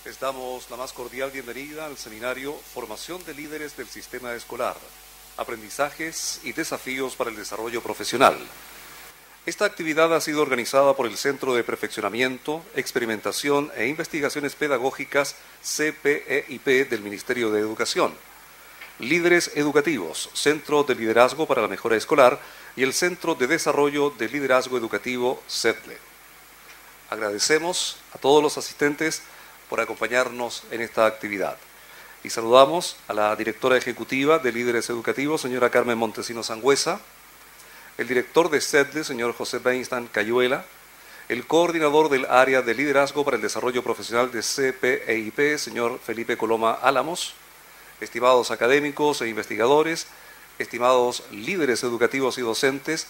Les damos la más cordial bienvenida al seminario Formación de Líderes del Sistema Escolar, Aprendizajes y Desafíos para el Desarrollo Profesional. Esta actividad ha sido organizada por el Centro de Perfeccionamiento, Experimentación e Investigaciones Pedagógicas CPEIP del Ministerio de Educación, Líderes Educativos, Centro de Liderazgo para la Mejora Escolar y el Centro de Desarrollo de Liderazgo Educativo CEDLE. Agradecemos a todos los asistentes por acompañarnos en esta actividad. Y saludamos a la directora ejecutiva de Líderes Educativos, señora Carmen Montesino Sangüesa, el director de CEDLE, señor José Weinstein Cayuela, el coordinador del área de liderazgo para el desarrollo profesional de CPEIP, señor Felipe Coloma Álamos, estimados académicos e investigadores, estimados líderes educativos y docentes,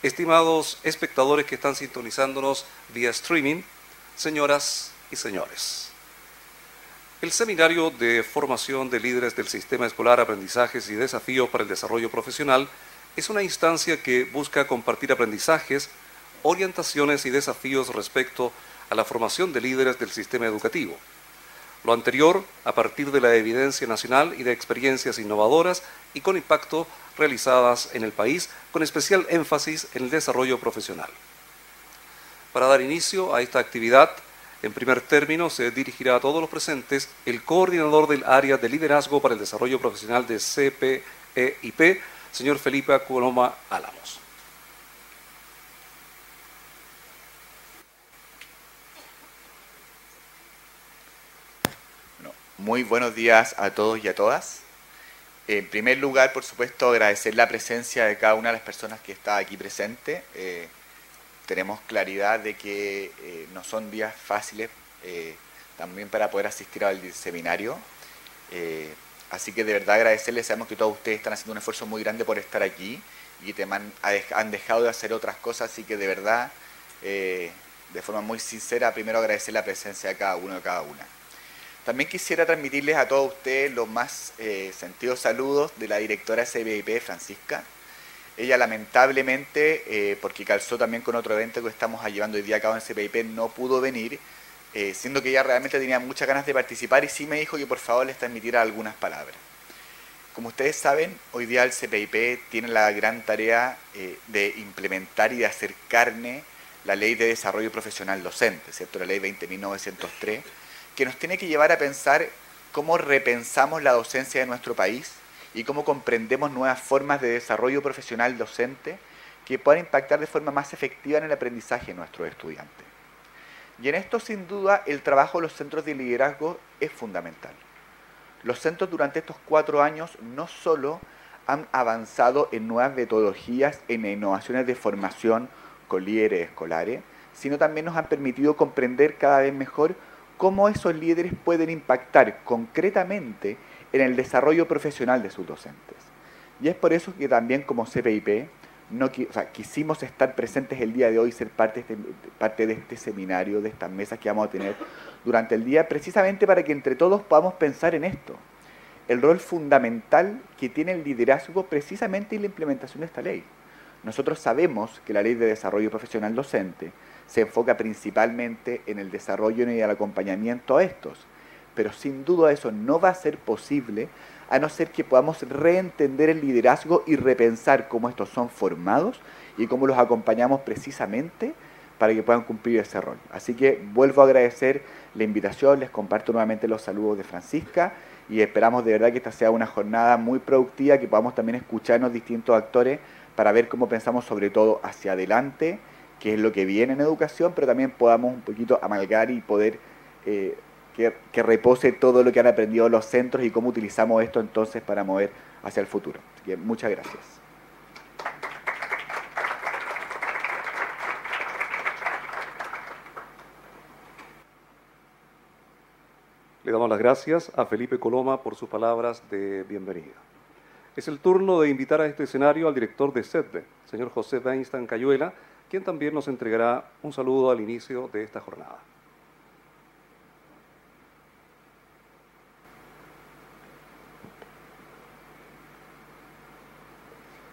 estimados espectadores que están sintonizándonos vía streaming, señoras y señores. El Seminario de Formación de Líderes del Sistema Escolar, Aprendizajes y Desafíos para el Desarrollo Profesional es una instancia que busca compartir aprendizajes, orientaciones y desafíos respecto a la formación de líderes del sistema educativo. Lo anterior a partir de la evidencia nacional y de experiencias innovadoras y con impacto realizadas en el país, con especial énfasis en el desarrollo profesional. Para dar inicio a esta actividad, en primer término se dirigirá a todos los presentes el coordinador del área de liderazgo para el desarrollo profesional de CPEIP, señor Felipe Coloma Álamos. Muy buenos días a todos y a todas. En primer lugar, por supuesto, agradecer la presencia de cada una de las personas que está aquí presente. Tenemos claridad de que no son días fáciles también para poder asistir al seminario. Así que de verdad agradecerles, sabemos que todos ustedes están haciendo un esfuerzo muy grande por estar aquí y que han dejado de hacer otras cosas, así que de verdad, de forma muy sincera, primero agradecer la presencia de cada uno y cada una. También quisiera transmitirles a todos ustedes los más sentidos saludos de la directora CPEIP, Francisca. Ella lamentablemente, porque calzó también con otro evento que estamos llevando hoy día a cabo en CPEIP, no pudo venir, siendo que ella realmente tenía muchas ganas de participar y sí me dijo que por favor les transmitiera algunas palabras. Como ustedes saben, hoy día el CPEIP tiene la gran tarea de implementar y de hacer carne la Ley de Desarrollo Profesional Docente, ¿cierto? La Ley 20.903, que nos tiene que llevar a pensar cómo repensamos la docencia de nuestro país y cómo comprendemos nuevas formas de desarrollo profesional docente que puedan impactar de forma más efectiva en el aprendizaje de nuestros estudiantes. Y en esto, sin duda, el trabajo de los centros de liderazgo es fundamental. Los centros durante estos 4 años no solo han avanzado en nuevas metodologías, en innovaciones de formación con líderes escolares, sino también nos han permitido comprender cada vez mejor cómo esos líderes pueden impactar concretamente en el desarrollo profesional de sus docentes. Y es por eso que también como CPEIP quisimos estar presentes el día de hoy, ser parte de este seminario, de estas mesas que vamos a tener durante el día, precisamente para que entre todos podamos pensar en esto, el rol fundamental que tiene el liderazgo precisamente en la implementación de esta ley. Nosotros sabemos que la Ley de Desarrollo Profesional Docente se enfoca principalmente en el desarrollo y el acompañamiento a estos, pero sin duda eso no va a ser posible a no ser que podamos reentender el liderazgo y repensar cómo estos son formados y cómo los acompañamos precisamente para que puedan cumplir ese rol. Así que vuelvo a agradecer la invitación, les comparto nuevamente los saludos de Francisca y esperamos de verdad que esta sea una jornada muy productiva, que podamos también escucharnos distintos actores para ver cómo pensamos sobre todo hacia adelante, qué es lo que viene en educación, pero también podamos un poquito amalgar y poder que repose todo lo que han aprendido los centros y cómo utilizamos esto entonces para mover hacia el futuro. Así que muchas gracias. Le damos las gracias a Felipe Coloma por sus palabras de bienvenida. Es el turno de invitar a este escenario al director de CEDLE, señor José Weinstein Cayuela, quien también nos entregará un saludo al inicio de esta jornada.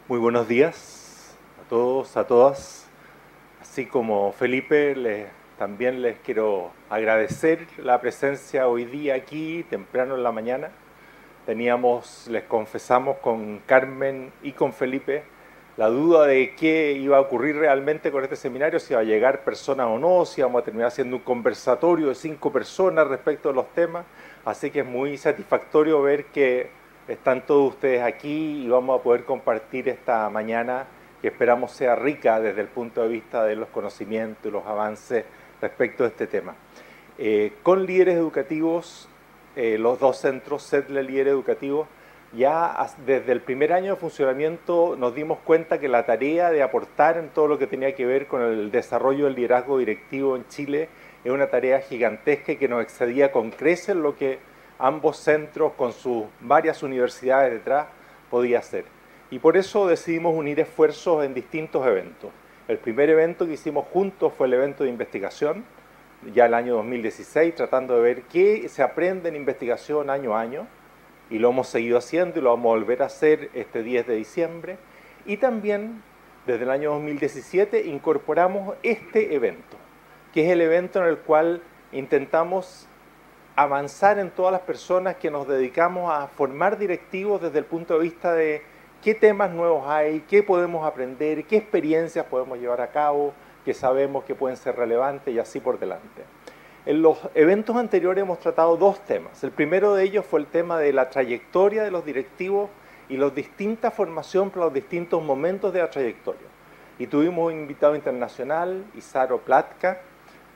Muy buenos días a todos, a todas. Así como Felipe, les también les quiero agradecer la presencia hoy día aquí, temprano en la mañana. Les confesamos con Carmen y con Felipe, la duda de qué iba a ocurrir realmente con este seminario, si iba a llegar personas o no, si íbamos a terminar haciendo un conversatorio de 5 personas respecto a los temas. Así que es muy satisfactorio ver que están todos ustedes aquí y vamos a poder compartir esta mañana que esperamos sea rica desde el punto de vista de los conocimientos y los avances respecto a este tema. Con líderes educativos, los 2 centros, CEDLE Líder Educativo, ya desde el primer año de funcionamiento nos dimos cuenta que la tarea de aportar en todo lo que tenía que ver con el desarrollo del liderazgo directivo en Chile es una tarea gigantesca y que nos excedía con creces lo que ambos centros, con sus varias universidades detrás, podía hacer. Y por eso decidimos unir esfuerzos en distintos eventos. El primer evento que hicimos juntos fue el evento de investigación, ya el año 2016, tratando de ver qué se aprende en investigación año a año, y lo hemos seguido haciendo y lo vamos a volver a hacer este 10 de diciembre. Y también, desde el año 2017, incorporamos este evento, que es el evento en el cual intentamos avanzar en todas las personas que nos dedicamos a formar directivos desde el punto de vista de qué temas nuevos hay, qué podemos aprender, qué experiencias podemos llevar a cabo, que sabemos que pueden ser relevantes y así por delante. En los eventos anteriores hemos tratado 2 temas. El primero de ellos fue el tema de la trayectoria de los directivos y la distinta formación para los distintos momentos de la trayectoria. Y tuvimos un invitado internacional, Isaro Platka,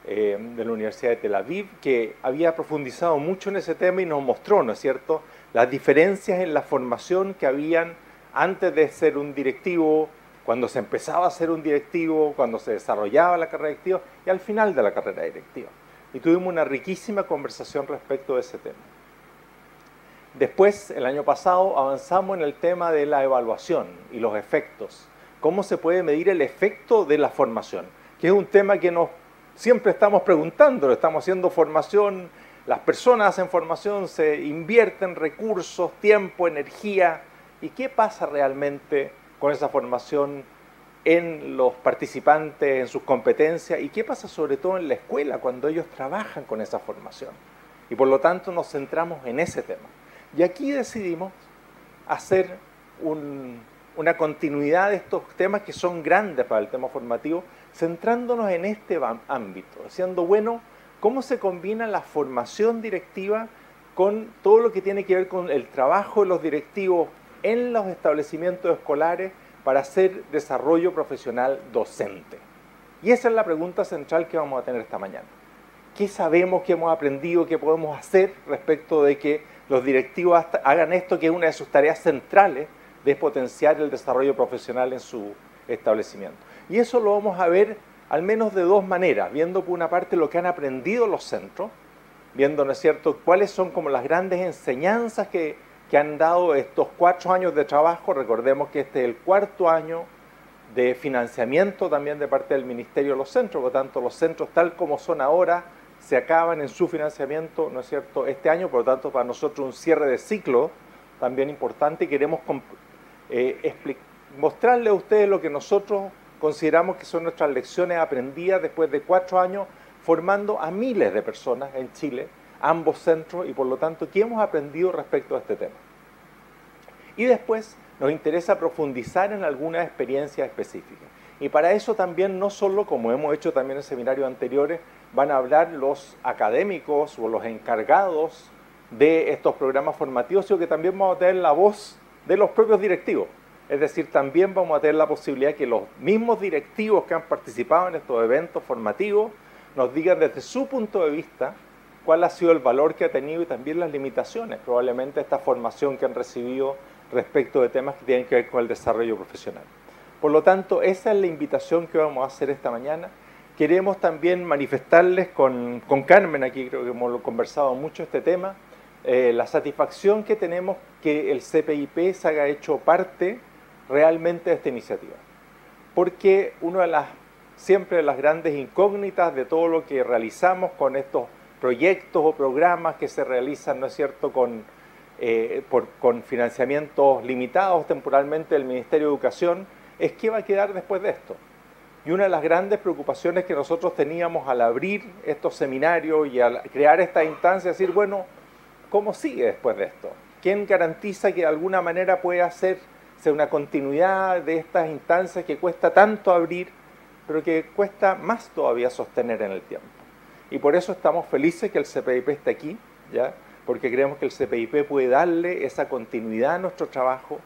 de la Universidad de Tel Aviv, que había profundizado mucho en ese tema y nos mostró, ¿no es cierto?, las diferencias en la formación que habían antes de ser un directivo, cuando se empezaba a ser un directivo, cuando se desarrollaba la carrera directiva y al final de la carrera directiva. Y tuvimos una riquísima conversación respecto de ese tema. Después, el año pasado, avanzamos en el tema de la evaluación y los efectos. ¿Cómo se puede medir el efecto de la formación? Que es un tema que siempre estamos preguntando, estamos haciendo formación, las personas hacen formación, se invierten recursos, tiempo, energía. ¿Y qué pasa realmente con esa formación en los participantes, en sus competencias? ¿Y qué pasa sobre todo en la escuela cuando ellos trabajan con esa formación? Y por lo tanto nos centramos en ese tema. Y aquí decidimos hacer una continuidad de estos temas que son grandes para el tema formativo, centrándonos en este ámbito, diciendo, bueno, ¿cómo se combina la formación directiva con todo lo que tiene que ver con el trabajo de los directivos en los establecimientos escolares para hacer desarrollo profesional docente? Y esa es la pregunta central que vamos a tener esta mañana. ¿Qué sabemos, qué hemos aprendido, qué podemos hacer respecto de que los directivos hagan esto, que es una de sus tareas centrales, de potenciar el desarrollo profesional en su establecimiento? Y eso lo vamos a ver al menos de 2 maneras, viendo por una parte lo que han aprendido los centros, viendo, ¿no es cierto?, cuáles son como las grandes enseñanzas que han dado estos 4 años de trabajo. Recordemos que este es el 4º año de financiamiento también de parte del Ministerio de los Centros, por lo tanto los centros tal como son ahora se acaban en su financiamiento, ¿no es cierto?, este año, por lo tanto para nosotros un cierre de ciclo también importante, y queremos mostrarles a ustedes lo que nosotros consideramos que son nuestras lecciones aprendidas después de 4 años formando a miles de personas en Chile, ambos centros, y por lo tanto, ¿qué hemos aprendido respecto a este tema? Y después nos interesa profundizar en algunas experiencias específicas. Y para eso también, no solo, como hemos hecho también en seminarios anteriores, van a hablar los académicos o los encargados de estos programas formativos, sino que también vamos a tener la voz de los propios directivos. Es decir, también vamos a tener la posibilidad que los mismos directivos que han participado en estos eventos formativos nos digan desde su punto de vista cuál ha sido el valor que ha tenido y también las limitaciones, probablemente, esta formación que han recibido respecto de temas que tienen que ver con el desarrollo profesional. Por lo tanto, esa es la invitación que vamos a hacer esta mañana. Queremos también manifestarles con Carmen, aquí creo que hemos conversado mucho este tema, la satisfacción que tenemos que el CPIP se haya hecho parte realmente de esta iniciativa. Porque siempre de las grandes incógnitas de todo lo que realizamos con estos proyectos o programas que se realizan, ¿no es cierto?, con financiamientos limitados temporalmente del Ministerio de Educación, es qué va a quedar después de esto. Y una de las grandes preocupaciones que nosotros teníamos al abrir estos seminarios y al crear esta instancia, es decir, bueno, ¿cómo sigue después de esto? ¿Quién garantiza que de alguna manera puede hacerse una continuidad de estas instancias que cuesta tanto abrir, pero que cuesta más todavía sostener en el tiempo? Y por eso estamos felices que el CPIP esté aquí, ¿ya? Porque creemos que el CPIP puede darle esa continuidad a nuestro trabajo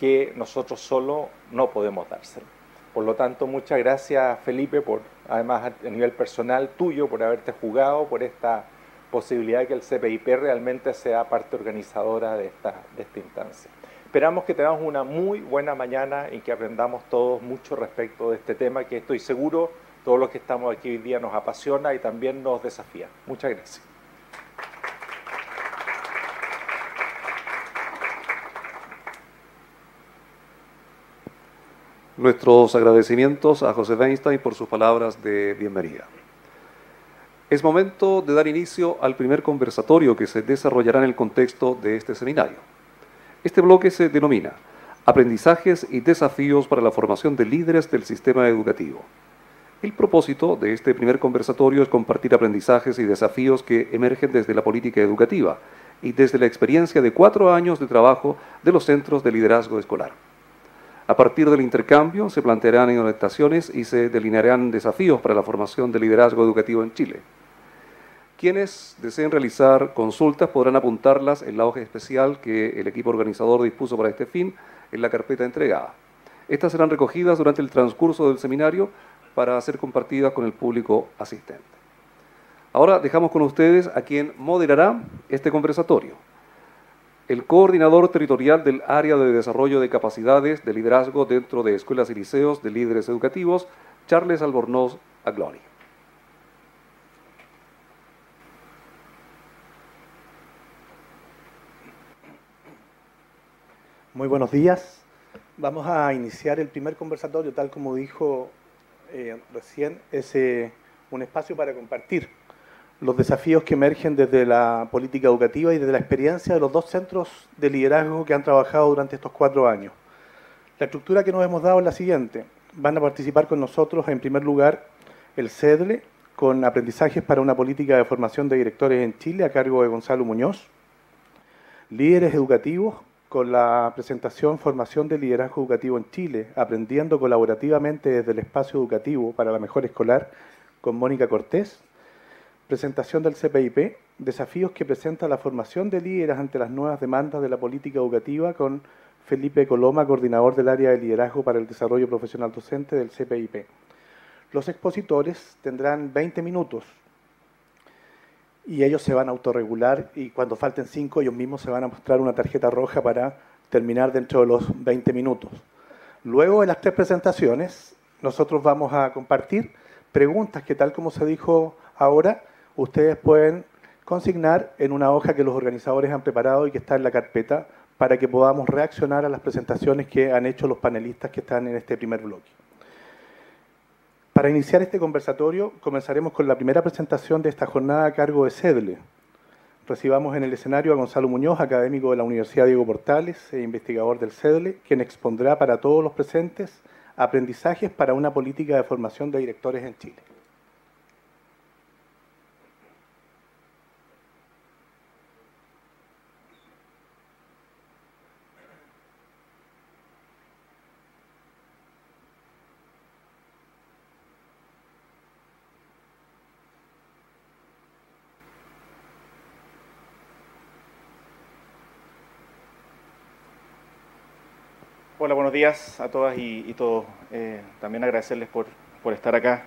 que nosotros solo no podemos dárselo. Por lo tanto, muchas gracias, Felipe, por, además a nivel personal tuyo, por haberte jugado por esta posibilidad de que el CPIP realmente sea parte organizadora de esta instancia. Esperamos que tengamos una muy buena mañana y que aprendamos todos mucho respecto de este tema que estoy seguro todos los que estamos aquí hoy día nos apasiona y también nos desafía. Muchas gracias. Nuestros agradecimientos a José Weinstein por sus palabras de bienvenida. Es momento de dar inicio al primer conversatorio que se desarrollará en el contexto de este seminario. Este bloque se denomina Aprendizajes y desafíos para la formación de líderes del sistema educativo. El propósito de este primer conversatorio es compartir aprendizajes y desafíos que emergen desde la política educativa y desde la experiencia de 4 años de trabajo de los centros de liderazgo escolar. A partir del intercambio se plantearán orientaciones y se delinearán desafíos para la formación de liderazgo educativo en Chile. Quienes deseen realizar consultas podrán apuntarlas en la hoja especial que el equipo organizador dispuso para este fin en la carpeta entregada. Estas serán recogidas durante el transcurso del seminario para ser compartidas con el público asistente. Ahora dejamos con ustedes a quien moderará este conversatorio. El coordinador territorial del área de desarrollo de capacidades de liderazgo dentro de escuelas y liceos de líderes educativos, Charles Albornoz Agloni. Muy buenos días. Vamos a iniciar el primer conversatorio, tal como dijo recién, es un espacio para compartir los desafíos que emergen desde la política educativa y desde la experiencia de los 2 centros de liderazgo que han trabajado durante estos 4 años. La estructura que nos hemos dado es la siguiente. Van a participar con nosotros, en primer lugar, el CEDLE, con aprendizajes para una política de formación de directores en Chile, a cargo de Gonzalo Muñoz. Líderes educativos, con la presentación Formación de Liderazgo Educativo en Chile, aprendiendo colaborativamente desde el espacio educativo para la mejora escolar, con Mónica Cortés. Presentación del CPIP, desafíos que presenta la formación de líderes ante las nuevas demandas de la política educativa, con Felipe Coloma, coordinador del área de liderazgo para el desarrollo profesional docente del CPIP. Los expositores tendrán 20 minutos y ellos se van a autorregular y cuando falten 5 ellos mismos se van a mostrar una tarjeta roja para terminar dentro de los 20 minutos. Luego de las 3 presentaciones, nosotros vamos a compartir preguntas que, tal como se dijo ahora, ustedes pueden consignar en una hoja que los organizadores han preparado y que está en la carpeta para que podamos reaccionar a las presentaciones que han hecho los panelistas que están en este primer bloque. Para iniciar este conversatorio, comenzaremos con la primera presentación de esta jornada a cargo de CEDLE. Recibamos en el escenario a Gonzalo Muñoz, académico de la Universidad Diego Portales e investigador del CEDLE, quien expondrá para todos los presentes aprendizajes para una política de formación de directores en Chile. Hola, buenos días a todas y todos. También agradecerles por estar acá.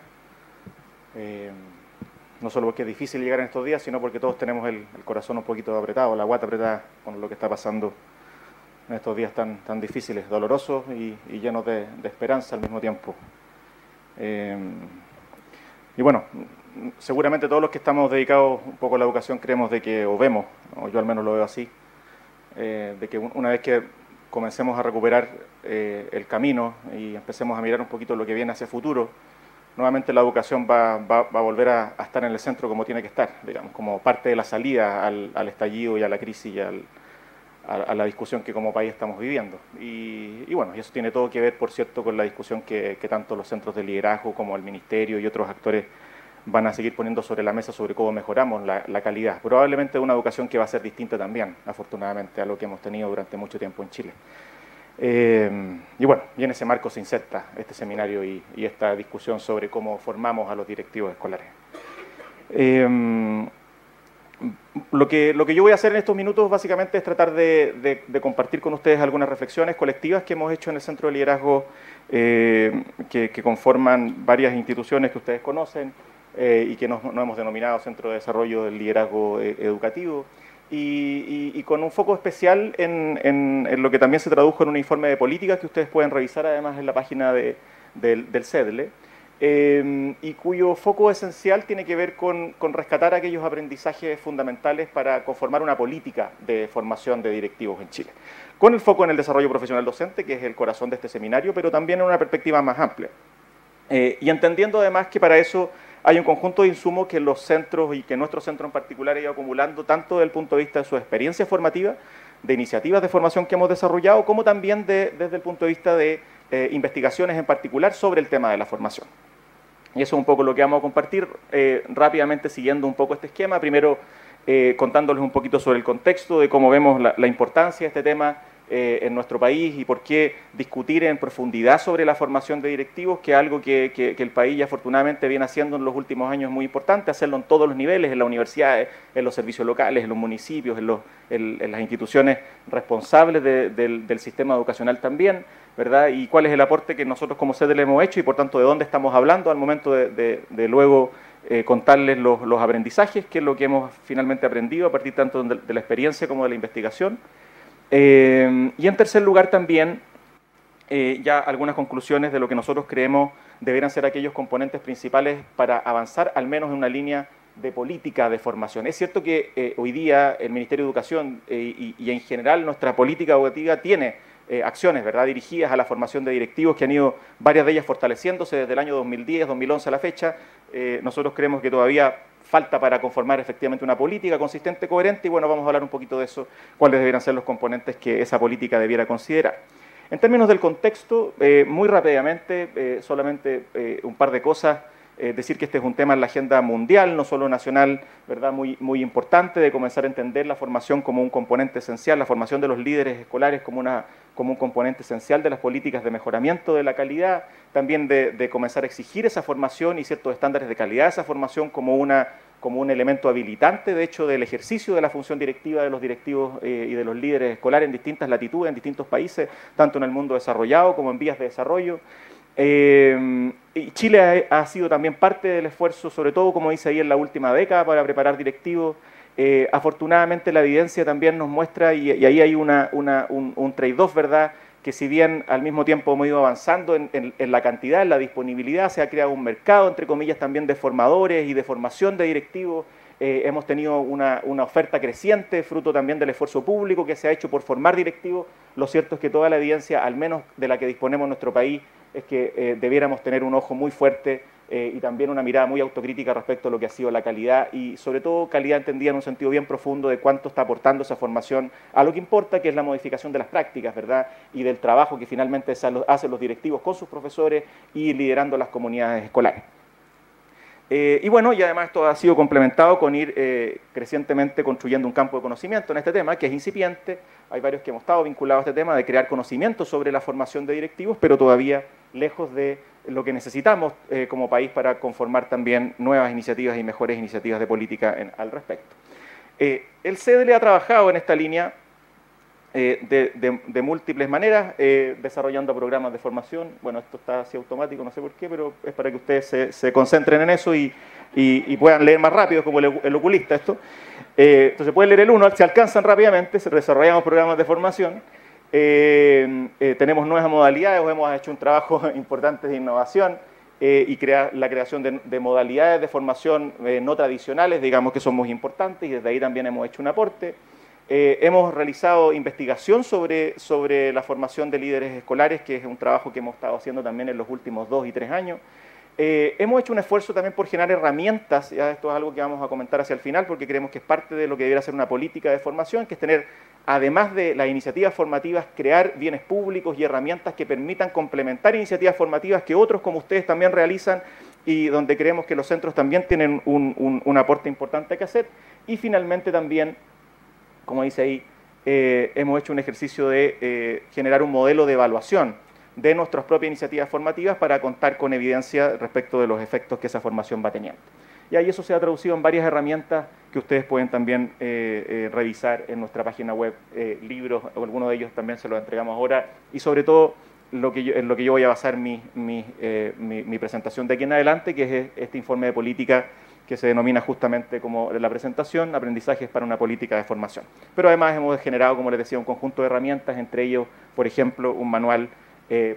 No solo porque es difícil llegar en estos días, sino porque todos tenemos el corazón un poquito apretado, la guata apretada con lo que está pasando en estos días tan difíciles, dolorosos y llenos de esperanza al mismo tiempo. Y bueno, seguramente todos los que estamos dedicados un poco a la educación creemos de que, o vemos, o yo al menos lo veo así, de que una vez que comencemos a recuperar el camino y empecemos a mirar un poquito lo que viene hacia el futuro, nuevamente la educación va a volver a estar en el centro como tiene que estar, digamos, como parte de la salida al estallido y a la crisis y a la discusión que como país estamos viviendo. Y bueno, y eso tiene todo que ver, por cierto, con la discusión que tanto los centros de liderazgo como el Ministerio y otros actores van a seguir poniendo sobre la mesa sobre cómo mejoramos la calidad. Probablemente una educación que va a ser distinta también, afortunadamente, a lo que hemos tenido durante mucho tiempo en Chile. Y bueno, y en ese marco se inserta este seminario y esta discusión sobre cómo formamos a los directivos escolares. Lo que yo voy a hacer en estos minutos básicamente es tratar de compartir con ustedes algunas reflexiones colectivas que hemos hecho en el Centro de Liderazgo que conforman varias instituciones que ustedes conocen y que nos hemos denominado Centro de Desarrollo del Liderazgo Educativo y con un foco especial en lo que también se tradujo en un informe de política que ustedes pueden revisar además en la página del CEDLE. Y cuyo foco esencial tiene que ver con rescatar aquellos aprendizajes fundamentales para conformar una política de formación de directivos en Chile, con el foco en el desarrollo profesional docente, que es el corazón de este seminario, pero también en una perspectiva más amplia. Y entendiendo además que para eso hay un conjunto de insumos que los centros y que nuestro centro en particular ha ido acumulando, tanto desde el punto de vista de su experiencia formativa, de iniciativas de formación que hemos desarrollado, como también desde el punto de vista de investigaciones en particular sobre el tema de la formación. Y eso es un poco lo que vamos a compartir, rápidamente siguiendo un poco este esquema, primero contándoles un poquito sobre el contexto de cómo vemos la importancia de este tema en nuestro país y por qué discutir en profundidad sobre la formación de directivos, que es algo que el país ya afortunadamente viene haciendo en los últimos años muy importante, hacerlo en todos los niveles, en las universidades, en los servicios locales, en los municipios, en las instituciones responsables del sistema educacional también, ¿verdad? Y cuál es el aporte que nosotros como sede le hemos hecho y por tanto de dónde estamos hablando al momento de luego contarles los aprendizajes, que es lo que hemos finalmente aprendido a partir tanto de la experiencia como de la investigación. Y en tercer lugar también ya algunas conclusiones de lo que nosotros creemos deberían ser aquellos componentes principales para avanzar al menos en una línea de política de formación. Es cierto que hoy día el Ministerio de Educación y en general nuestra política educativa tiene acciones, ¿verdad?, dirigidas a la formación de directivos que han ido, varias de ellas fortaleciéndose desde el año 2010, 2011 a la fecha. Nosotros creemos que todavía falta para conformar efectivamente una política consistente, coherente, y bueno, vamos a hablar un poquito de eso, cuáles deberían ser los componentes que esa política debiera considerar. En términos del contexto, muy rápidamente, solamente un par de cosas. Decir que este es un tema en la agenda mundial, no solo nacional, ¿verdad?, muy importante, de comenzar a entender la formación como un componente esencial, la formación de los líderes escolares como un componente esencial de las políticas de mejoramiento de la calidad, también de comenzar a exigir esa formación y ciertos estándares de calidad de esa formación como un elemento habilitante, de hecho, del ejercicio de la función directiva de los directivos y de los líderes escolares en distintas latitudes, en distintos países, tanto en el mundo desarrollado como en vías de desarrollo. Y Chile ha sido también parte del esfuerzo, sobre todo, como dice ahí, en la última década para preparar directivos. Afortunadamente la evidencia también nos muestra, y ahí hay un trade-off, ¿verdad?, que si bien al mismo tiempo hemos ido avanzando en la cantidad, en la disponibilidad, se ha creado un mercado, entre comillas, también de formadores y de formación de directivos. Hemos tenido una oferta creciente, fruto también del esfuerzo público que se ha hecho por formar directivos. Lo cierto es que toda la evidencia, al menos de la que disponemos en nuestro país, es que debiéramos tener un ojo muy fuerte y también una mirada muy autocrítica respecto a lo que ha sido la calidad y sobre todo calidad entendida en un sentido bien profundo de cuánto está aportando esa formación a lo que importa, que es la modificación de las prácticas, ¿verdad?, y del trabajo que finalmente hacen los directivos con sus profesores y liderando las comunidades escolares. Y bueno, y además esto ha sido complementado con ir crecientemente construyendo un campo de conocimiento en este tema, que es incipiente. Hay varios que hemos estado vinculados a este tema de crear conocimiento sobre la formación de directivos, pero todavía lejos de lo que necesitamos como país para conformar también nuevas iniciativas y mejores iniciativas de política al respecto. El CEDLE ha trabajado en esta línea de múltiples maneras, desarrollando programas de formación. Bueno, esto está así automático, no sé por qué, pero es para que ustedes se concentren en eso y puedan leer más rápido, como el oculista esto. Entonces pueden leer el 1, se alcanzan rápidamente, desarrollamos programas de formación, tenemos nuevas modalidades, hemos hecho un trabajo importante de innovación y la creación de modalidades de formación no tradicionales, digamos que son muy importantes, y desde ahí también hemos hecho un aporte. Hemos realizado investigación sobre la formación de líderes escolares, que es un trabajo que hemos estado haciendo también en los últimos 2 y 3 años. Hemos hecho un esfuerzo también por generar herramientas, ya esto es algo que vamos a comentar hacia el final, porque creemos que es parte de lo que debería ser una política de formación, que es tener, además de las iniciativas formativas, crear bienes públicos y herramientas que permitan complementar iniciativas formativas que otros como ustedes también realizan y donde creemos que los centros también tienen un aporte importante que hacer. Y finalmente también, como dice ahí, hemos hecho un ejercicio de generar un modelo de evaluación de nuestras propias iniciativas formativas para contar con evidencia respecto de los efectos que esa formación va teniendo. Y ahí eso se ha traducido en varias herramientas que ustedes pueden también revisar en nuestra página web, libros, o algunos de ellos también se los entregamos ahora, y sobre todo en lo que yo voy a basar mi presentación de aquí en adelante, que es este informe de política que se denomina justamente como la presentación, aprendizajes para una política de formación. Pero además hemos generado, como les decía, un conjunto de herramientas, entre ellos, por ejemplo, un manual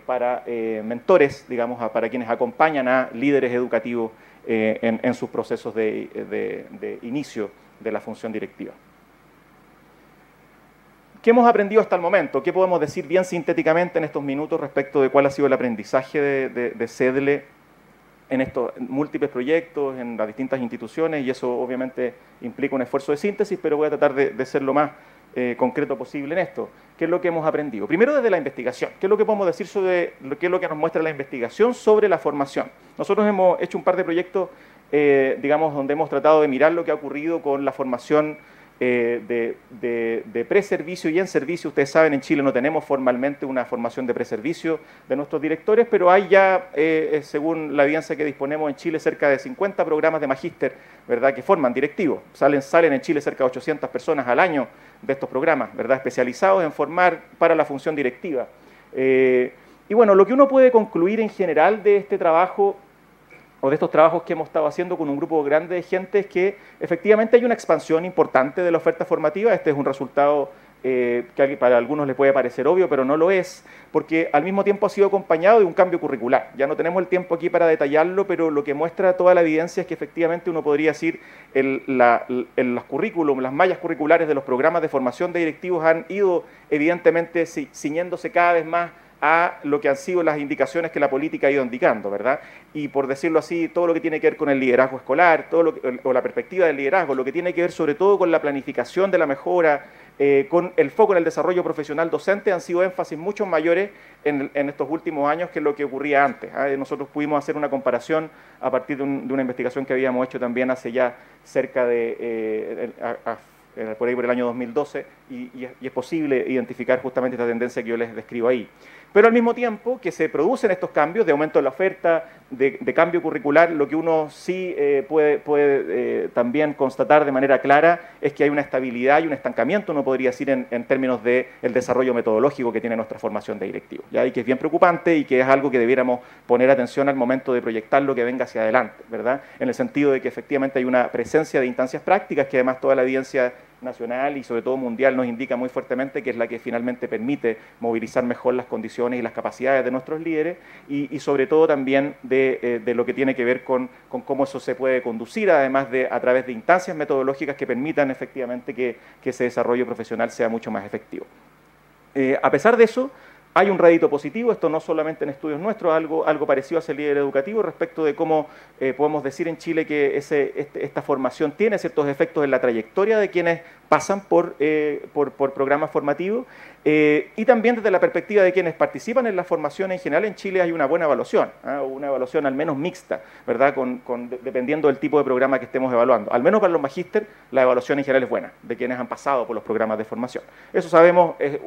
para mentores, digamos, para quienes acompañan a líderes educativos en sus procesos de inicio de la función directiva. ¿Qué hemos aprendido hasta el momento? ¿Qué podemos decir bien sintéticamente en estos minutos respecto de cuál ha sido el aprendizaje de CEDLE en estos múltiples proyectos, en las distintas instituciones? Y eso obviamente implica un esfuerzo de síntesis, pero voy a tratar de ser lo más concreto posible en esto. ¿Qué es lo que hemos aprendido? Primero, desde la investigación. ¿Qué es lo que podemos decir sobre qué es lo que nos muestra la investigación sobre la formación? Nosotros hemos hecho un par de proyectos, digamos, donde hemos tratado de mirar lo que ha ocurrido con la formación de preservicio y en servicio. Ustedes saben, en Chile no tenemos formalmente una formación de preservicio de nuestros directores, pero hay ya, según la evidencia que disponemos en Chile, cerca de 50 programas de magíster, ¿verdad?, que forman directivos. Salen en Chile cerca de 800 personas al año de estos programas, ¿verdad?, especializados en formar para la función directiva. Y bueno, lo que uno puede concluir en general de este trabajo o de estos trabajos que hemos estado haciendo con un grupo grande de gente es que efectivamente hay una expansión importante de la oferta formativa. Este es un resultado que para algunos les puede parecer obvio, pero no lo es, porque al mismo tiempo ha sido acompañado de un cambio curricular. Ya no tenemos el tiempo aquí para detallarlo, pero lo que muestra toda la evidencia es que efectivamente uno podría decir los currículum, las mallas curriculares de los programas de formación de directivos han ido evidentemente ciñéndose cada vez más a lo que han sido las indicaciones que la política ha ido indicando, ¿verdad? Y por decirlo así, todo lo que tiene que ver con el liderazgo escolar, o la perspectiva del liderazgo, lo que tiene que ver sobre todo con la planificación de la mejora, con el foco en el desarrollo profesional docente, han sido énfasis mucho mayores en estos últimos años que lo que ocurría antes. Nosotros pudimos hacer una comparación a partir de una investigación que habíamos hecho también hace ya cerca de por ahí por el año 2012, y es posible identificar justamente esta tendencia que yo les describo ahí. Pero al mismo tiempo que se producen estos cambios de aumento de la oferta, de cambio curricular, lo que uno sí puede también constatar de manera clara es que hay una estabilidad y un estancamiento, uno podría decir, en términos del desarrollo metodológico que tiene nuestra formación de directivos, ¿ya? Y que es bien preocupante y que es algo que debiéramos poner atención al momento de proyectar lo que venga hacia adelante, ¿verdad? En el sentido de que efectivamente hay una presencia de instancias prácticas que además toda la evidencia nacional y sobre todo mundial nos indica muy fuertemente que es la que finalmente permite movilizar mejor las condiciones y las capacidades de nuestros líderes y sobre todo también de lo que tiene que ver con cómo eso se puede conducir, además de a través de instancias metodológicas que permitan efectivamente que ese desarrollo profesional sea mucho más efectivo. A pesar de eso, hay un rédito positivo, esto no solamente en estudios nuestros, algo parecido a ese líder educativo respecto de cómo podemos decir en Chile que esta formación tiene ciertos efectos en la trayectoria de quienes pasan por programas formativos y también desde la perspectiva de quienes participan en la formación en general. En Chile hay una buena evaluación, una evaluación al menos mixta, ¿verdad? Dependiendo del tipo de programa que estemos evaluando. Al menos para los magíster la evaluación en general es buena, de quienes han pasado por los programas de formación. Eso sabemos, es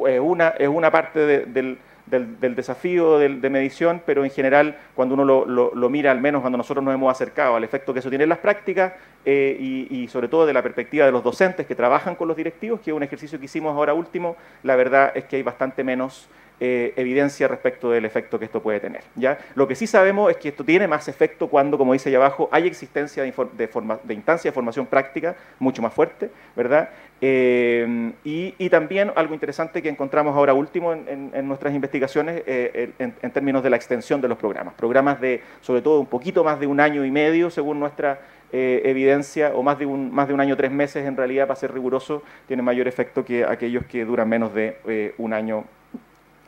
una parte del desafío de medición, pero en general cuando uno lo mira, al menos cuando nosotros nos hemos acercado al efecto que eso tiene en las prácticas y sobre todo de la perspectiva de los docentes que trabajan con los directivos, que es un ejercicio que hicimos ahora último, la verdad es que hay bastante menos evidencia respecto del efecto que esto puede tener, ¿ya? Lo que sí sabemos es que esto tiene más efecto cuando, como dice ahí abajo, hay existencia de instancia de formación práctica mucho más fuerte, ¿verdad? Y también algo interesante que encontramos ahora último en nuestras investigaciones en términos de la extensión de los programas de sobre todo un poquito más de un año y medio según nuestra evidencia, o más de un año, 3 meses en realidad, para ser riguroso, tiene mayor efecto que aquellos que duran menos de un año.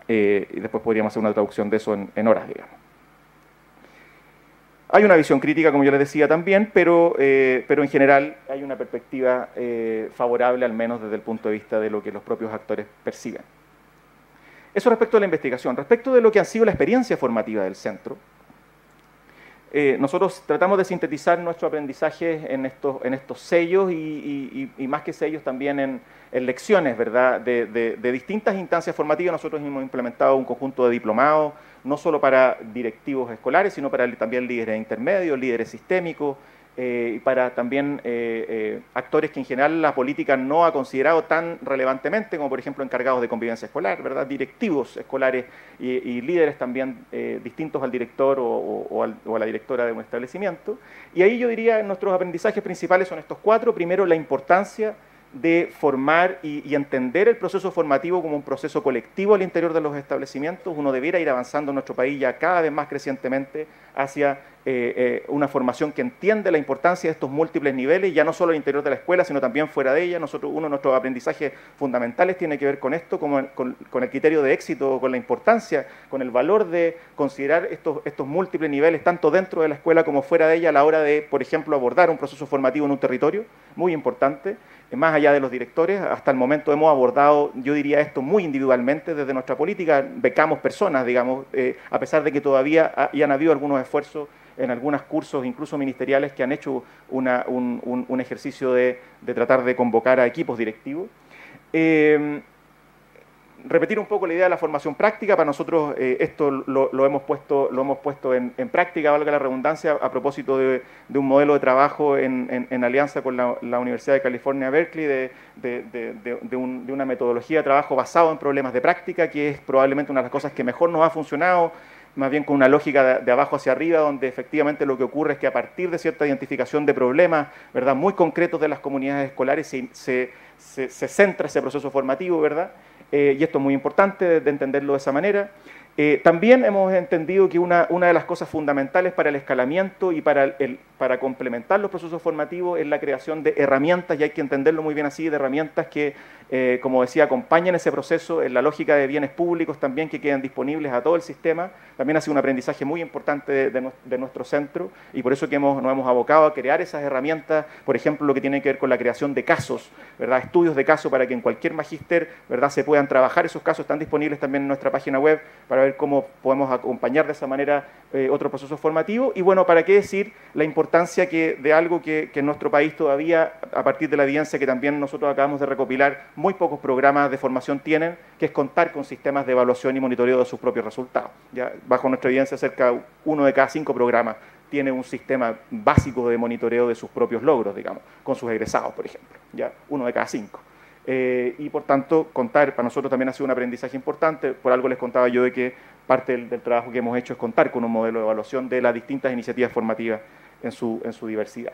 Y después podríamos hacer una traducción de eso en horas, digamos. Hay una visión crítica, como yo les decía también, pero en general hay una perspectiva favorable, al menos desde el punto de vista de lo que los propios actores perciben. Eso respecto a la investigación. Respecto de lo que ha sido la experiencia formativa del centro, nosotros tratamos de sintetizar nuestro aprendizaje en estos sellos y más que sellos también en lecciones, ¿verdad? De distintas instancias formativas. Nosotros hemos implementado un conjunto de diplomados, no solo para directivos escolares, sino para también líderes intermedios, líderes sistémicos, y para también actores que en general la política no ha considerado tan relevantemente, como por ejemplo encargados de convivencia escolar, ¿verdad? Directivos escolares y líderes también distintos al director o a la directora de un establecimiento. Y ahí yo diría nuestros aprendizajes principales son estos cuatro. Primero, la importancia de formar y entender el proceso formativo como un proceso colectivo al interior de los establecimientos. Uno debiera ir avanzando en nuestro país ya cada vez más crecientemente hacia una formación que entiende la importancia de estos múltiples niveles, ya no solo al interior de la escuela, sino también fuera de ella. Uno de nuestros aprendizajes fundamentales tiene que ver con esto, con el criterio de éxito, con la importancia, con el valor de considerar estos múltiples niveles, tanto dentro de la escuela como fuera de ella, a la hora de, por ejemplo, abordar un proceso formativo en un territorio, muy importante. Más allá de los directores, hasta el momento hemos abordado, yo diría esto muy individualmente desde nuestra política, becamos personas, digamos, a pesar de que todavía han habido algunos esfuerzos en algunos cursos, incluso ministeriales, que han hecho un ejercicio de tratar de convocar a equipos directivos. Repetir un poco la idea de la formación práctica. Para nosotros esto lo hemos puesto en práctica, valga la redundancia, a propósito de un modelo de trabajo en alianza con la Universidad de California, Berkeley, de una metodología de trabajo basado en problemas de práctica, que es probablemente una de las cosas que mejor nos ha funcionado, más bien con una lógica de abajo hacia arriba, donde efectivamente lo que ocurre es que a partir de cierta identificación de problemas, ¿verdad?, muy concretos de las comunidades escolares, se centra ese proceso formativo, ¿verdad? Y esto es muy importante de entenderlo de esa manera. También hemos entendido que una de las cosas fundamentales para el escalamiento y para complementar los procesos formativos es la creación de herramientas, y hay que entenderlo muy bien así, de herramientas que, como decía, acompañen ese proceso en la lógica de bienes públicos también, que queden disponibles a todo el sistema. También ha sido un aprendizaje muy importante de nuestro centro, y por eso que nos hemos abocado a crear esas herramientas, por ejemplo, lo que tiene que ver con la creación de casos, ¿verdad?, estudios de caso, para que en cualquier magíster, ¿verdad?, se puedan trabajar esos casos. Están disponibles también en nuestra página web para ver cómo podemos acompañar de esa manera otro proceso formativo. Y bueno, ¿para qué decir la importancia de algo que en nuestro país todavía, a partir de la evidencia que también nosotros acabamos de recopilar, muy pocos programas de formación tienen, que es contar con sistemas de evaluación y monitoreo de sus propios resultados? Ya, bajo nuestra evidencia, cerca de 1 de cada 5 programas tiene un sistema básico de monitoreo de sus propios logros, digamos, con sus egresados, por ejemplo. Ya, 1 de cada 5. Y por tanto, contar para nosotros también ha sido un aprendizaje importante. Por algo les contaba yo de que parte del trabajo que hemos hecho es contar con un modelo de evaluación de las distintas iniciativas formativas en su diversidad.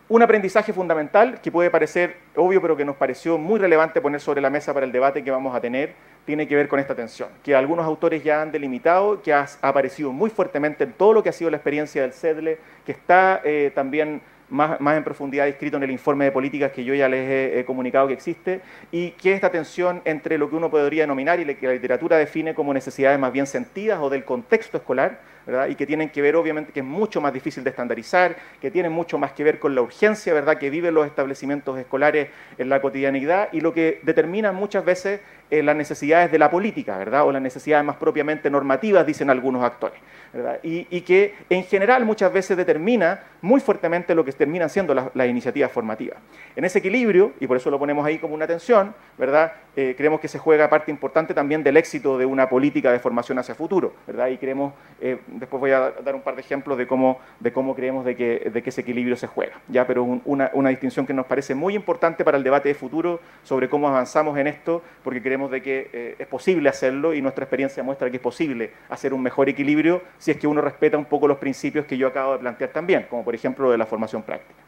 Un aprendizaje fundamental que puede parecer obvio, pero que nos pareció muy relevante poner sobre la mesa para el debate que vamos a tener, tiene que ver con esta tensión, que algunos autores ya han delimitado, que ha aparecido muy fuertemente en todo lo que ha sido la experiencia del CEDLE, que está también más en profundidad descrito en el informe de políticas que yo ya les he comunicado que existe, y que esta tensión entre lo que uno podría denominar y que la literatura define como necesidades más bien sentidas o del contexto escolar, ¿verdad?, y que tienen que ver, obviamente, que es mucho más difícil de estandarizar, que tienen mucho más que ver con la urgencia, ¿verdad?, que viven los establecimientos escolares en la cotidianidad, y lo que determina muchas veces las necesidades de la política, ¿verdad?, o las necesidades más propiamente normativas, dicen algunos actores, ¿verdad?, y que en general muchas veces determina muy fuertemente lo que terminan siendo las iniciativas formativas. En ese equilibrio, y por eso lo ponemos ahí como una tensión, ¿verdad?, creemos que se juega parte importante también del éxito de una política de formación hacia futuro, ¿verdad?, y creemos, después voy a dar un par de ejemplos de cómo creemos de que ese equilibrio se juega, ¿ya? Pero una distinción que nos parece muy importante para el debate de futuro sobre cómo avanzamos en esto, porque creemos de que es posible hacerlo, y nuestra experiencia muestra que es posible hacer un mejor equilibrio si es que uno respeta un poco los principios que yo acabo de plantear también, como por ejemplo lo de la formación práctica.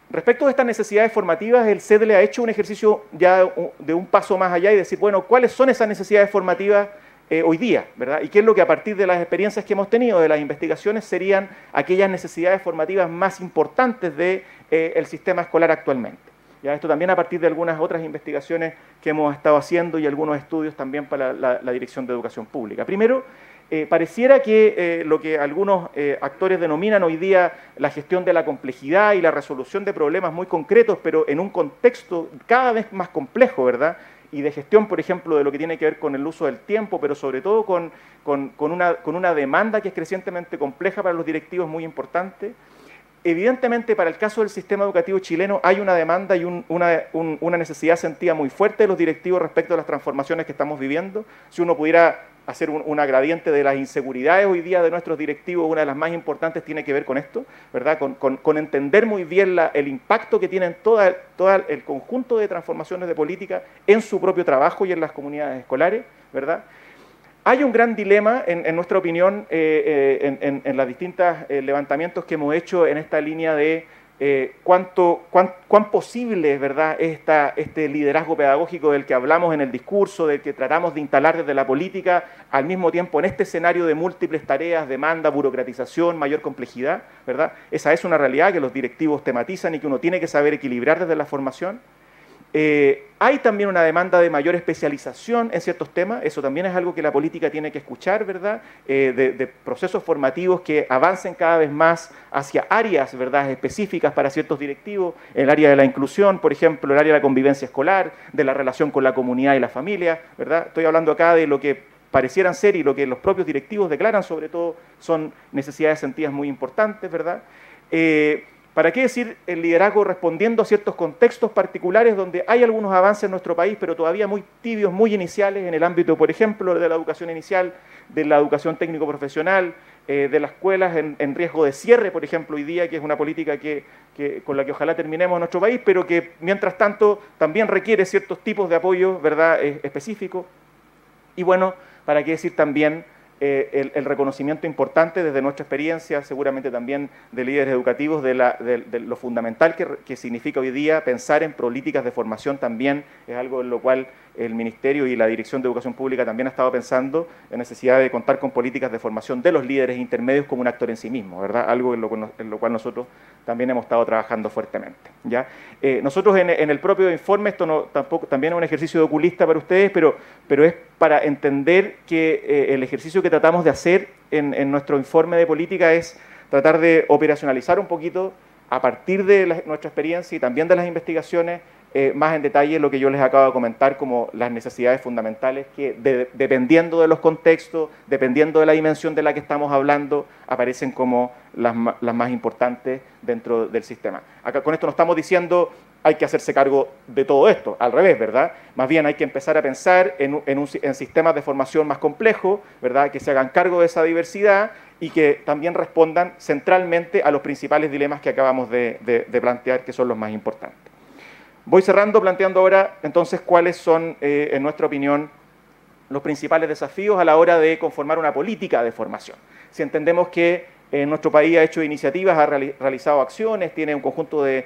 Respecto de estas necesidades formativas, el CEDLE ha hecho un ejercicio ya de un paso más allá y decir, bueno, ¿cuáles son esas necesidades formativas hoy día, ¿verdad? Y qué es lo que a partir de las experiencias que hemos tenido, de las investigaciones, serían aquellas necesidades formativas más importantes del sistema escolar actualmente. Ya, esto también a partir de algunas otras investigaciones que hemos estado haciendo y algunos estudios también para la Dirección de Educación Pública. Primero, Pareciera que lo que algunos actores denominan hoy día la gestión de la complejidad y la resolución de problemas muy concretos, pero en un contexto cada vez más complejo, ¿verdad? Y de gestión, por ejemplo, de lo que tiene que ver con el uso del tiempo, pero sobre todo con una demanda que es crecientemente compleja para los directivos, muy importante. Evidentemente, para el caso del sistema educativo chileno hay una demanda y una necesidad sentida muy fuerte de los directivos respecto a las transformaciones que estamos viviendo. Si uno pudiera hacer una gradiente de las inseguridades hoy día de nuestros directivos, una de las más importantes tiene que ver con esto, ¿verdad? Con entender muy bien el impacto que tienen todo el conjunto de transformaciones de política en su propio trabajo y en las comunidades escolares, ¿verdad? Hay un gran dilema, en nuestra opinión, en los distintos levantamientos que hemos hecho en esta línea de cuán posible, ¿verdad?, es este liderazgo pedagógico del que hablamos en el discurso, del que tratamos de instalar desde la política, al mismo tiempo en este escenario de múltiples tareas, demanda, burocratización, mayor complejidad, ¿verdad? Esa es una realidad que los directivos tematizan y que uno tiene que saber equilibrar desde la formación. Hay también una demanda de mayor especialización en ciertos temas, eso también es algo que la política tiene que escuchar, ¿verdad? De procesos formativos que avancen cada vez más hacia áreas, ¿verdad?, específicas para ciertos directivos, el área de la inclusión, por ejemplo, el área de la convivencia escolar, de la relación con la comunidad y la familia, ¿verdad? Estoy hablando acá de lo que parecieran ser y lo que los propios directivos declaran, sobre todo, son necesidades sentidas muy importantes, ¿verdad? ¿Para qué decir el liderazgo respondiendo a ciertos contextos particulares donde hay algunos avances en nuestro país, pero todavía muy tibios, muy iniciales, en el ámbito, por ejemplo, de la educación inicial, de la educación técnico-profesional, de las escuelas en riesgo de cierre, por ejemplo, hoy día, que es una política con la que ojalá terminemos en nuestro país, pero que, mientras tanto, también requiere ciertos tipos de apoyo, ¿verdad?, específicos. Y bueno, ¿para qué decir también el reconocimiento importante desde nuestra experiencia, seguramente también de líderes educativos, de lo fundamental que significa hoy día pensar en políticas de formación también, es algo en lo cual el Ministerio y la Dirección de Educación Pública también ha estado pensando, en necesidad de contar con políticas de formación de los líderes intermedios como un actor en sí mismo, ¿verdad? Algo en lo cual nosotros también hemos estado trabajando fuertemente, ¿ya? Nosotros en el propio informe, esto también es un ejercicio de oculista para ustedes, pero es para entender que el ejercicio que tratamos de hacer en nuestro informe de política es tratar de operacionalizar un poquito, a partir de nuestra experiencia y también de las investigaciones, más en detalle lo que yo les acabo de comentar como las necesidades fundamentales que, dependiendo de los contextos, dependiendo de la dimensión de la que estamos hablando, aparecen como las más importantes dentro del sistema. Acá con esto no estamos diciendo hay que hacerse cargo de todo esto, al revés, ¿verdad? Más bien hay que empezar a pensar en sistemas de formación más complejos, ¿verdad?, que se hagan cargo de esa diversidad y que también respondan centralmente a los principales dilemas que acabamos de plantear, que son los más importantes. Voy cerrando planteando ahora entonces cuáles son, en nuestra opinión, los principales desafíos a la hora de conformar una política de formación. Si entendemos que nuestro país ha hecho iniciativas, ha realizado acciones, tiene un conjunto de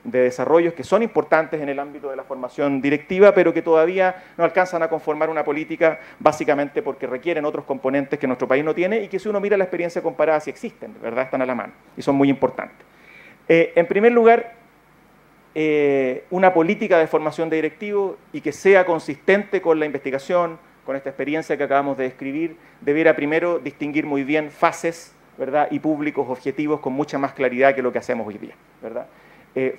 desarrollos que son importantes en el ámbito de la formación directiva, pero que todavía no alcanzan a conformar una política, básicamente porque requieren otros componentes que nuestro país no tiene y que, si uno mira la experiencia comparada, sí existen, ¿verdad?, están a la mano y son muy importantes. En primer lugar, una política de formación de directivos y que sea consistente con la investigación, con esta experiencia que acabamos de describir, debiera primero distinguir muy bien fases, ¿verdad?, y públicos objetivos con mucha más claridad que lo que hacemos hoy día, ¿verdad?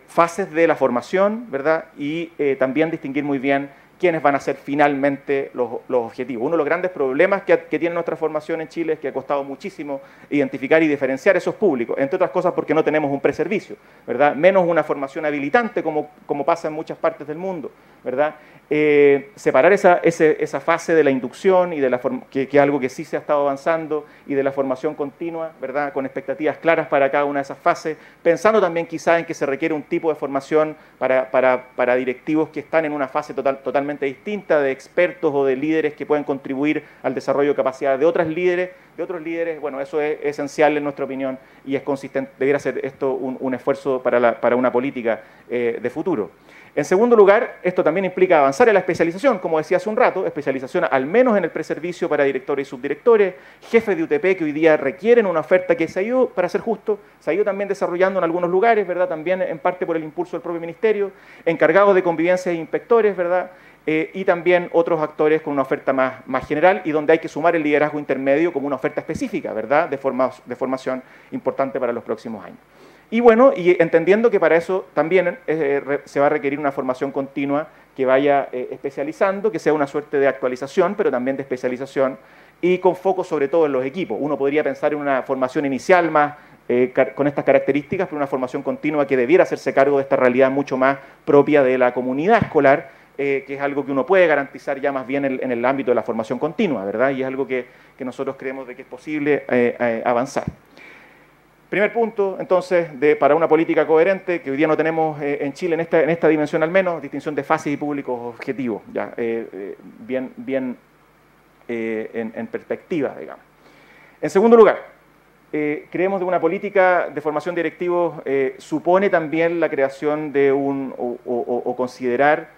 Fases de la formación, ¿verdad?, y también distinguir muy bien quiénes van a ser finalmente los objetivos. Uno de los grandes problemas que tiene nuestra formación en Chile es que ha costado muchísimo identificar y diferenciar esos públicos, entre otras cosas porque no tenemos un preservicio, ¿verdad?, menos una formación habilitante como pasa en muchas partes del mundo, ¿verdad? Separar esa fase de la inducción y que es algo que sí se ha estado avanzando, y de la formación continua, ¿verdad?, con expectativas claras para cada una de esas fases, pensando también quizá en que se requiere un tipo de formación para directivos que están en una fase totalmente distinta, de expertos o de líderes que pueden contribuir al desarrollo de capacidades de otros líderes. Bueno, eso es esencial en nuestra opinión y es consistente, debiera ser esto un esfuerzo para una política de futuro. En segundo lugar, esto también implica avanzar en la especialización, como decía hace un rato, especialización al menos en el preservicio para directores y subdirectores, jefes de UTP que hoy día requieren una oferta que se ha ido, para ser justo, se ha ido también desarrollando en algunos lugares, ¿verdad?, también en parte por el impulso del propio Ministerio, encargados de convivencia e inspectores, ¿verdad?, y también otros actores con una oferta más general y donde hay que sumar el liderazgo intermedio como una oferta específica, ¿verdad?, de formación importante para los próximos años. Y bueno, y entendiendo que para eso también se va a requerir una formación continua que vaya especializando, que sea una suerte de actualización, pero también de especialización, y con foco sobre todo en los equipos. Uno podría pensar en una formación inicial más con estas características, pero una formación continua que debiera hacerse cargo de esta realidad mucho más propia de la comunidad escolar, que es algo que uno puede garantizar ya más bien en el ámbito de la formación continua, ¿verdad? Y es algo que nosotros creemos de que es posible avanzar. Primer punto, entonces, para una política coherente, que hoy día no tenemos en Chile, en esta dimensión al menos, distinción de fases y públicos objetivos, ya, bien en perspectiva, digamos. En segundo lugar, creemos que una política de formación de directivos supone también la creación de o considerar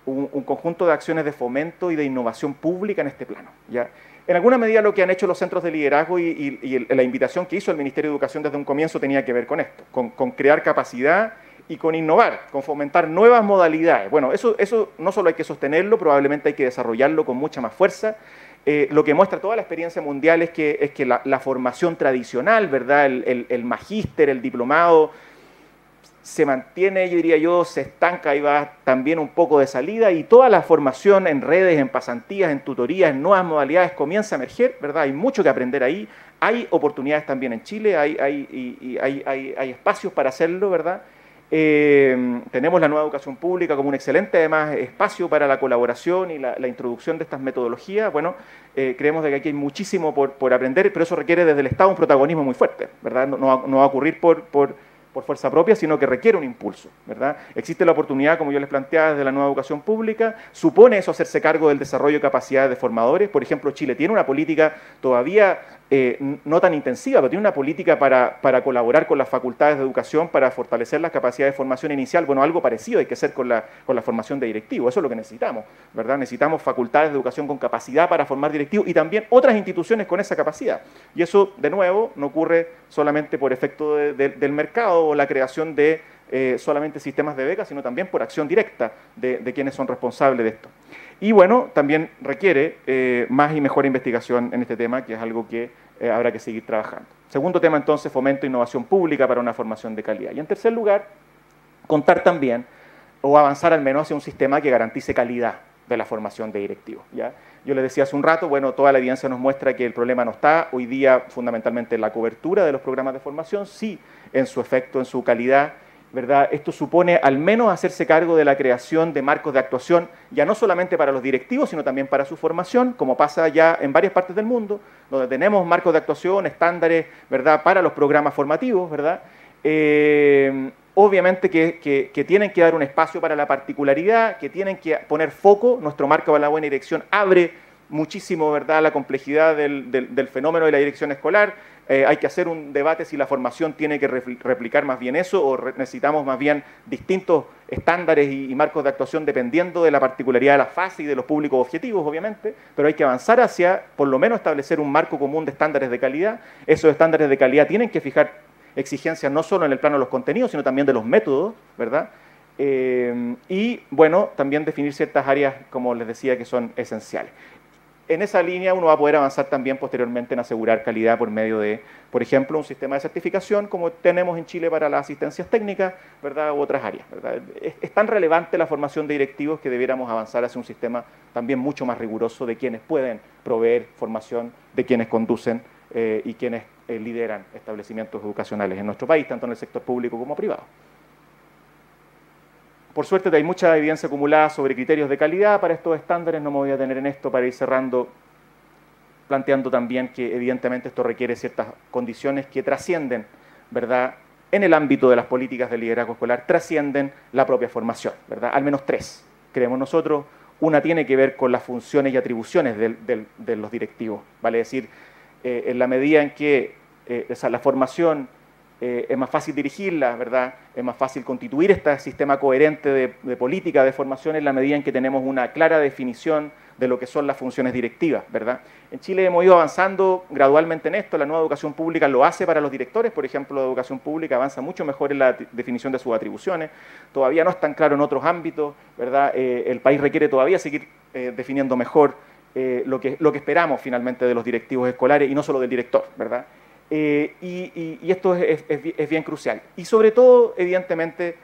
un conjunto de acciones de fomento y de innovación pública en este plano, ¿ya? En alguna medida lo que han hecho los centros de liderazgo y la invitación que hizo el Ministerio de Educación desde un comienzo tenía que ver con esto, con crear capacidad y con innovar, con fomentar nuevas modalidades. Bueno, eso no solo hay que sostenerlo, probablemente hay que desarrollarlo con mucha más fuerza. Lo que muestra toda la experiencia mundial es que la formación tradicional, ¿verdad?, el magíster, el diplomado, se mantiene, yo diría yo, se estanca y va también un poco de salida, y toda la formación en redes, en pasantías, en tutorías, en nuevas modalidades comienza a emerger, ¿verdad? Hay mucho que aprender ahí, hay oportunidades también en Chile, hay espacios para hacerlo, ¿verdad? Tenemos la nueva educación pública como un excelente, además, espacio para la colaboración y la introducción de estas metodologías. Bueno, creemos de que aquí hay muchísimo por aprender, pero eso requiere desde el Estado un protagonismo muy fuerte, ¿verdad? No va a ocurrir por fuerza propia, sino que requiere un impulso, ¿verdad? Existe la oportunidad, como yo les planteaba, desde la nueva educación pública. Supone eso hacerse cargo del desarrollo de capacidades de formadores. Por ejemplo, Chile tiene una política todavía no tan intensiva, pero tiene una política para colaborar con las facultades de educación para fortalecer las capacidades de formación inicial. Bueno, algo parecido hay que hacer con la formación de directivos. Eso es lo que necesitamos, ¿verdad? Necesitamos facultades de educación con capacidad para formar directivos y también otras instituciones con esa capacidad. Y eso, de nuevo, no ocurre solamente por efecto del mercado o la creación de solamente sistemas de becas, sino también por acción directa de quienes son responsables de esto. Y bueno, también requiere más y mejor investigación en este tema, que es algo que habrá que seguir trabajando. Segundo tema, entonces, fomento e innovación pública para una formación de calidad. Y en tercer lugar, contar también, o avanzar al menos hacia un sistema que garantice calidad de la formación de directivos, ¿ya? Yo les decía hace un rato, bueno, toda la evidencia nos muestra que el problema no está hoy día fundamentalmente en la cobertura de los programas de formación, sí en su efecto, en su calidad, ¿verdad? Esto supone al menos hacerse cargo de la creación de marcos de actuación, ya no solamente para los directivos, sino también para su formación, como pasa ya en varias partes del mundo, donde tenemos marcos de actuación, estándares, ¿verdad?, para los programas formativos, ¿verdad? Obviamente que tienen que dar un espacio para la particularidad, que tienen que poner foco. Nuestro marco para la buena dirección abre muchísimo, ¿verdad?, la complejidad del fenómeno de la dirección escolar. Hay que hacer un debate si la formación tiene que replicar más bien eso o necesitamos más bien distintos estándares y marcos de actuación dependiendo de la particularidad de la fase y de los públicos objetivos, obviamente, pero hay que avanzar hacia, por lo menos, establecer un marco común de estándares de calidad. Esos estándares de calidad tienen que fijar exigencias no solo en el plano de los contenidos, sino también de los métodos, ¿verdad? Y, bueno, también definir ciertas áreas, como les decía, que son esenciales. En esa línea uno va a poder avanzar también posteriormente en asegurar calidad por medio de, por ejemplo, un sistema de certificación como tenemos en Chile para las asistencias técnicas, ¿verdad?, u otras áreas, ¿verdad? Es tan relevante la formación de directivos que debiéramos avanzar hacia un sistema también mucho más riguroso de quienes pueden proveer formación, de quienes conducen y quienes lideran establecimientos educacionales en nuestro país, tanto en el sector público como privado. Por suerte hay mucha evidencia acumulada sobre criterios de calidad para estos estándares, no me voy a detener en esto para ir cerrando, planteando también que evidentemente esto requiere ciertas condiciones que trascienden, ¿verdad?, en el ámbito de las políticas de liderazgo escolar, trascienden la propia formación, ¿verdad? Al menos tres, creemos nosotros. Una tiene que ver con las funciones y atribuciones de los directivos, vale decir, en la medida en que la formación es más fácil dirigirla, ¿verdad?, es más fácil constituir este sistema coherente de política de formación en la medida en que tenemos una clara definición de lo que son las funciones directivas, ¿verdad? En Chile hemos ido avanzando gradualmente en esto, la nueva educación pública lo hace para los directores, por ejemplo, la educación pública avanza mucho mejor en la definición de sus atribuciones, todavía no es tan claro en otros ámbitos, ¿verdad? El país requiere todavía seguir definiendo mejor lo que esperamos finalmente de los directivos escolares y no solo del director, ¿verdad? Y esto es bien crucial. Y sobre todo, evidentemente,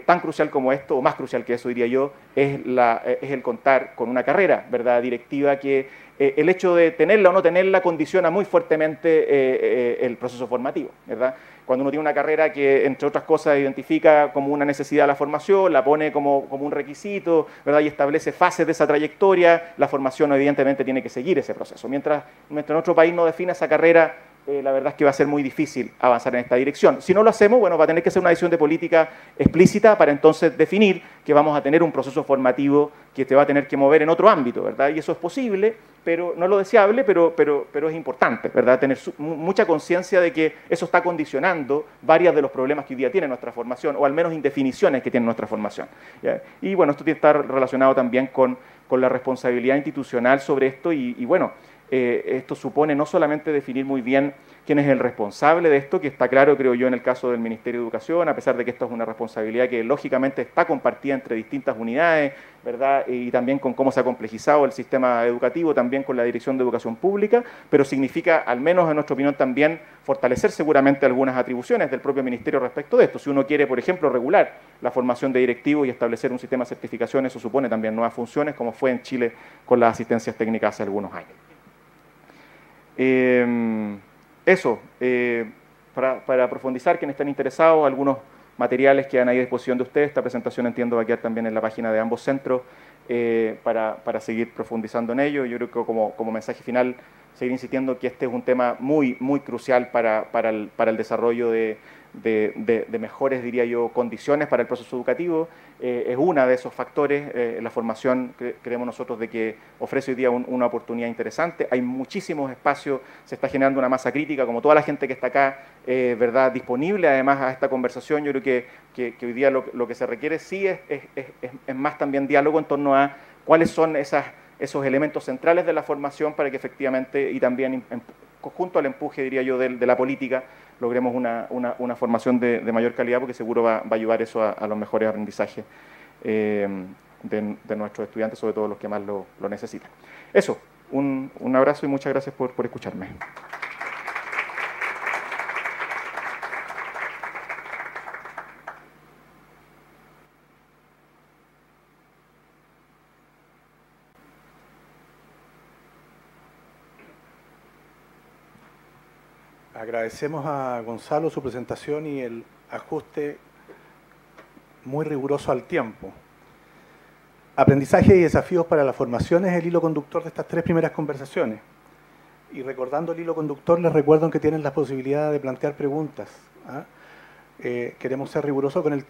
tan crucial como esto, o más crucial que eso diría yo, es el contar con una carrera, ¿verdad?, directiva, que el hecho de tenerla o no tenerla condiciona muy fuertemente el proceso formativo, ¿verdad? Cuando uno tiene una carrera que, entre otras cosas, identifica como una necesidad la formación, la pone como un requisito, ¿verdad?, y establece fases de esa trayectoria, la formación evidentemente tiene que seguir ese proceso. Mientras nuestro país no defina esa carrera, la verdad es que va a ser muy difícil avanzar en esta dirección. Si no lo hacemos, bueno, va a tener que ser una decisión de política explícita para entonces definir que vamos a tener un proceso formativo que te va a tener que mover en otro ámbito, ¿verdad? Y eso es posible, pero no es lo deseable, pero es importante, ¿verdad? Tener mucha conciencia de que eso está condicionando varios de los problemas que hoy día tiene nuestra formación, o al menos indefiniciones que tiene nuestra formación, ¿ya? Y bueno, esto tiene que estar relacionado también con la responsabilidad institucional sobre esto y bueno, esto supone no solamente definir muy bien quién es el responsable de esto, que está claro, creo yo, en el caso del Ministerio de Educación, a pesar de que esto es una responsabilidad que lógicamente está compartida entre distintas unidades, ¿verdad? Y también con cómo se ha complejizado el sistema educativo, también con la Dirección de Educación Pública, pero significa, al menos en nuestra opinión también, fortalecer seguramente algunas atribuciones del propio Ministerio respecto de esto. Si uno quiere, por ejemplo, regular la formación de directivos y establecer un sistema de certificación, eso supone también nuevas funciones, como fue en Chile con las asistencias técnicas hace algunos años. Para profundizar, quienes estén interesados, algunos materiales quedan ahí a disposición de ustedes. Esta presentación entiendo va a quedar también en la página de ambos centros para seguir profundizando en ello. Yo creo que como mensaje final, seguir insistiendo que este es un tema muy, muy crucial para el desarrollo de mejores, diría yo, condiciones para el proceso educativo. Es uno de esos factores. La formación, creemos nosotros, de que ofrece hoy día una oportunidad interesante. Hay muchísimos espacios, se está generando una masa crítica, como toda la gente que está acá, ¿verdad?, disponible además a esta conversación. Yo creo que hoy día lo que se requiere sí es más también diálogo en torno a cuáles son esos elementos centrales de la formación para que efectivamente, y también junto al empuje, diría yo, de la política, logremos una formación de mayor calidad, porque seguro va a ayudar eso a los mejores aprendizajes de nuestros estudiantes, sobre todo los que más lo necesitan. Eso, un abrazo y muchas gracias por escucharme. Agradecemos a Gonzalo su presentación y el ajuste muy riguroso al tiempo. Aprendizaje y desafíos para la formación es el hilo conductor de estas tres primeras conversaciones. Y recordando el hilo conductor, les recuerdo que tienen la posibilidad de plantear preguntas. Queremos ser rigurosos con el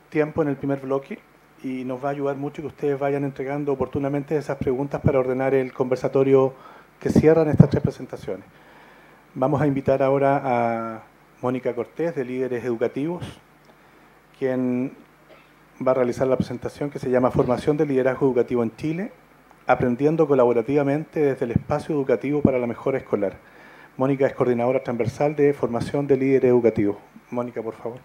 tiempo en el primer bloque y nos va a ayudar mucho que ustedes vayan entregando oportunamente esas preguntas para ordenar el conversatorio que cierran estas tres presentaciones. Vamos a invitar ahora a Mónica Cortés, de Líderes Educativos, quien va a realizar la presentación que se llama Formación de Liderazgo Educativo en Chile, aprendiendo colaborativamente desde el espacio educativo para la mejora escolar. Mónica es coordinadora transversal de Formación de Líderes Educativos. Mónica, por favor.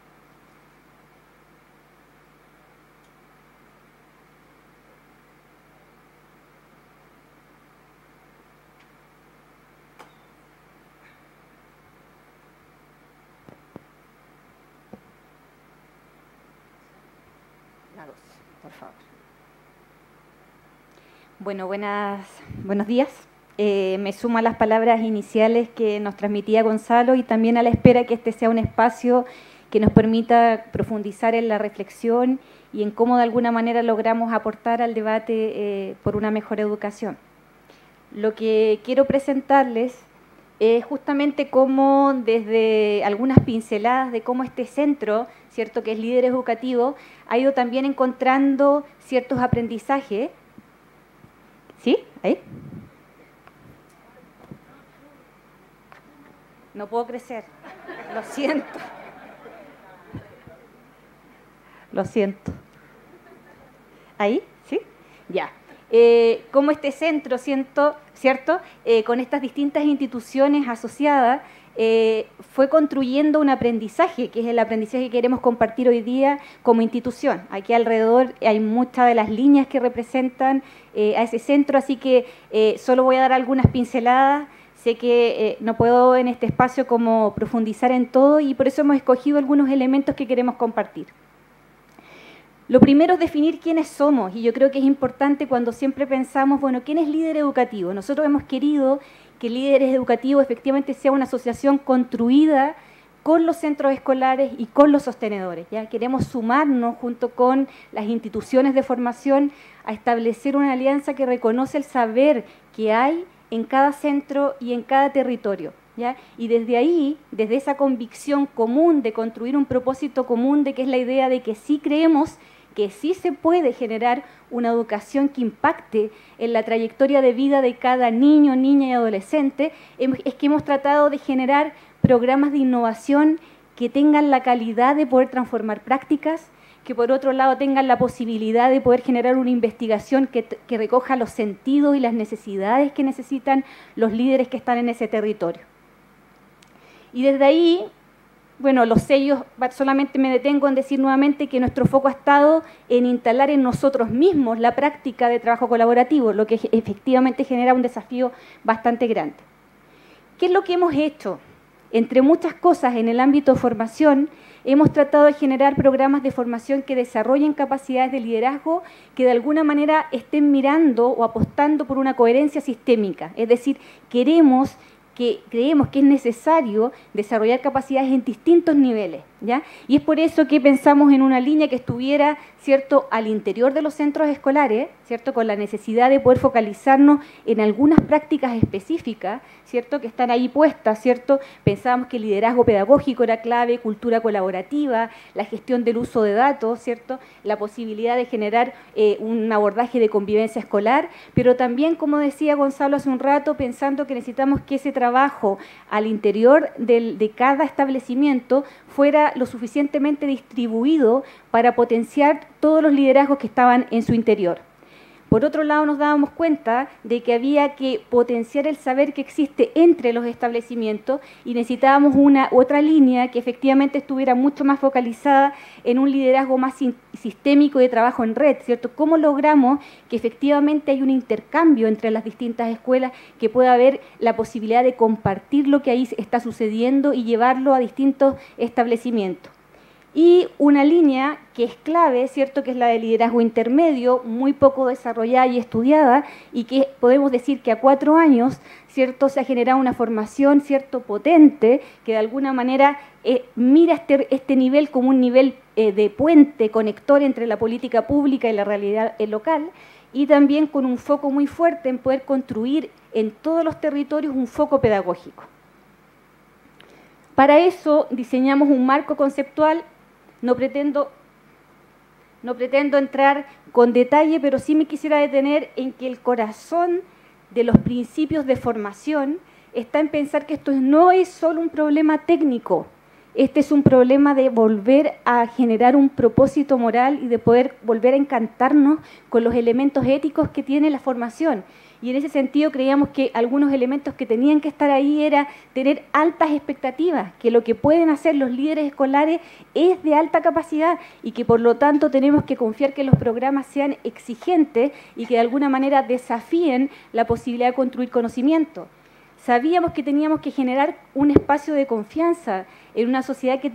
Por favor. Bueno, buenos días. Me sumo a las palabras iniciales que nos transmitía Gonzalo y también a la espera que este sea un espacio que nos permita profundizar en la reflexión y en cómo de alguna manera logramos aportar al debate por una mejor educación. Lo que quiero presentarles es justamente cómo, desde algunas pinceladas de cómo este centro, ¿cierto?, que es Líderes Educativos, ha ido también encontrando ciertos aprendizajes. ¿Sí? ¿Ahí? No puedo crecer. Lo siento. Lo siento. ¿Ahí? ¿Sí? Ya. cómo este centro, ¿cierto? Con estas distintas instituciones asociadas, fue construyendo un aprendizaje, que es el aprendizaje que queremos compartir hoy día como institución. Aquí alrededor hay muchas de las líneas que representan a ese centro, así que solo voy a dar algunas pinceladas. Sé que no puedo en este espacio como profundizar en todo y por eso hemos escogido algunos elementos que queremos compartir. Lo primero es definir quiénes somos, y yo creo que es importante cuando siempre pensamos, bueno, ¿quién es líder educativo? Nosotros hemos querido que Líderes Educativos efectivamente sea una asociación construida con los centros escolares y con los sostenedores. ¿Ya? Queremos sumarnos junto con las instituciones de formación a establecer una alianza que reconoce el saber que hay en cada centro y en cada territorio. ¿Ya? Y desde ahí, desde esa convicción común de construir un propósito común, de que es la idea de que sí creemos que sí se puede generar una educación que impacte en la trayectoria de vida de cada niño, niña y adolescente, es que hemos tratado de generar programas de innovación que tengan la calidad de poder transformar prácticas, que por otro lado tengan la posibilidad de poder generar una investigación que recoja los sentidos y las necesidades que necesitan los líderes que están en ese territorio. Y desde ahí, bueno, los sellos, solamente me detengo en decir nuevamente que nuestro foco ha estado en instalar en nosotros mismos la práctica de trabajo colaborativo, lo que efectivamente genera un desafío bastante grande. ¿Qué es lo que hemos hecho? Entre muchas cosas en el ámbito de formación, hemos tratado de generar programas de formación que desarrollen capacidades de liderazgo que de alguna manera estén mirando o apostando por una coherencia sistémica. Es decir, creemos que es necesario desarrollar capacidades en distintos niveles, ¿ya? Y es por eso que pensamos en una línea que estuviera, ¿cierto?, al interior de los centros escolares, ¿cierto?, con la necesidad de poder focalizarnos en algunas prácticas específicas, ¿cierto?, que están ahí puestas, ¿cierto? Pensábamos que el liderazgo pedagógico era clave, cultura colaborativa, la gestión del uso de datos, ¿cierto?, la posibilidad de generar un abordaje de convivencia escolar, pero también, como decía Gonzalo hace un rato, pensando que necesitamos que ese trabajo al interior de cada establecimiento fuera lo suficientemente distribuido para potenciar todos los liderazgos que estaban en su interior. Por otro lado, nos dábamos cuenta de que había que potenciar el saber que existe entre los establecimientos y necesitábamos otra línea que efectivamente estuviera mucho más focalizada en un liderazgo más sistémico de trabajo en red, ¿cierto? ¿Cómo logramos que efectivamente hay un intercambio entre las distintas escuelas, que pueda haber la posibilidad de compartir lo que ahí está sucediendo y llevarlo a distintos establecimientos? Y una línea que es clave, ¿cierto?, que es la de liderazgo intermedio, muy poco desarrollada y estudiada, y que podemos decir que a 4 años, ¿cierto?, se ha generado una formación, ¿cierto?, potente, que de alguna manera mira este nivel como un nivel de puente, conector entre la política pública y la realidad local, y también con un foco muy fuerte en poder construir en todos los territorios un foco pedagógico. Para eso diseñamos un marco conceptual. No pretendo entrar con detalle, pero sí me quisiera detener en que el corazón de los principios de formación está en pensar que esto no es solo un problema técnico, este es un problema de volver a generar un propósito moral y de poder volver a encantarnos con los elementos éticos que tiene la formación. Y en ese sentido creíamos que algunos elementos que tenían que estar ahí era tener altas expectativas, que lo que pueden hacer los líderes escolares es de alta capacidad y que por lo tanto tenemos que confiar que los programas sean exigentes y que de alguna manera desafíen la posibilidad de construir conocimiento. Sabíamos que teníamos que generar un espacio de confianza en una sociedad que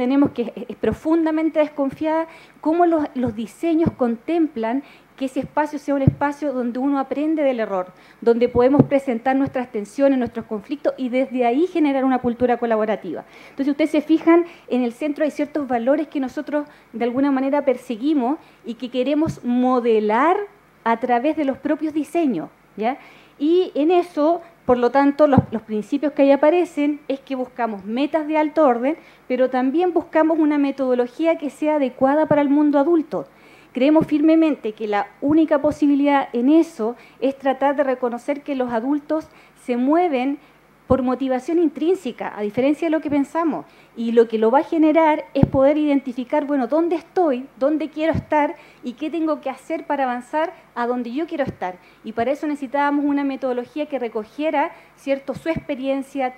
es profundamente desconfiada, cómo los diseños contemplan que ese espacio sea un espacio donde uno aprende del error, donde podemos presentar nuestras tensiones, nuestros conflictos y desde ahí generar una cultura colaborativa. Entonces, ustedes se fijan, en el centro hay ciertos valores que nosotros de alguna manera perseguimos y que queremos modelar a través de los propios diseños, ¿ya? Y en eso, por lo tanto, los principios que ahí aparecen es que buscamos metas de alto orden, pero también buscamos una metodología que sea adecuada para el mundo adulto. Creemos firmemente que la única posibilidad en eso es tratar de reconocer que los adultos se mueven por motivación intrínseca, a diferencia de lo que pensamos. Y lo que lo va a generar es poder identificar, bueno, dónde estoy, dónde quiero estar y qué tengo que hacer para avanzar a donde yo quiero estar. Y para eso necesitábamos una metodología que recogiera, ¿cierto?, su experiencia,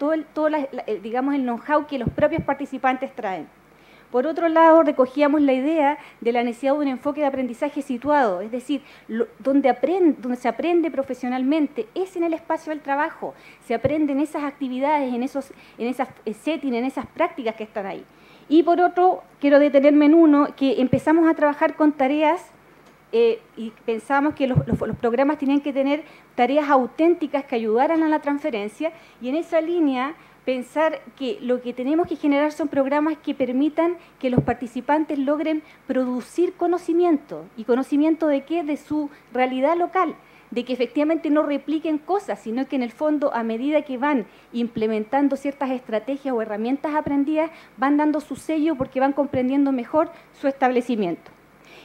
digamos, el know-how que los propios participantes traen. Por otro lado, recogíamos la idea de la necesidad de un enfoque de aprendizaje situado, es decir, donde se aprende profesionalmente es en el espacio del trabajo, se aprende en esas actividades, en esas settings, en esas prácticas que están ahí. Y por otro, quiero detenerme en uno, que empezamos a trabajar con tareas y pensábamos que los programas tenían que tener tareas auténticas que ayudaran a la transferencia, y en esa línea pensar que lo que tenemos que generar son programas que permitan que los participantes logren producir conocimiento. ¿Y conocimiento de qué? De su realidad local, de que efectivamente no repliquen cosas, sino que en el fondo, a medida que van implementando ciertas estrategias o herramientas aprendidas, van dando su sello porque van comprendiendo mejor su establecimiento.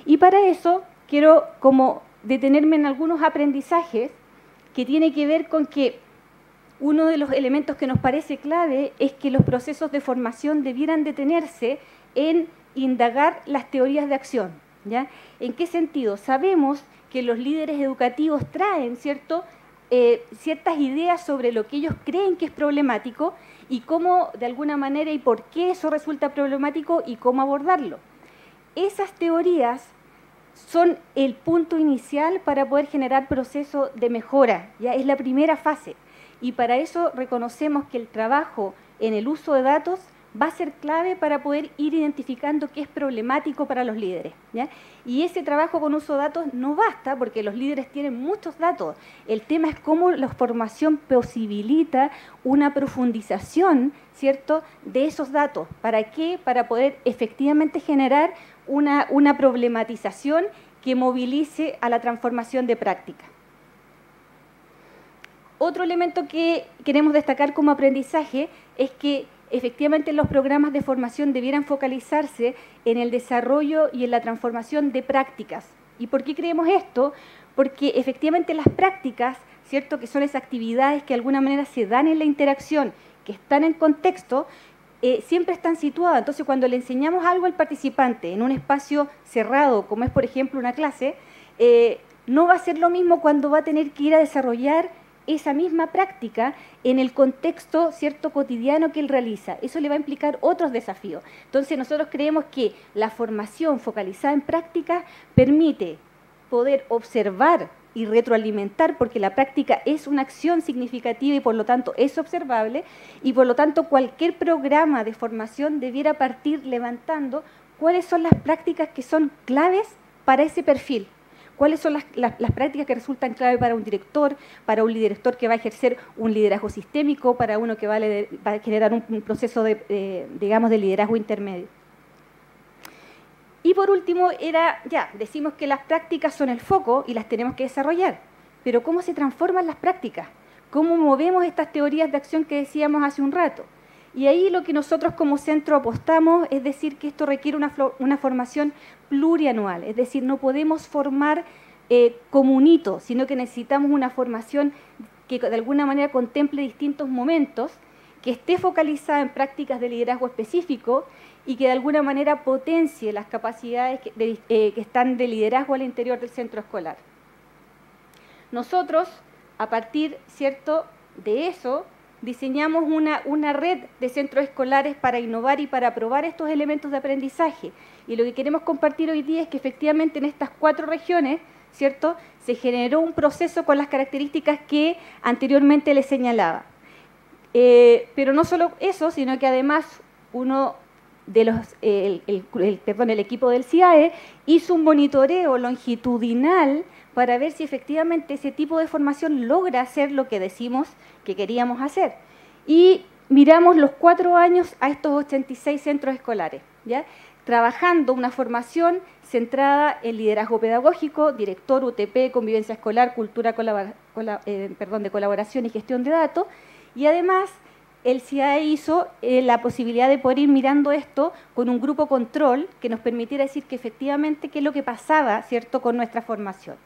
Y para eso quiero como detenerme en algunos aprendizajes que tiene que ver con que uno de los elementos que nos parece clave es que los procesos de formación debieran detenerse en indagar las teorías de acción, ¿ya? ¿En qué sentido? Sabemos que los líderes educativos traen, ¿cierto?, ciertas ideas sobre lo que ellos creen que es problemático y cómo, de alguna manera, y por qué eso resulta problemático y cómo abordarlo. Esas teorías son el punto inicial para poder generar procesos de mejora, ¿ya? Es la primera fase. Y para eso reconocemos que el trabajo en el uso de datos va a ser clave para poder ir identificando qué es problemático para los líderes, ¿ya? Y ese trabajo con uso de datos no basta, porque los líderes tienen muchos datos. El tema es cómo la formación posibilita una profundización, ¿cierto?, de esos datos. ¿Para qué? Para poder efectivamente generar una problematización que movilice a la transformación de práctica. Otro elemento que queremos destacar como aprendizaje es que efectivamente los programas de formación debieran focalizarse en el desarrollo y en la transformación de prácticas. ¿Y por qué creemos esto? Porque efectivamente las prácticas, ¿cierto?, que son esas actividades que de alguna manera se dan en la interacción, que están en contexto, siempre están situadas. Entonces, cuando le enseñamos algo al participante en un espacio cerrado, como es por ejemplo una clase, no va a ser lo mismo cuando va a tener que ir a desarrollar esa misma práctica en el contexto, ¿cierto?, cotidiano que él realiza. Eso le va a implicar otros desafíos. Entonces nosotros creemos que la formación focalizada en prácticas permite poder observar y retroalimentar, porque la práctica es una acción significativa y por lo tanto es observable, y por lo tanto cualquier programa de formación debiera partir levantando cuáles son las prácticas que son claves para ese perfil. ¿Cuáles son las prácticas que resultan clave para un director, para un director que va a ejercer un liderazgo sistémico, para uno que va a generar un proceso digamos, de liderazgo intermedio? Y por último, decimos que las prácticas son el foco y las tenemos que desarrollar, pero ¿cómo se transforman las prácticas? ¿Cómo movemos estas teorías de acción que decíamos hace un rato? Y ahí lo que nosotros como centro apostamos es decir que esto requiere una formación plurianual, es decir, no podemos formar como un hito, sino que necesitamos una formación que de alguna manera contemple distintos momentos, que esté focalizada en prácticas de liderazgo específico y que de alguna manera potencie las capacidades que están de liderazgo al interior del centro escolar. Nosotros, a partir, ¿cierto?, de eso, diseñamos una red de centros escolares para innovar y para probar estos elementos de aprendizaje. Y lo que queremos compartir hoy día es que efectivamente en estas 4 regiones, ¿cierto?, se generó un proceso con las características que anteriormente les señalaba. Pero no solo eso, sino que además uno de el equipo del CIAE hizo un monitoreo longitudinal para ver si efectivamente ese tipo de formación logra hacer lo que decimos que queríamos hacer. Y miramos los 4 años a estos 86 centros escolares, ¿ya?, trabajando una formación centrada en liderazgo pedagógico, director, UTP, convivencia escolar, cultura de colaboración y gestión de datos, y además el CIAE hizo la posibilidad de poder ir mirando esto con un grupo control que nos permitiera decir que efectivamente qué es lo que pasaba, ¿cierto?, con nuestra formación.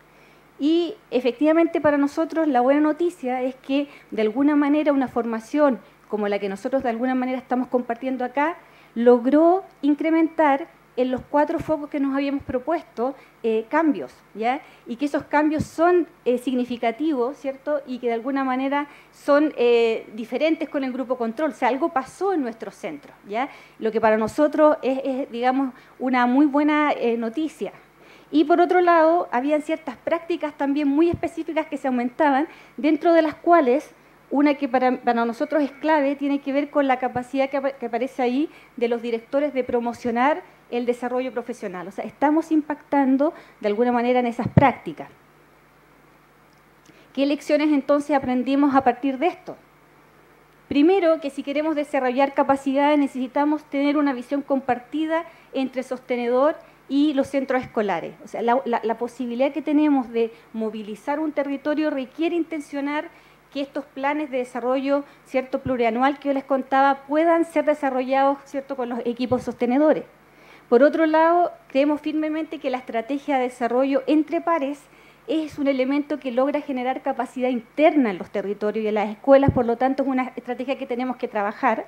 Y efectivamente para nosotros la buena noticia es que de alguna manera una formación como la que nosotros de alguna manera estamos compartiendo acá, logró incrementar en los 4 focos que nos habíamos propuesto cambios, ¿ya? Y que esos cambios son significativos, ¿cierto? Y que de alguna manera son diferentes con el grupo control. O sea, algo pasó en nuestro centro, ¿ya? Lo que para nosotros es digamos, una muy buena noticia. Y por otro lado, habían ciertas prácticas también muy específicas que se aumentaban, dentro de las cuales una que para nosotros es clave tiene que ver con la capacidad que aparece ahí de los directores de promocionar el desarrollo profesional. O sea, estamos impactando de alguna manera en esas prácticas. ¿Qué lecciones entonces aprendimos a partir de esto? Primero, que si queremos desarrollar capacidades necesitamos tener una visión compartida entre sostenedor y los centros escolares. O sea, la posibilidad que tenemos de movilizar un territorio requiere intencionar que estos planes de desarrollo, ¿cierto?, plurianual que yo les contaba puedan ser desarrollados, ¿cierto?, con los equipos sostenedores. Por otro lado, creemos firmemente que la estrategia de desarrollo entre pares es un elemento que logra generar capacidad interna en los territorios y en las escuelas, por lo tanto es una estrategia que tenemos que trabajar.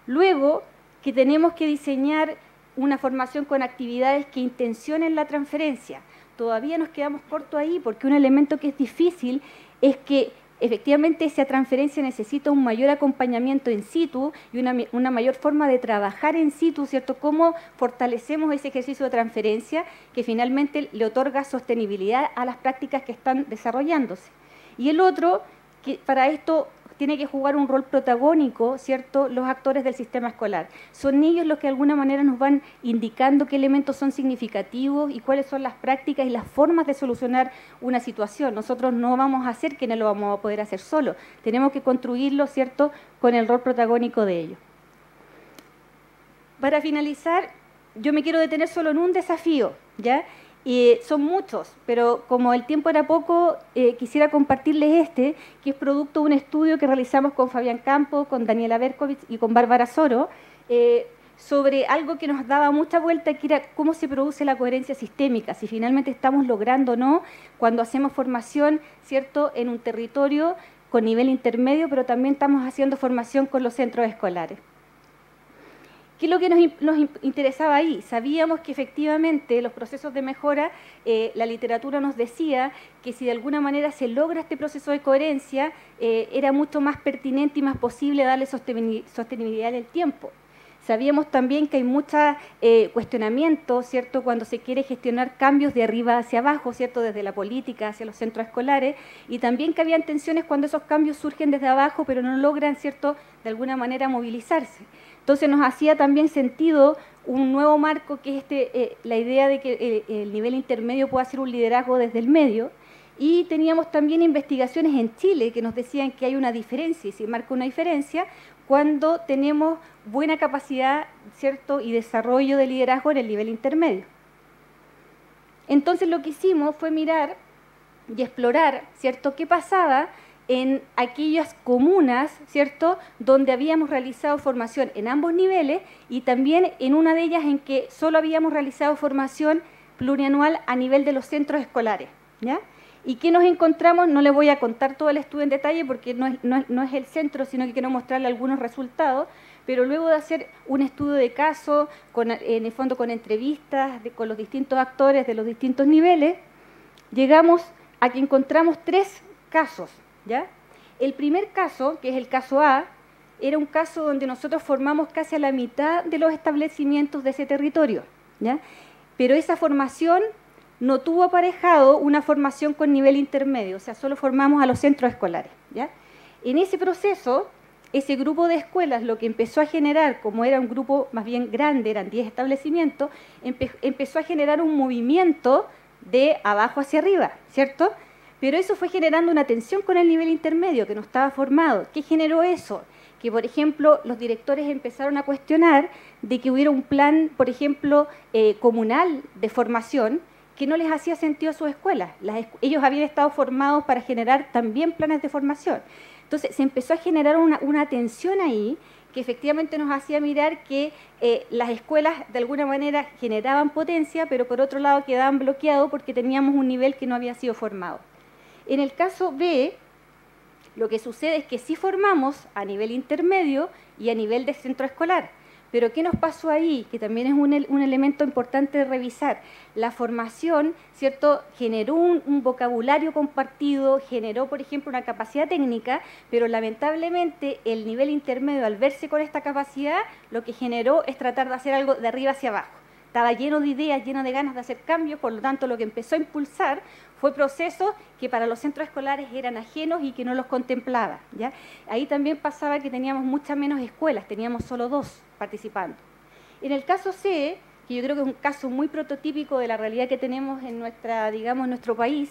Luego, que tenemos que diseñar una formación con actividades que intencionen la transferencia. Todavía nos quedamos cortos ahí porque un elemento que es difícil es que efectivamente esa transferencia necesita un mayor acompañamiento in situ y una mayor forma de trabajar in situ, ¿cierto? Cómo fortalecemos ese ejercicio de transferencia que finalmente le otorga sostenibilidad a las prácticas que están desarrollándose. Y el otro, que para esto tiene que jugar un rol protagónico, ¿cierto?, los actores del sistema escolar. Son ellos los que de alguna manera nos van indicando qué elementos son significativos y cuáles son las prácticas y las formas de solucionar una situación. Nosotros no vamos a hacer que no lo vamos a poder hacer solo. Tenemos que construirlo, ¿cierto?, con el rol protagónico de ellos. Para finalizar, yo me quiero detener solo en un desafío, ¿ya? Son muchos, pero como el tiempo era poco, quisiera compartirles este, que es producto de un estudio que realizamos con Fabián Campos, con Daniela Berkovich y con Bárbara Soro, sobre algo que nos daba mucha vuelta, que era cómo se produce la coherencia sistémica, si finalmente estamos logrando o no cuando hacemos formación, ¿cierto?, en un territorio con nivel intermedio, pero también estamos haciendo formación con los centros escolares. ¿Qué es lo que nos interesaba ahí? Sabíamos que efectivamente los procesos de mejora, la literatura nos decía que si de alguna manera se logra este proceso de coherencia, era mucho más pertinente y más posible darle sostenibilidad en el tiempo. Sabíamos también que hay mucho cuestionamiento, ¿cierto?, cuando se quiere gestionar cambios de arriba hacia abajo, ¿cierto?, desde la política hacia los centros escolares, y también que habían tensiones cuando esos cambios surgen desde abajo, pero no logran, ¿cierto?, de alguna manera movilizarse. Entonces nos hacía también sentido un nuevo marco que es la idea de que el nivel intermedio pueda ser un liderazgo desde el medio, y teníamos también investigaciones en Chile que nos decían que hay una diferencia, y se marca una diferencia cuando tenemos buena capacidad, ¿cierto?, y desarrollo de liderazgo en el nivel intermedio. Entonces lo que hicimos fue mirar y explorar, ¿cierto?, qué pasaba en aquellas comunas, ¿cierto?, donde habíamos realizado formación en ambos niveles y también en una de ellas en que solo habíamos realizado formación plurianual a nivel de los centros escolares, ¿ya? ¿Y qué nos encontramos? No les voy a contar todo el estudio en detalle porque no es el centro, sino que quiero mostrarle algunos resultados, pero luego de hacer un estudio de caso, en el fondo con entrevistas con los distintos actores de los distintos niveles, llegamos a que encontramos 3 casos, ¿ya? El primer caso, que es el caso A, era un caso donde nosotros formamos casi a la mitad de los establecimientos de ese territorio, ¿ya? Pero esa formación no tuvo aparejado una formación con nivel intermedio, o sea, solo formamos a los centros escolares, ¿ya? En ese proceso, ese grupo de escuelas lo que empezó a generar, como era un grupo más bien grande, eran 10 establecimientos, empezó a generar un movimiento de abajo hacia arriba, ¿cierto? Pero eso fue generando una tensión con el nivel intermedio que no estaba formado. ¿Qué generó eso? Que, por ejemplo, los directores empezaron a cuestionar de que hubiera un plan, por ejemplo, comunal de formación que no les hacía sentido a sus escuelas. Ellos habían estado formados para generar también planes de formación. Entonces, se empezó a generar una tensión ahí que efectivamente nos hacía mirar que las escuelas de alguna manera generaban potencia, pero por otro lado quedaban bloqueados porque teníamos un nivel que no había sido formado. En el caso B, lo que sucede es que sí formamos a nivel intermedio y a nivel de centro escolar. Pero ¿qué nos pasó ahí? Que también es un elemento importante de revisar. La formación, ¿cierto?, generó un vocabulario compartido, generó, por ejemplo, una capacidad técnica, pero lamentablemente el nivel intermedio, al verse con esta capacidad, lo que generó es tratar de hacer algo de arriba hacia abajo. Estaba lleno de ideas, lleno de ganas de hacer cambios, por lo tanto lo que empezó a impulsar fue procesos que para los centros escolares eran ajenos y que no los contemplaba, ¿ya? Ahí también pasaba que teníamos muchas menos escuelas, teníamos solo 2 participando. En el caso C, que yo creo que es un caso muy prototípico de la realidad que tenemos en nuestro país,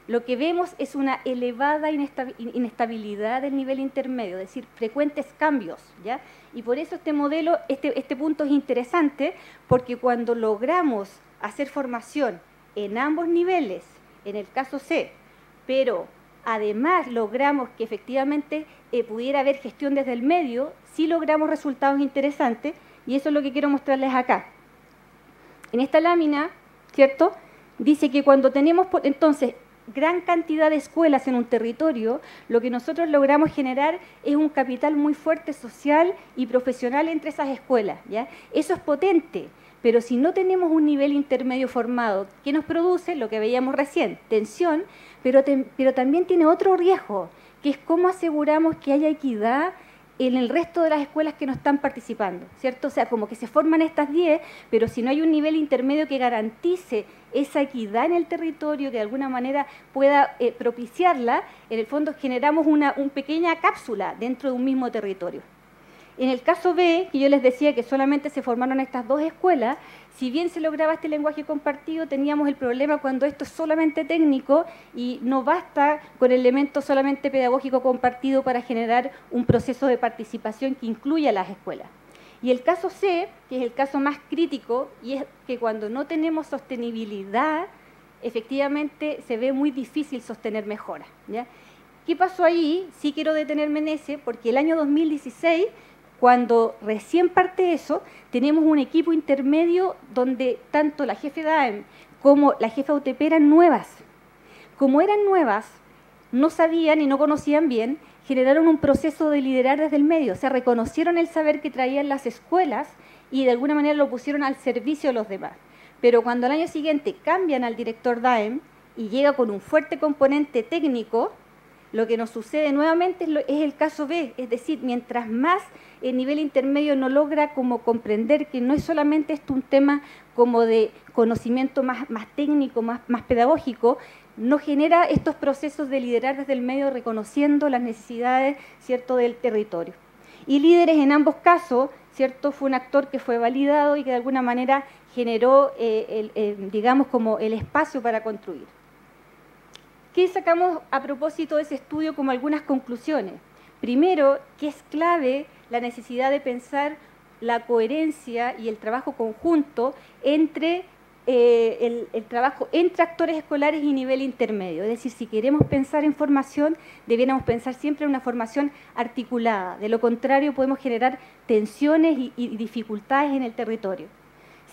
lo que vemos es una elevada inestabilidad del nivel intermedio, es decir, frecuentes cambios, ¿ya? Y por eso este modelo, este punto es interesante, porque cuando logramos hacer formación en ambos niveles, en el caso C, pero además logramos que efectivamente pudiera haber gestión desde el medio, sí logramos resultados interesantes, y eso es lo que quiero mostrarles acá. En esta lámina, ¿cierto?, dice que cuando tenemos, entonces, gran cantidad de escuelas en un territorio, lo que nosotros logramos generar es un capital muy fuerte social y profesional entre esas escuelas, ¿ya? Eso es potente, pero si no tenemos un nivel intermedio formado, ¿qué nos produce? Lo que veíamos recién, tensión, pero también tiene otro riesgo, que es cómo aseguramos que haya equidad en el resto de las escuelas que no están participando, ¿cierto? O sea, como que se forman estas 10, pero si no hay un nivel intermedio que garantice esa equidad en el territorio, que de alguna manera pueda propiciarla, en el fondo generamos una pequeña cápsula dentro de un mismo territorio. En el caso B, que yo les decía que solamente se formaron estas 2 escuelas, si bien se lograba este lenguaje compartido, teníamos el problema cuando esto es solamente técnico y no basta con el elemento solamente pedagógico compartido para generar un proceso de participación que incluya a las escuelas. Y el caso C, que es el caso más crítico, y es que cuando no tenemos sostenibilidad, efectivamente se ve muy difícil sostener mejoras, ¿ya? ¿Qué pasó ahí? Sí quiero detenerme en ese, porque el año 2016... cuando recién parte eso, tenemos un equipo intermedio donde tanto la jefe DAEM como la jefa UTP eran nuevas. Como eran nuevas, no sabían y no conocían bien, generaron un proceso de liderar desde el medio, o sea, reconocieron el saber que traían las escuelas y de alguna manera lo pusieron al servicio de los demás. Pero cuando al año siguiente cambian al director DAEM y llega con un fuerte componente técnico, lo que nos sucede nuevamente es el caso B, es decir, mientras más el nivel intermedio no logra como comprender que no es solamente esto un tema como de conocimiento más técnico, más pedagógico, no genera estos procesos de liderar desde el medio reconociendo las necesidades, ¿cierto?, del territorio. Y líderes en ambos casos, ¿cierto?, fue un actor que fue validado y que de alguna manera generó, digamos, como el espacio para construir. ¿Qué sacamos a propósito de ese estudio como algunas conclusiones? Primero, que es clave la necesidad de pensar la coherencia y el trabajo conjunto entre el trabajo entre actores escolares y nivel intermedio. Es decir, si queremos pensar en formación, debiéramos pensar siempre en una formación articulada. De lo contrario, podemos generar tensiones y dificultades en el territorio.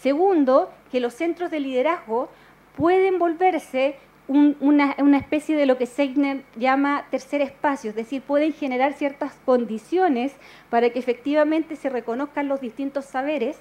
Segundo, que los centros de liderazgo pueden volverse una especie de lo que Segner llama tercer espacio, es decir, pueden generar ciertas condiciones para que efectivamente se reconozcan los distintos saberes,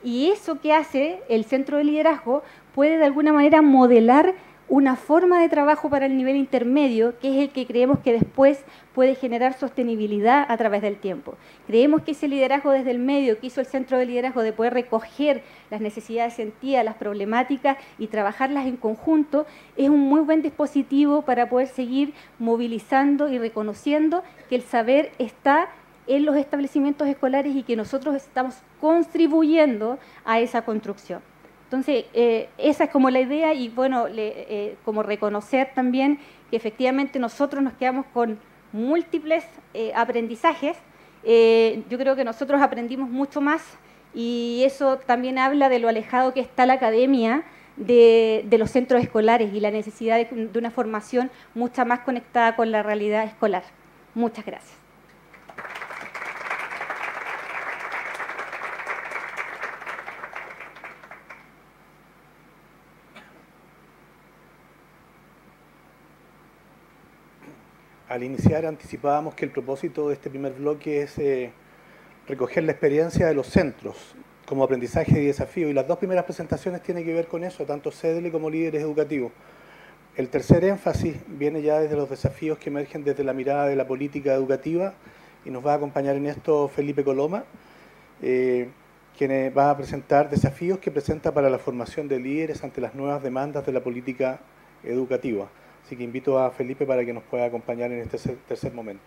y eso que hace el centro de liderazgo puede de alguna manera modelar una forma de trabajo para el nivel intermedio, que es el que creemos que después puede generar sostenibilidad a través del tiempo. Creemos que ese liderazgo desde el medio que hizo el centro de liderazgo de poder recoger las necesidades sentidas, las problemáticas y trabajarlas en conjunto, es un muy buen dispositivo para poder seguir movilizando y reconociendo que el saber está en los establecimientos escolares y que nosotros estamos contribuyendo a esa construcción. Entonces, esa es como la idea y, bueno, como reconocer también que efectivamente nosotros nos quedamos con múltiples aprendizajes. Yo creo que nosotros aprendimos mucho más y eso también habla de lo alejado que está la academia de los centros escolares y la necesidad de una formación mucho más conectada con la realidad escolar. Muchas gracias. al iniciar anticipábamos que el propósito de este primer bloque es recoger la experiencia de los centros como aprendizaje y desafío, y las dos primeras presentaciones tienen que ver con eso, tanto CEDELE como líderes educativos. El tercer énfasis viene ya desde los desafíos que emergen desde la mirada de la política educativa, y nos va a acompañar en esto Felipe Coloma, quien va a presentar desafíos que presenta para la formación de líderes ante las nuevas demandas de la política educativa. Así que invito a Felipe para que nos pueda acompañar en este tercer momento.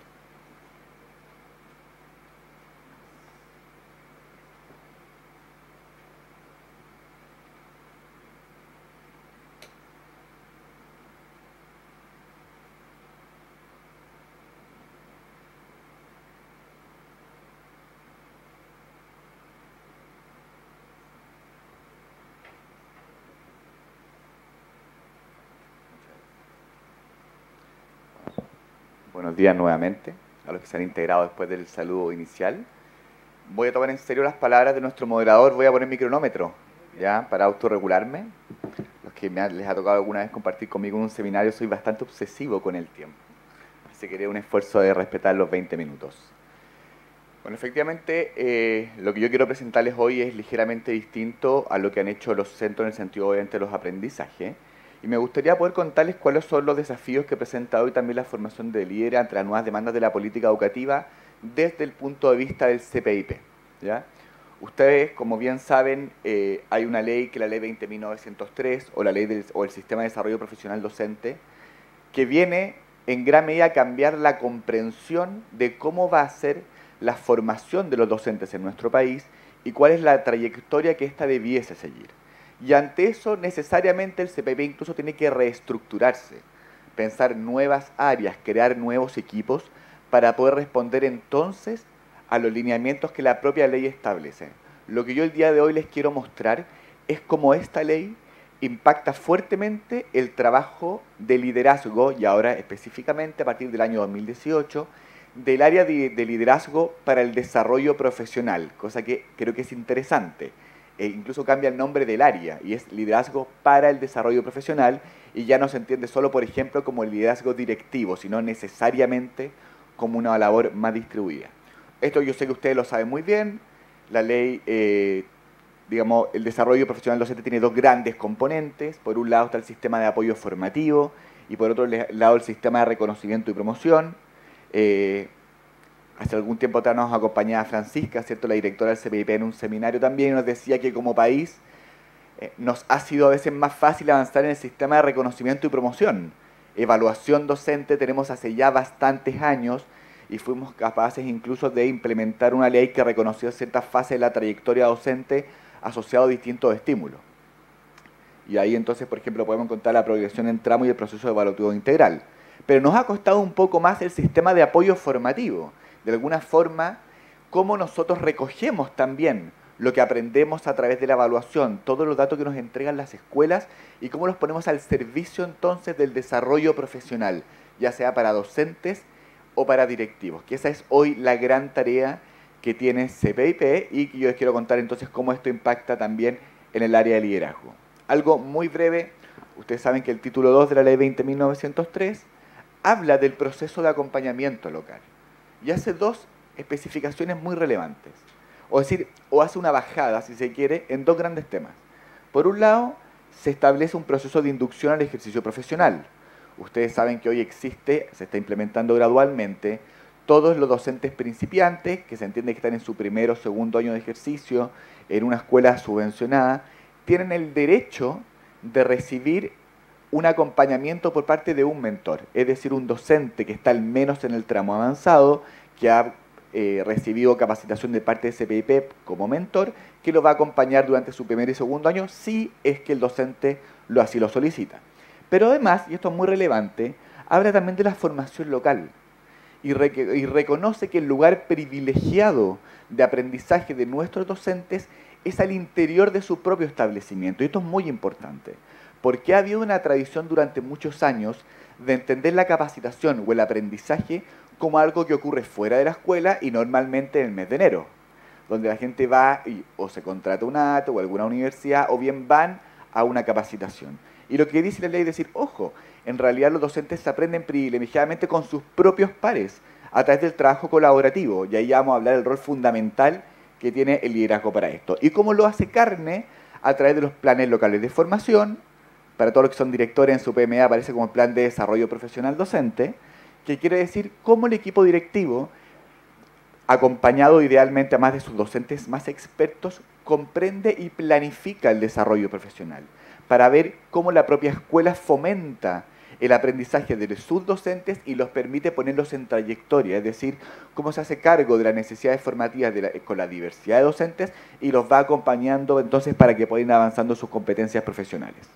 Buenos días nuevamente a los que se han integrado después del saludo inicial. Voy a tomar en serio las palabras de nuestro moderador, voy a poner mi cronómetro, ya, para autorregularme. Los que les ha tocado alguna vez compartir conmigo en un seminario, soy bastante obsesivo con el tiempo. Así que haré un esfuerzo de respetar los 20 minutos. Bueno, efectivamente, lo que yo quiero presentarles hoy es ligeramente distinto a lo que han hecho los centros en el sentido obviamente de los aprendizajes. Y me gustaría poder contarles cuáles son los desafíos que presenta hoy también la formación de líderes ante las nuevas demandas de la política educativa desde el punto de vista del CPIP, ¿ya? Ustedes, como bien saben, hay una ley, que es la Ley 20.903, o la ley o el Sistema de Desarrollo Profesional Docente, que viene en gran medida a cambiar la comprensión de cómo va a ser la formación de los docentes en nuestro país y cuál es la trayectoria que ésta debiese seguir. Y ante eso, necesariamente el CPIP incluso tiene que reestructurarse, pensar nuevas áreas, crear nuevos equipos para poder responder entonces a los lineamientos que la propia ley establece. Lo que yo el día de hoy les quiero mostrar es cómo esta ley impacta fuertemente el trabajo de liderazgo, y ahora específicamente a partir del año 2018, del área de liderazgo para el desarrollo profesional, cosa que creo que es interesante. Incluso cambia el nombre del área y es liderazgo para el desarrollo profesional, y ya no se entiende solo, por ejemplo, como el liderazgo directivo, sino necesariamente como una labor más distribuida. Esto yo sé que ustedes lo saben muy bien. La ley, digamos, el desarrollo profesional docente tiene dos grandes componentes. Por un lado está el sistema de apoyo formativo y por otro lado el sistema de reconocimiento y promoción. Hace algún tiempo atrás nos acompañaba Francisca, ¿cierto?, la directora del CPIP, en un seminario también, y nos decía que como país nos ha sido a veces más fácil avanzar en el sistema de reconocimiento y promoción. Evaluación docente tenemos hace ya bastantes años y fuimos capaces incluso de implementar una ley que reconoció ciertas fases de la trayectoria docente asociado a distintos estímulos. Y ahí entonces, por ejemplo, podemos encontrar la progresión en tramo y el proceso evaluativo integral. Pero nos ha costado un poco más el sistema de apoyo formativo. De alguna forma, cómo nosotros recogemos también lo que aprendemos a través de la evaluación, todos los datos que nos entregan las escuelas, y cómo los ponemos al servicio entonces del desarrollo profesional, ya sea para docentes o para directivos, que esa es hoy la gran tarea que tiene CPIP, y yo les quiero contar entonces cómo esto impacta también en el área de liderazgo. Algo muy breve: ustedes saben que el título 2 de la Ley 20.903 habla del proceso de acompañamiento local. Y hace dos especificaciones muy relevantes, o decir, o hace una bajada, si se quiere, en dos grandes temas. Por un lado, se establece un proceso de inducción al ejercicio profesional. Ustedes saben que hoy existe, se está implementando gradualmente, todos los docentes principiantes, que se entiende que están en su primero o segundo año de ejercicio, en una escuela subvencionada, tienen el derecho de recibir un acompañamiento por parte de un mentor, es decir, un docente que está al menos en el tramo avanzado, que ha recibido capacitación de parte de CPIP como mentor, que lo va a acompañar durante su primer y segundo año, si es que el docente así lo solicita. Pero además, y esto es muy relevante, habla también de la formación local y reconoce que el lugar privilegiado de aprendizaje de nuestros docentes es al interior de su propio establecimiento. Y esto es muy importante, porque ha habido una tradición durante muchos años de entender la capacitación o el aprendizaje como algo que ocurre fuera de la escuela y normalmente en el mes de enero, donde la gente va y o se contrata un ATE o alguna universidad o bien van a una capacitación. Y lo que dice la ley es decir, ojo, en realidad los docentes se aprenden privilegiadamente con sus propios pares, a través del trabajo colaborativo. Y ahí ya vamos a hablar del rol fundamental que tiene el liderazgo para esto. Y cómo lo hace carne a través de los planes locales de formación. Para todos los que son directores, en su PMA aparece como Plan de Desarrollo Profesional Docente, que quiere decir cómo el equipo directivo, acompañado idealmente a más de sus docentes más expertos, comprende y planifica el desarrollo profesional, para ver cómo la propia escuela fomenta el aprendizaje de sus docentes y los permite ponerlos en trayectoria, es decir, cómo se hace cargo de las necesidades formativas con la diversidad de docentes y los va acompañando entonces para que puedan ir avanzando sus competencias profesionales.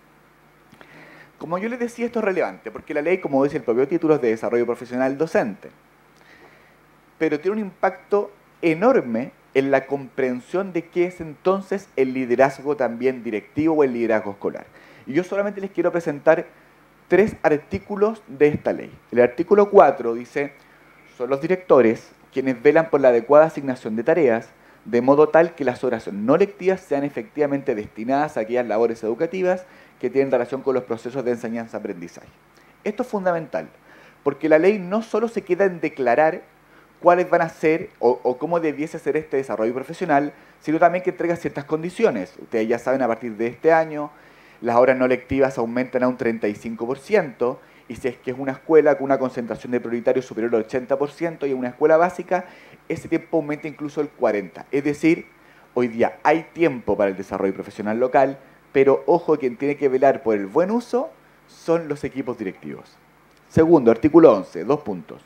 Como yo les decía, esto es relevante, porque la ley, como dice el propio título, es de desarrollo profesional docente, pero tiene un impacto enorme en la comprensión de qué es entonces el liderazgo también directivo o el liderazgo escolar. Y yo solamente les quiero presentar 3 artículos de esta ley. El artículo 4 dice, son los directores quienes velan por la adecuada asignación de tareas, de modo tal que las horas no lectivas sean efectivamente destinadas a aquellas labores educativas que tienen relación con los procesos de enseñanza-aprendizaje. Esto es fundamental, porque la ley no solo se queda en declarar cuáles van a ser o cómo debiese ser este desarrollo profesional, sino también que entrega ciertas condiciones. Ustedes ya saben, a partir de este año, las horas no lectivas aumentan a un 35%, y si es que es una escuela con una concentración de prioritarios superior al 80% y es una escuela básica, ese tiempo aumenta incluso el 40%. Es decir, hoy día hay tiempo para el desarrollo profesional local, pero ojo, quien tiene que velar por el buen uso son los equipos directivos. Segundo, artículo 11, 2 puntos.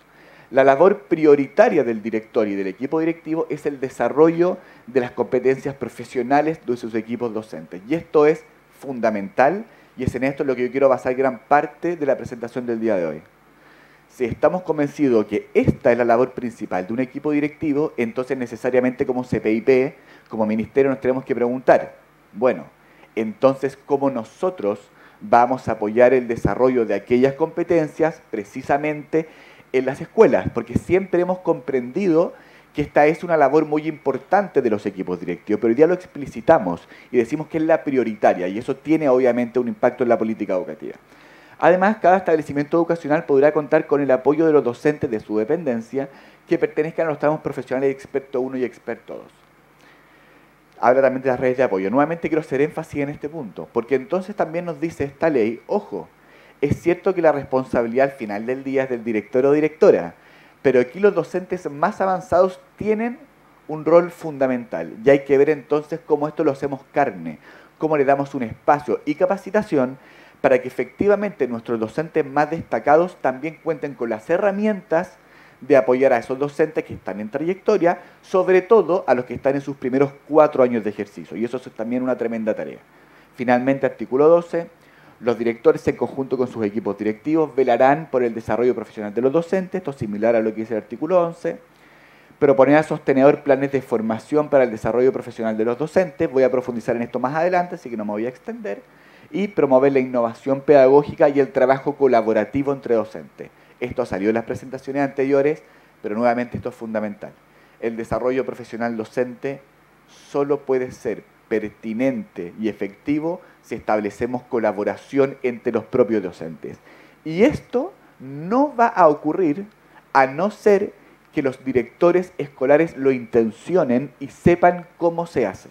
La labor prioritaria del director y del equipo directivo es el desarrollo de las competencias profesionales de sus equipos docentes. Y esto es fundamental, y es en esto en lo que yo quiero basar gran parte de la presentación del día de hoy. Si estamos convencidos que esta es la labor principal de un equipo directivo, entonces necesariamente como CPIP, como ministerio, nos tenemos que preguntar, bueno, entonces ¿cómo nosotros vamos a apoyar el desarrollo de aquellas competencias precisamente en las escuelas? Porque siempre hemos comprendido que esta es una labor muy importante de los equipos directivos, pero hoy día lo explicitamos y decimos que es la prioritaria, y eso tiene obviamente un impacto en la política educativa. Además, cada establecimiento educacional podrá contar con el apoyo de los docentes de su dependencia que pertenezcan a los tramos profesionales experto 1 y experto 2. Habla también de las redes de apoyo. Nuevamente quiero hacer énfasis en este punto, porque entonces también nos dice esta ley, ojo, es cierto que la responsabilidad al final del día es del director o directora, pero aquí los docentes más avanzados tienen un rol fundamental y hay que ver entonces cómo esto lo hacemos carne, cómo le damos un espacio y capacitación para que efectivamente nuestros docentes más destacados también cuenten con las herramientas de apoyar a esos docentes que están en trayectoria, sobre todo a los que están en sus primeros 4 años de ejercicio, y eso es también una tremenda tarea. Finalmente, artículo 12. Los directores, en conjunto con sus equipos directivos, velarán por el desarrollo profesional de los docentes, esto es similar a lo que dice el artículo 11. Proponer al sostenedor planes de formación para el desarrollo profesional de los docentes, voy a profundizar en esto más adelante, así que no me voy a extender. Y promover la innovación pedagógica y el trabajo colaborativo entre docentes. Esto salió en las presentaciones anteriores, pero nuevamente esto es fundamental. El desarrollo profesional docente solo puede ser pertinente y efectivo si establecemos colaboración entre los propios docentes. Y esto no va a ocurrir a no ser que los directores escolares lo intencionen y sepan cómo se hace.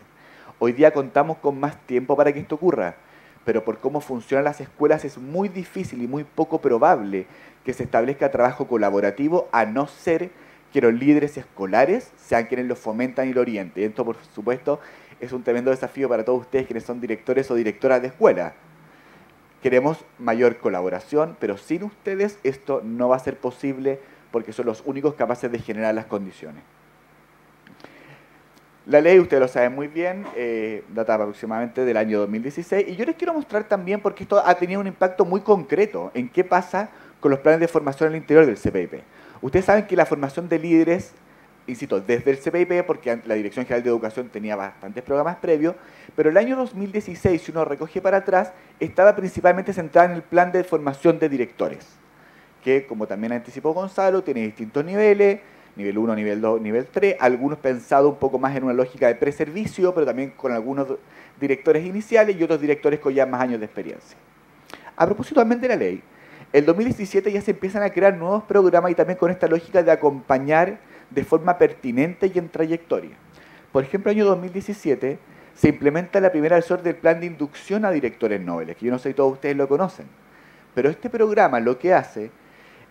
Hoy día contamos con más tiempo para que esto ocurra, pero por cómo funcionan las escuelas es muy difícil y muy poco probable que se establezca trabajo colaborativo a no ser que los líderes escolares sean quienes lo fomentan y lo orienten. Y esto, por supuesto, es un tremendo desafío para todos ustedes quienes son directores o directoras de escuela. Queremos mayor colaboración, pero sin ustedes esto no va a ser posible porque son los únicos capaces de generar las condiciones. La ley, ustedes lo saben muy bien, data aproximadamente del año 2016, y yo les quiero mostrar también porque esto ha tenido un impacto muy concreto en qué pasa con los planes de formación al interior del CPIP. Ustedes saben que la formación de líderes, insisto, desde el CPIP, porque la Dirección General de Educación tenía bastantes programas previos, pero el año 2016, si uno recoge para atrás, estaba principalmente centrada en el plan de formación de directores, que, como también anticipó Gonzalo, tiene distintos niveles, nivel 1, nivel 2, nivel 3, algunos pensados un poco más en una lógica de preservicio, pero también con algunos directores iniciales y otros directores con ya más años de experiencia. A propósito también de la ley, el 2017 ya se empiezan a crear nuevos programas y también con esta lógica de acompañar de forma pertinente y en trayectoria. Por ejemplo, el año 2017 se implementa la primera versión del plan de inducción a directores nobles, que yo no sé si todos ustedes lo conocen. Pero este programa lo que hace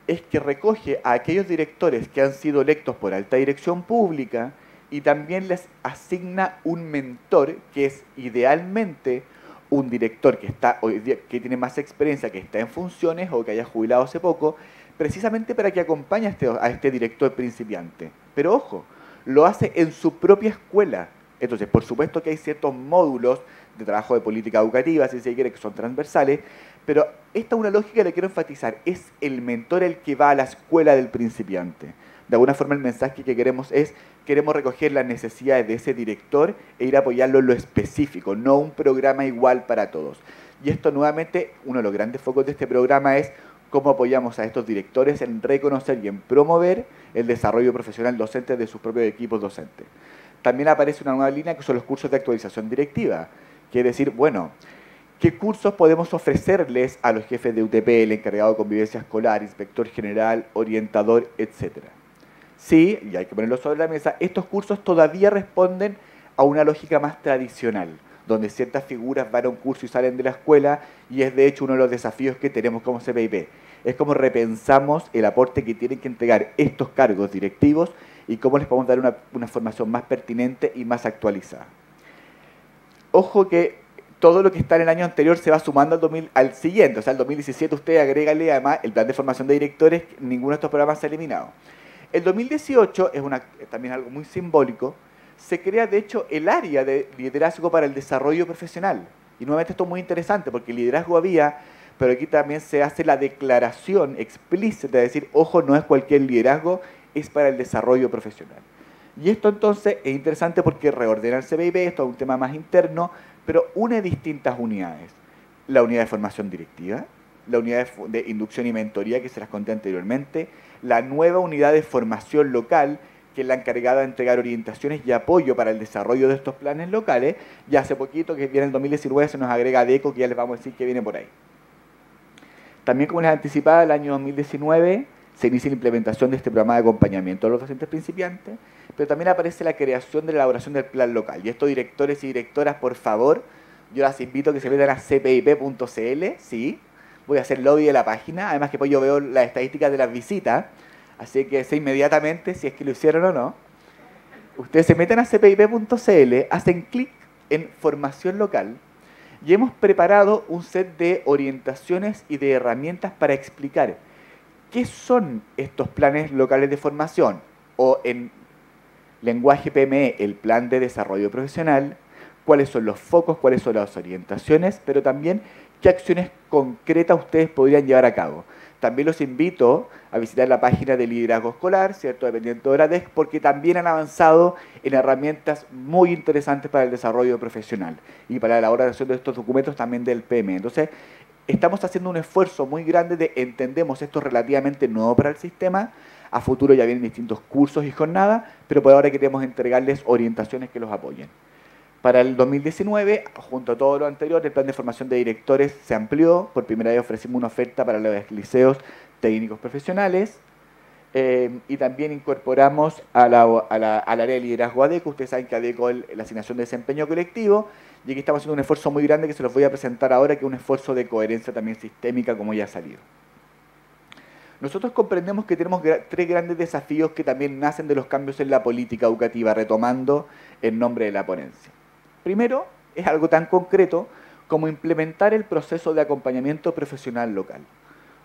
es que recoge a aquellos directores que han sido electos por alta dirección pública y también les asigna un mentor que es idealmente un director que está hoy día, que tiene más experiencia, que está en funciones o que haya jubilado hace poco, precisamente para que acompañe a este director principiante. Pero ojo, lo hace en su propia escuela. Entonces, por supuesto que hay ciertos módulos de trabajo de política educativa, si se quiere, que son transversales, pero esta es una lógica que le quiero enfatizar. Es el mentor el que va a la escuela del principiante. De alguna forma el mensaje que queremos es, queremos recoger las necesidades de ese director e ir a apoyarlo en lo específico, no un programa igual para todos. Y esto nuevamente, uno de los grandes focos de este programa es cómo apoyamos a estos directores en reconocer y en promover el desarrollo profesional docente de sus propios equipos docentes. También aparece una nueva línea que son los cursos de actualización directiva, que es decir, bueno, ¿qué cursos podemos ofrecerles a los jefes de UTP, el encargado de convivencia escolar, inspector general, orientador, etcétera? Sí, y hay que ponerlo sobre la mesa, estos cursos todavía responden a una lógica más tradicional, donde ciertas figuras van a un curso y salen de la escuela, y es de hecho uno de los desafíos que tenemos como CPIP. Es como repensamos el aporte que tienen que entregar estos cargos directivos y cómo les podemos dar una formación más pertinente y más actualizada. Ojo que todo lo que está en el año anterior se va sumando al siguiente, o sea, el 2017 usted agrégale además el plan de formación de directores, ninguno de estos programas se ha eliminado. El 2018 es también algo muy simbólico, se crea de hecho el área de liderazgo para el desarrollo profesional. Y nuevamente esto es muy interesante porque liderazgo había, pero aquí también se hace la declaración explícita de decir, ojo, no es cualquier liderazgo, es para el desarrollo profesional. Y esto entonces es interesante porque reordena el CPIP, esto es un tema más interno, pero une distintas unidades. La unidad de formación directiva, la unidad de inducción y mentoría que se las conté anteriormente, la nueva unidad de formación local, que es la encargada de entregar orientaciones y apoyo para el desarrollo de estos planes locales, y hace poquito, que viene el 2019, se nos agrega DECO, que ya les vamos a decir que viene por ahí. También, como les anticipaba, el año 2019 se inicia la implementación de este programa de acompañamiento a los docentes principiantes, pero también aparece la creación de la elaboración del plan local. Y estos directores y directoras, por favor, yo las invito a que se metan a cpip.cl, ¿sí? Voy a hacer lobby de la página, además que pues yo veo las estadísticas de las visitas, así que sé inmediatamente si es que lo hicieron o no. Ustedes se meten a cpip.cl, hacen clic en formación local y hemos preparado un set de orientaciones y de herramientas para explicar qué son estos planes locales de formación o en lenguaje PME, el plan de desarrollo profesional, cuáles son los focos, cuáles son las orientaciones, pero también qué acciones concretas ustedes podrían llevar a cabo. También los invito a visitar la página de liderazgo escolar, ¿cierto?, dependiente de la DEC, porque también han avanzado en herramientas muy interesantes para el desarrollo profesional y para la elaboración de estos documentos también del PME. Entonces, estamos haciendo un esfuerzo muy grande de entendemos esto relativamente nuevo para el sistema. A futuro ya vienen distintos cursos y jornadas, pero por ahora queremos entregarles orientaciones que los apoyen. Para el 2019, junto a todo lo anterior, el plan de formación de directores se amplió. Por primera vez ofrecimos una oferta para los liceos técnicos profesionales y también incorporamos al área de liderazgo ADECO. Ustedes saben que ADECO es la asignación de desempeño colectivo y aquí estamos haciendo un esfuerzo muy grande que se los voy a presentar ahora, que es un esfuerzo de coherencia también sistémica, como ya ha salido. Nosotros comprendemos que tenemos tres grandes desafíos que también nacen de los cambios en la política educativa, retomando el nombre de la ponencia. Primero, es algo tan concreto como implementar el proceso de acompañamiento profesional local.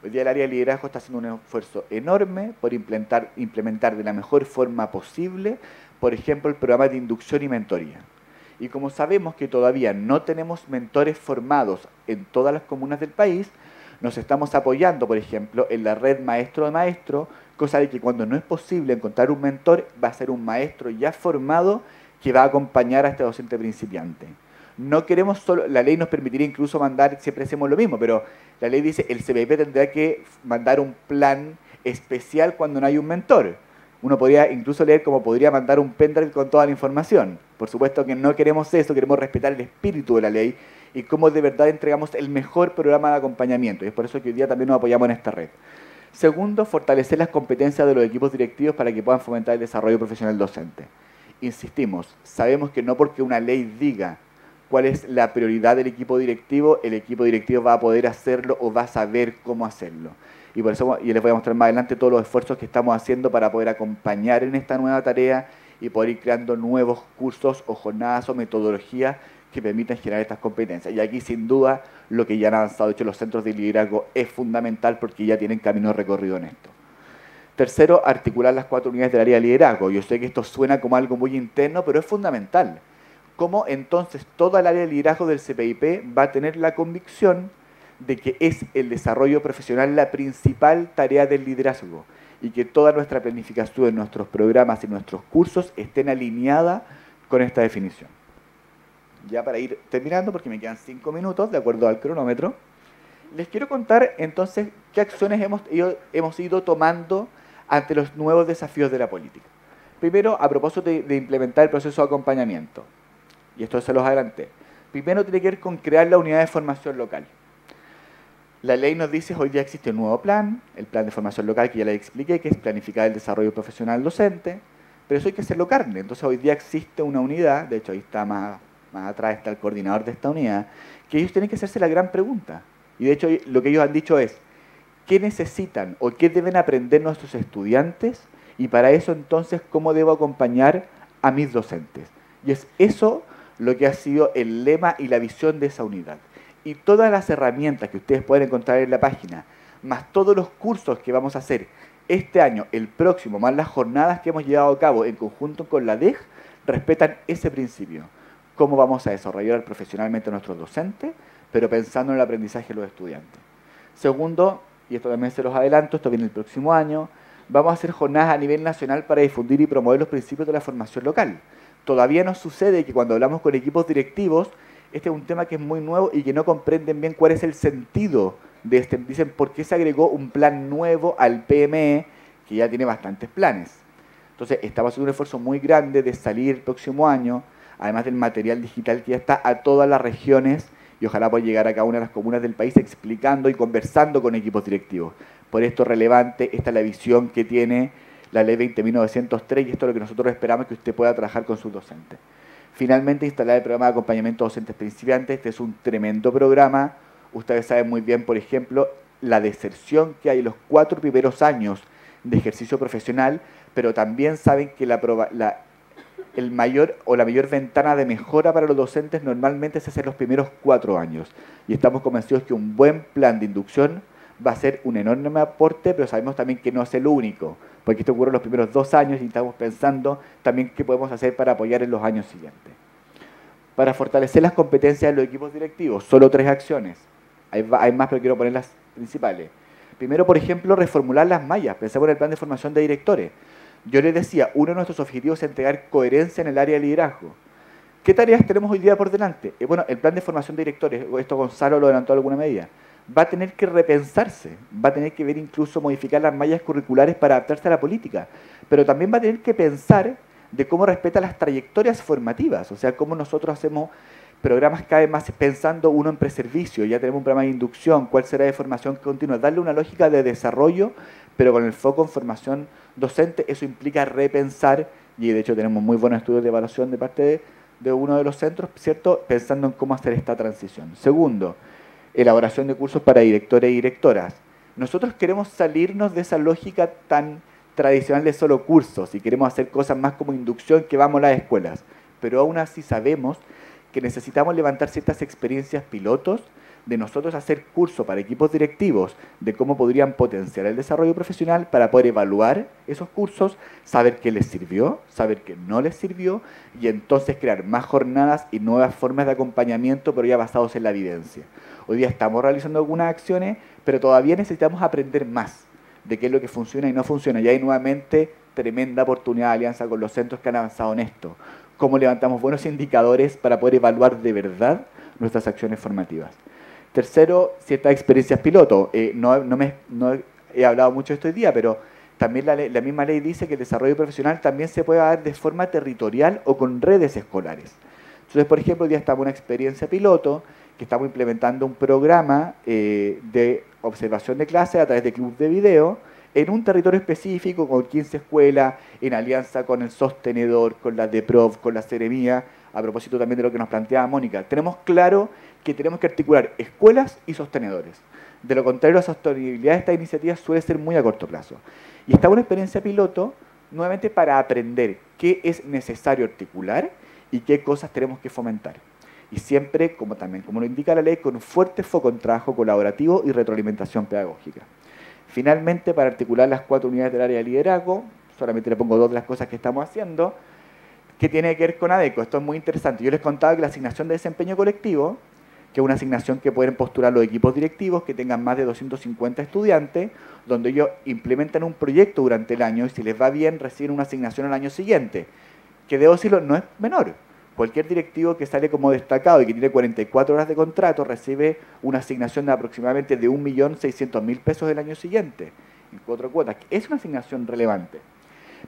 Hoy día el área de liderazgo está haciendo un esfuerzo enorme por implementar de la mejor forma posible, por ejemplo, el programa de inducción y mentoría. Y como sabemos que todavía no tenemos mentores formados en todas las comunas del país, nos estamos apoyando, por ejemplo, en la red maestro de maestro, cosa de que cuando no es posible encontrar un mentor, va a ser un maestro ya formado que va a acompañar a este docente principiante. No queremos solo, la ley nos permitiría incluso mandar, siempre hacemos lo mismo, pero la ley dice el CPIP tendrá que mandar un plan especial cuando no hay un mentor. Uno podría incluso leer como podría mandar un pendrive con toda la información. Por supuesto que no queremos eso, queremos respetar el espíritu de la ley y cómo de verdad entregamos el mejor programa de acompañamiento. Y es por eso que hoy día también nos apoyamos en esta red. Segundo, fortalecer las competencias de los equipos directivos para que puedan fomentar el desarrollo profesional docente. Insistimos, sabemos que no porque una ley diga cuál es la prioridad del equipo directivo, el equipo directivo va a poder hacerlo o va a saber cómo hacerlo. Y por eso les voy a mostrar más adelante todos los esfuerzos que estamos haciendo para poder acompañar en esta nueva tarea y poder ir creando nuevos cursos o jornadas o metodologías que permitan generar estas competencias. Y aquí, sin duda, lo que ya han avanzado, de hecho, los centros de liderazgo es fundamental porque ya tienen camino recorrido en esto. Tercero, articular las 4 unidades del área de liderazgo. Yo sé que esto suena como algo muy interno, pero es fundamental. Cómo entonces toda el área de liderazgo del CPIP va a tener la convicción de que es el desarrollo profesional la principal tarea del liderazgo y que toda nuestra planificación, nuestros programas y nuestros cursos estén alineadas con esta definición. Ya para ir terminando, porque me quedan 5 minutos, de acuerdo al cronómetro, les quiero contar entonces qué acciones hemos ido tomando ante los nuevos desafíos de la política. Primero, a propósito de implementar el proceso de acompañamiento, y esto se los adelanté. Primero tiene que ver con crear la unidad de formación local. La ley nos dice, hoy día existe un nuevo plan, el plan de formación local que ya les expliqué, que es planificar el desarrollo profesional docente, pero eso hay que hacerlo carne. Entonces hoy día existe una unidad, de hecho ahí está más atrás está el coordinador de esta unidad, que ellos tienen que hacerse la gran pregunta. Y de hecho lo que ellos han dicho es, ¿qué necesitan o qué deben aprender nuestros estudiantes? Y para eso entonces, ¿cómo debo acompañar a mis docentes? Y es eso lo que ha sido el lema y la visión de esa unidad. Y todas las herramientas que ustedes pueden encontrar en la página, más todos los cursos que vamos a hacer este año, el próximo, más las jornadas que hemos llevado a cabo en conjunto con la DEG, respetan ese principio. Cómo vamos a desarrollar profesionalmente a nuestros docentes, pero pensando en el aprendizaje de los estudiantes. Segundo, y esto también se los adelanto, esto viene el próximo año, vamos a hacer jornadas a nivel nacional para difundir y promover los principios de la formación local. Todavía nos sucede que cuando hablamos con equipos directivos, este es un tema que es muy nuevo y que no comprenden bien cuál es el sentido de este. Dicen, ¿por qué se agregó un plan nuevo al PME que ya tiene bastantes planes? Entonces, estamos haciendo un esfuerzo muy grande de salir el próximo año, además del material digital que ya está a todas las regiones y ojalá pueda llegar a cada una de las comunas del país explicando y conversando con equipos directivos. Por esto es relevante, esta es la visión que tiene la ley 20.903 y esto es lo que nosotros esperamos que usted pueda trabajar con sus docentes. Finalmente, instalar el programa de acompañamiento a docentes principiantes. Este es un tremendo programa. Ustedes saben muy bien, por ejemplo, la deserción que hay en los 4 primeros años de ejercicio profesional, pero también saben que la mayor ventana de mejora para los docentes normalmente es hacer los primeros 4 años. Y estamos convencidos que un buen plan de inducción va a ser un enorme aporte, pero sabemos también que no es el único, porque esto ocurre en los primeros 2 años y estamos pensando también qué podemos hacer para apoyar en los años siguientes. Para fortalecer las competencias de los equipos directivos, solo 3 acciones. Hay más, pero quiero poner las principales. Primero, por ejemplo, reformular las mallas. Pensemos en el plan de formación de directores. Yo les decía, uno de nuestros objetivos es entregar coherencia en el área de liderazgo. ¿Qué tareas tenemos hoy día por delante? Bueno, el plan de formación de directores, esto Gonzalo lo adelantó en alguna medida, va a tener que repensarse, va a tener que ver incluso modificar las mallas curriculares para adaptarse a la política, pero también va a tener que pensar de cómo respeta las trayectorias formativas, o sea, cómo nosotros hacemos programas cada vez más pensando uno en preservicio, ya tenemos un programa de inducción, cuál será de formación continua, darle una lógica de desarrollo, pero con el foco en formación docente. Eso implica repensar, y de hecho tenemos muy buenos estudios de evaluación de parte de uno de los centros, ¿cierto?, pensando en cómo hacer esta transición. Segundo, elaboración de cursos para directores y directoras. Nosotros queremos salirnos de esa lógica tan tradicional de solo cursos y queremos hacer cosas más como inducción que vamos a las escuelas, pero aún así sabemos que necesitamos levantar ciertas experiencias pilotos de nosotros hacer cursos para equipos directivos de cómo podrían potenciar el desarrollo profesional para poder evaluar esos cursos, saber qué les sirvió, saber qué no les sirvió y entonces crear más jornadas y nuevas formas de acompañamiento, pero ya basados en la evidencia. Hoy día estamos realizando algunas acciones, pero todavía necesitamos aprender más de qué es lo que funciona y no funciona. Y hay nuevamente tremenda oportunidad de alianza con los centros que han avanzado en esto. Cómo levantamos buenos indicadores para poder evaluar de verdad nuestras acciones formativas. Tercero, ciertas experiencias piloto. No he hablado mucho de esto hoy día, pero también la misma ley dice que el desarrollo profesional también se puede dar de forma territorial o con redes escolares. Entonces, por ejemplo, hoy día estamos en una experiencia piloto que estamos implementando un programa de observación de clase a través de club de video en un territorio específico con 15 escuelas, en alianza con el Sostenedor, con la DEPROV, con la Seremía, a propósito también de lo que nos planteaba Mónica. Tenemos claro que tenemos que articular escuelas y sostenedores. De lo contrario, la sostenibilidad de esta iniciativa suele ser muy a corto plazo. Y está una experiencia piloto, nuevamente para aprender qué es necesario articular y qué cosas tenemos que fomentar. Y siempre, como lo indica la ley, con un fuerte foco en trabajo colaborativo y retroalimentación pedagógica. Finalmente, para articular las 4 unidades del área de liderazgo, solamente le pongo 2 de las cosas que estamos haciendo, que tiene que ver con ADECO. Esto es muy interesante. Yo les contaba que la asignación de desempeño colectivo, que es una asignación que pueden postular los equipos directivos que tengan más de 250 estudiantes, donde ellos implementan un proyecto durante el año y si les va bien reciben una asignación al año siguiente, que debo decirlo, no es menor. Cualquier directivo que sale como destacado y que tiene 44 horas de contrato recibe una asignación de aproximadamente de 1.600.000 pesos el año siguiente, en 4 cuotas. Es una asignación relevante.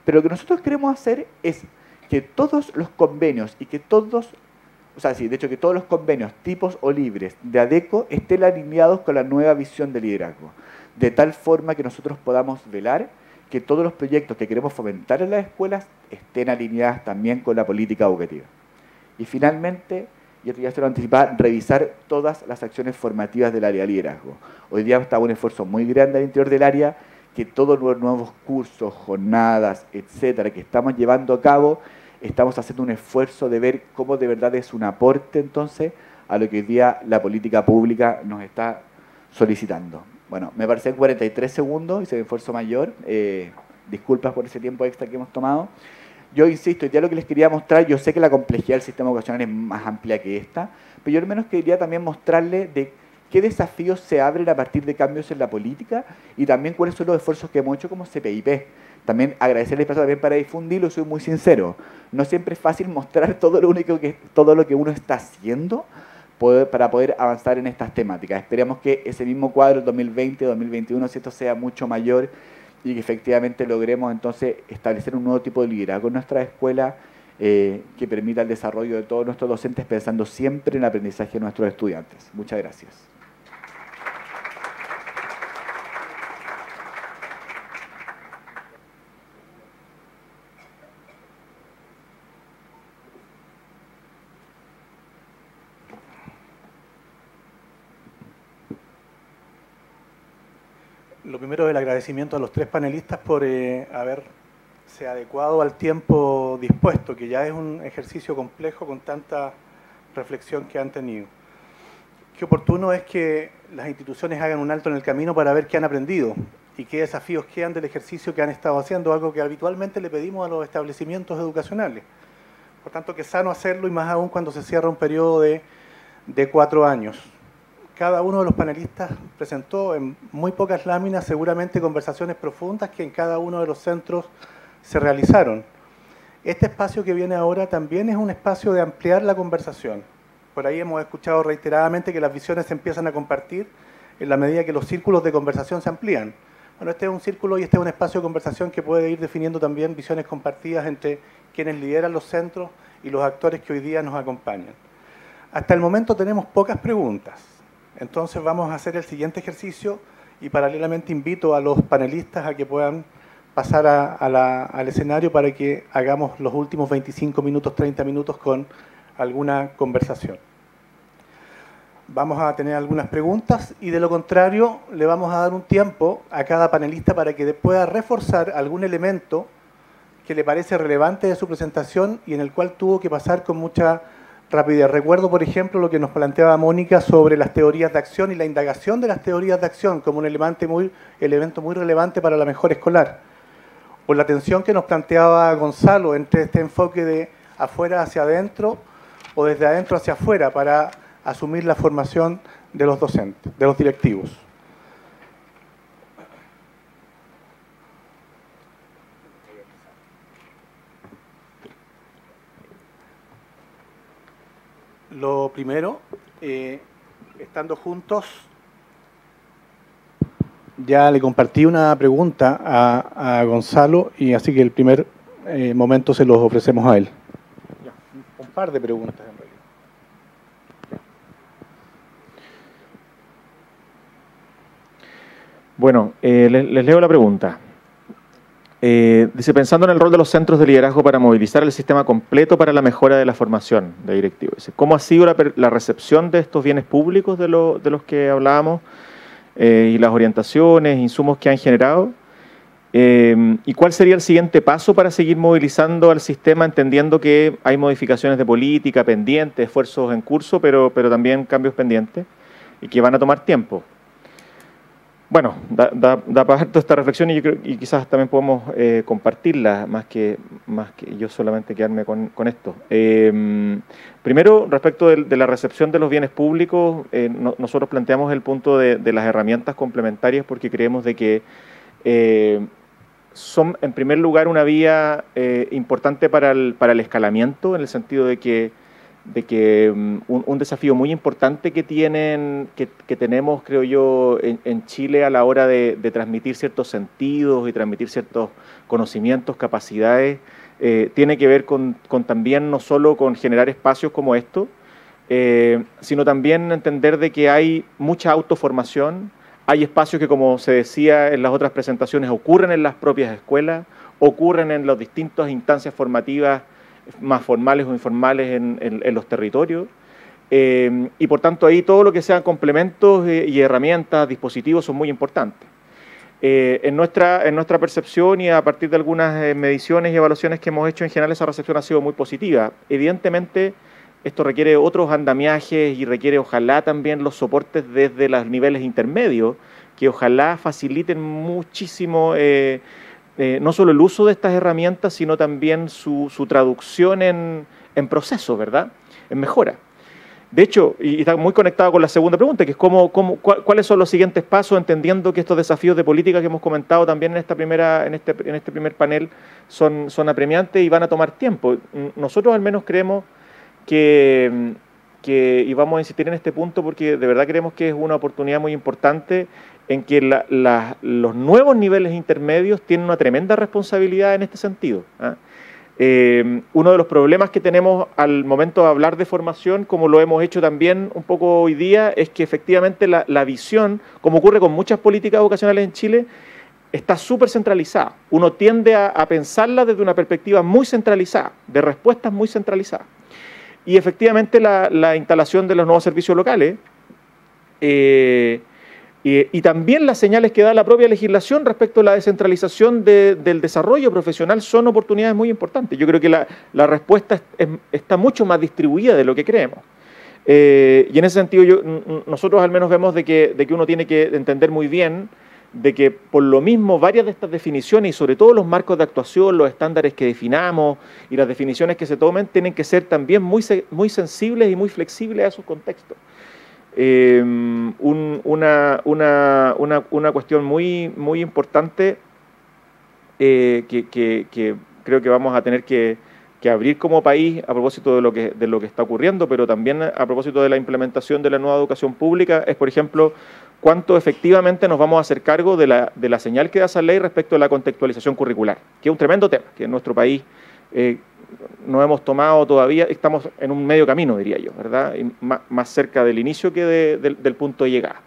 Pero lo que nosotros queremos hacer es que todos los convenios y que todos, de hecho que todos los convenios tipos o libres de ADECO estén alineados con la nueva visión de liderazgo, de tal forma que nosotros podamos velar que todos los proyectos que queremos fomentar en las escuelas estén alineados también con la política educativa. Y finalmente, y esto ya se lo anticipaba, revisar todas las acciones formativas del área de liderazgo. Hoy día está un esfuerzo muy grande al interior del área, que todos los nuevos cursos, jornadas, etcétera, que estamos llevando a cabo, estamos haciendo un esfuerzo de ver cómo de verdad es un aporte entonces a lo que hoy día la política pública nos está solicitando. Bueno, me parecen 43 segundos, hice un esfuerzo mayor, disculpas por ese tiempo extra que hemos tomado. Yo insisto, ya lo que les quería mostrar, yo sé que la complejidad del sistema educacional es más amplia que esta, pero yo al menos quería también mostrarles de qué desafíos se abren a partir de cambios en la política y también cuáles son los esfuerzos que hemos hecho como CPIP. También agradecerles también para difundirlo, soy muy sincero. No siempre es fácil mostrar todo lo que uno está haciendo para poder avanzar en estas temáticas. Esperemos que ese mismo cuadro, 2020-2021, si esto sea mucho mayor y que efectivamente logremos entonces establecer un nuevo tipo de liderazgo en nuestra escuela que permita el desarrollo de todos nuestros docentes pensando siempre en el aprendizaje de nuestros estudiantes. Muchas gracias. Lo primero, el agradecimiento a los 3 panelistas por haberse adecuado al tiempo dispuesto, que ya es un ejercicio complejo con tanta reflexión que han tenido. Qué oportuno es que las instituciones hagan un alto en el camino para ver qué han aprendido y qué desafíos quedan del ejercicio que han estado haciendo, algo que habitualmente le pedimos a los establecimientos educacionales. Por tanto, que es sano hacerlo y más aún cuando se cierra un periodo de 4 años. Cada uno de los panelistas presentó en muy pocas láminas seguramente conversaciones profundas que en cada uno de los centros se realizaron. Este espacio que viene ahora también es un espacio de ampliar la conversación. Por ahí hemos escuchado reiteradamente que las visiones se empiezan a compartir en la medida que los círculos de conversación se amplían. Bueno, este es un círculo y este es un espacio de conversación que puede ir definiendo también visiones compartidas entre quienes lideran los centros y los actores que hoy día nos acompañan. Hasta el momento tenemos pocas preguntas. Entonces vamos a hacer el siguiente ejercicio y paralelamente invito a los panelistas a que puedan pasar al escenario para que hagamos los últimos 25 minutos, 30 minutos con alguna conversación. Vamos a tener algunas preguntas y de lo contrario le vamos a dar un tiempo a cada panelista para que pueda reforzar algún elemento que le parece relevante de su presentación y en el cual tuvo que pasar con mucha rapidez. Recuerdo, por ejemplo, lo que nos planteaba Mónica sobre las teorías de acción y la indagación de las teorías de acción como un elemento muy relevante para la mejora escolar. O la tensión que nos planteaba Gonzalo entre este enfoque de afuera hacia adentro o desde adentro hacia afuera para asumir la formación de los docentes, de los directivos. Lo primero, estando juntos, ya le compartí una pregunta a Gonzalo y así que el primer momento se los ofrecemos a él. Un par de preguntas en realidad. Bueno, les leo la pregunta. Dice, pensando en el rol de los centros de liderazgo para movilizar el sistema completo para la mejora de la formación de directivos. Dice, ¿cómo ha sido la recepción de estos bienes públicos de los que hablábamos y las orientaciones, insumos que han generado? ¿Y cuál sería el siguiente paso para seguir movilizando al sistema, entendiendo que hay modificaciones de política pendientes, esfuerzos en curso, pero también cambios pendientes y que van a tomar tiempo? Bueno, da para toda esta reflexión y quizás también podemos compartirla, más que yo solamente quedarme con esto. Primero, respecto de la recepción de los bienes públicos, nosotros planteamos el punto de las herramientas complementarias porque creemos de que son, en primer lugar, una vía importante para el escalamiento, en el sentido de que un desafío muy importante que tenemos, creo yo, en Chile a la hora de transmitir ciertos sentidos y transmitir ciertos conocimientos, capacidades, tiene que ver con también no solo con generar espacios como estos, sino también entender de que hay mucha autoformación, hay espacios que, como se decía en las otras presentaciones, ocurren en las propias escuelas, ocurren en las distintas instancias formativas más formales o informales en los territorios, y por tanto ahí todo lo que sean complementos y herramientas, dispositivos son muy importantes. En nuestra percepción y a partir de algunas mediciones y evaluaciones que hemos hecho, en general esa recepción ha sido muy positiva. Evidentemente esto requiere otros andamiajes y requiere ojalá también los soportes desde los niveles intermedios, que ojalá faciliten muchísimo no solo el uso de estas herramientas, sino también su traducción en procesos, ¿verdad? En mejora. De hecho, y está muy conectado con la segunda pregunta, que es cuáles son los siguientes pasos, entendiendo que estos desafíos de política que hemos comentado también en este primer panel son apremiantes y van a tomar tiempo. Nosotros al menos creemos y vamos a insistir en este punto porque de verdad creemos que es una oportunidad muy importante en que los nuevos niveles intermedios tienen una tremenda responsabilidad en este sentido. Uno de los problemas que tenemos al momento de hablar de formación, como lo hemos hecho también un poco hoy día, es que efectivamente la visión, como ocurre con muchas políticas vocacionales en Chile, está súper centralizada. Uno tiende a pensarla desde una perspectiva muy centralizada, de respuestas muy centralizadas. Y efectivamente la instalación de los nuevos servicios locales y también las señales que da la propia legislación respecto a la descentralización del desarrollo profesional son oportunidades muy importantes. Yo creo que la respuesta está mucho más distribuida de lo que creemos. Y en ese sentido nosotros al menos vemos de que uno tiene que entender muy bien de que por lo mismo varias de estas definiciones y sobre todo los marcos de actuación, los estándares que definamos y las definiciones que se tomen tienen que ser también muy sensibles y muy flexibles a esos contextos. Una cuestión muy importante que creo que vamos a tener que abrir como país a propósito de lo que está ocurriendo, pero también a propósito de la implementación de la nueva educación pública, es, por ejemplo, cuánto efectivamente nos vamos a hacer cargo de la señal que da esa ley respecto a la contextualización curricular, que es un tremendo tema, que en nuestro país no hemos tomado todavía, estamos en un medio camino, diría yo, ¿verdad? Y más cerca del inicio que del punto de llegada,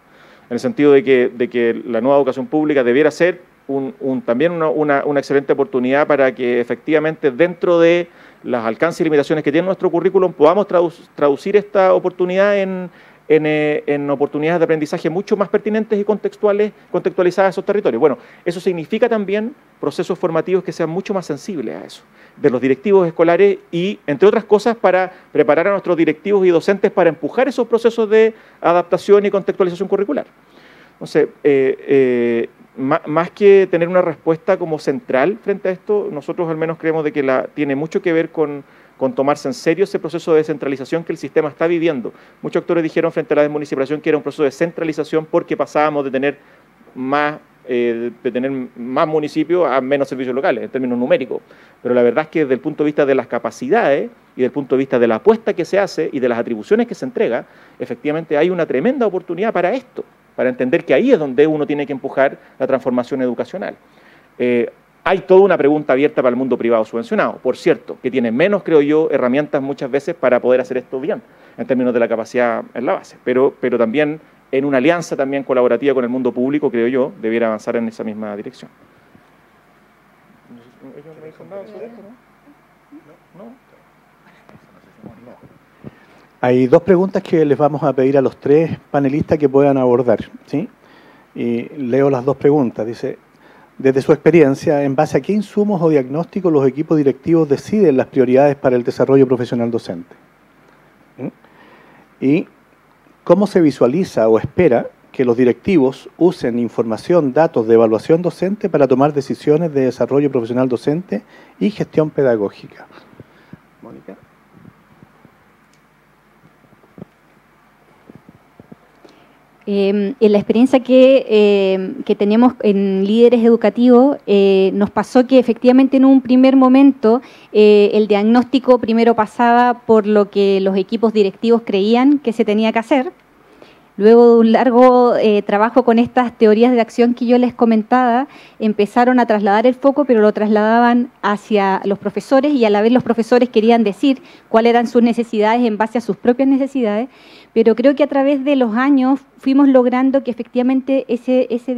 en el sentido de que la nueva educación pública debiera ser también una excelente oportunidad para que efectivamente dentro de los alcances y limitaciones que tiene nuestro currículum podamos traducir esta oportunidad en oportunidades de aprendizaje mucho más pertinentes y contextualizadas a esos territorios. Bueno, eso significa también procesos formativos que sean mucho más sensibles a eso, de los directivos escolares y, entre otras cosas, para preparar a nuestros directivos y docentes para empujar esos procesos de adaptación y contextualización curricular. Entonces, más que tener una respuesta como central frente a esto, nosotros al menos creemos de que tiene mucho que ver con tomarse en serio ese proceso de descentralización que el sistema está viviendo. Muchos actores dijeron frente a la desmunicipalización que era un proceso de centralización porque pasábamos de tener más municipios a menos servicios locales, en términos numéricos. Pero la verdad es que desde el punto de vista de las capacidades y desde el punto de vista de la apuesta que se hace y de las atribuciones que se entrega, efectivamente hay una tremenda oportunidad para esto, para entender que ahí es donde uno tiene que empujar la transformación educacional. Hay toda una pregunta abierta para el mundo privado subvencionado, por cierto, que tiene menos, creo yo, herramientas muchas veces para poder hacer esto bien, en términos de la capacidad en la base. Pero también en una alianza también colaborativa con el mundo público, creo yo, debiera avanzar en esa misma dirección. ¿Ellos no dicen nada sobre esto, no? ¿No? Hay dos preguntas que les vamos a pedir a los tres panelistas que puedan abordar, ¿sí? Y leo las dos preguntas. Dice, desde su experiencia, ¿en base a qué insumos o diagnósticos los equipos directivos deciden las prioridades para el desarrollo profesional docente? ¿Mm? Y ¿cómo se visualiza o espera que los directivos usen información, datos de evaluación docente para tomar decisiones de desarrollo profesional docente y gestión pedagógica? Mónica. En la experiencia que tenemos en líderes educativos, nos pasó que efectivamente en un primer momento el diagnóstico primero pasaba por lo que los equipos directivos creían que se tenía que hacer. Luego de un largo trabajo con estas teorías de acción que yo les comentaba, empezaron a trasladar el foco, pero lo trasladaban hacia los profesores y a la vez los profesores querían decir cuáles eran sus necesidades en base a sus propias necesidades, pero creo que a través de los años fuimos logrando que efectivamente ese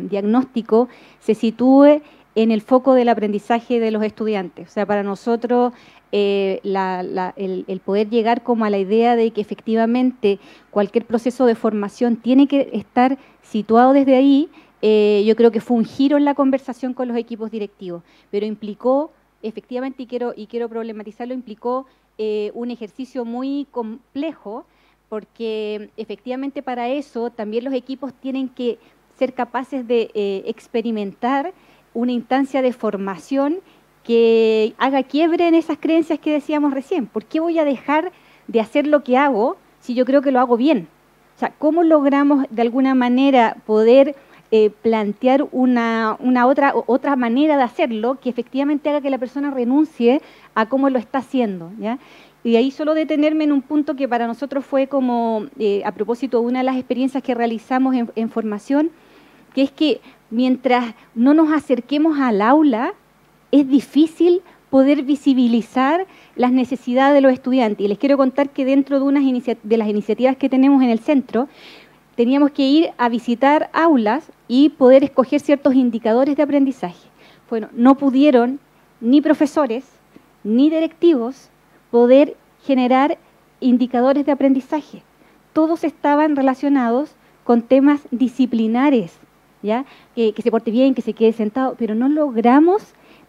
diagnóstico se sitúe en el foco del aprendizaje de los estudiantes. O sea, para nosotros el poder llegar como a la idea de que efectivamente cualquier proceso de formación tiene que estar situado desde ahí, yo creo que fue un giro en la conversación con los equipos directivos, pero implicó, efectivamente, y quiero problematizarlo, implicó un ejercicio muy complejo, porque efectivamente para eso también los equipos tienen que ser capaces de experimentar una instancia de formación que haga quiebre en esas creencias que decíamos recién. ¿Por qué voy a dejar de hacer lo que hago si yo creo que lo hago bien? O sea, ¿cómo logramos de alguna manera poder plantear una otra manera de hacerlo que efectivamente haga que la persona renuncie a cómo lo está haciendo, ¿ya? Y de ahí solo detenerme en un punto que para nosotros fue como, a propósito de una de las experiencias que realizamos en formación, que es que mientras no nos acerquemos al aula, es difícil poder visibilizar las necesidades de los estudiantes. Y les quiero contar que dentro de las iniciativas que tenemos en el centro, teníamos que ir a visitar aulas y poder escoger ciertos indicadores de aprendizaje. Bueno, no pudieron ni profesores ni directivos poder generar indicadores de aprendizaje. Todos estaban relacionados con temas disciplinares, ¿ya? Que se porte bien, que se quede sentado, pero no logramos,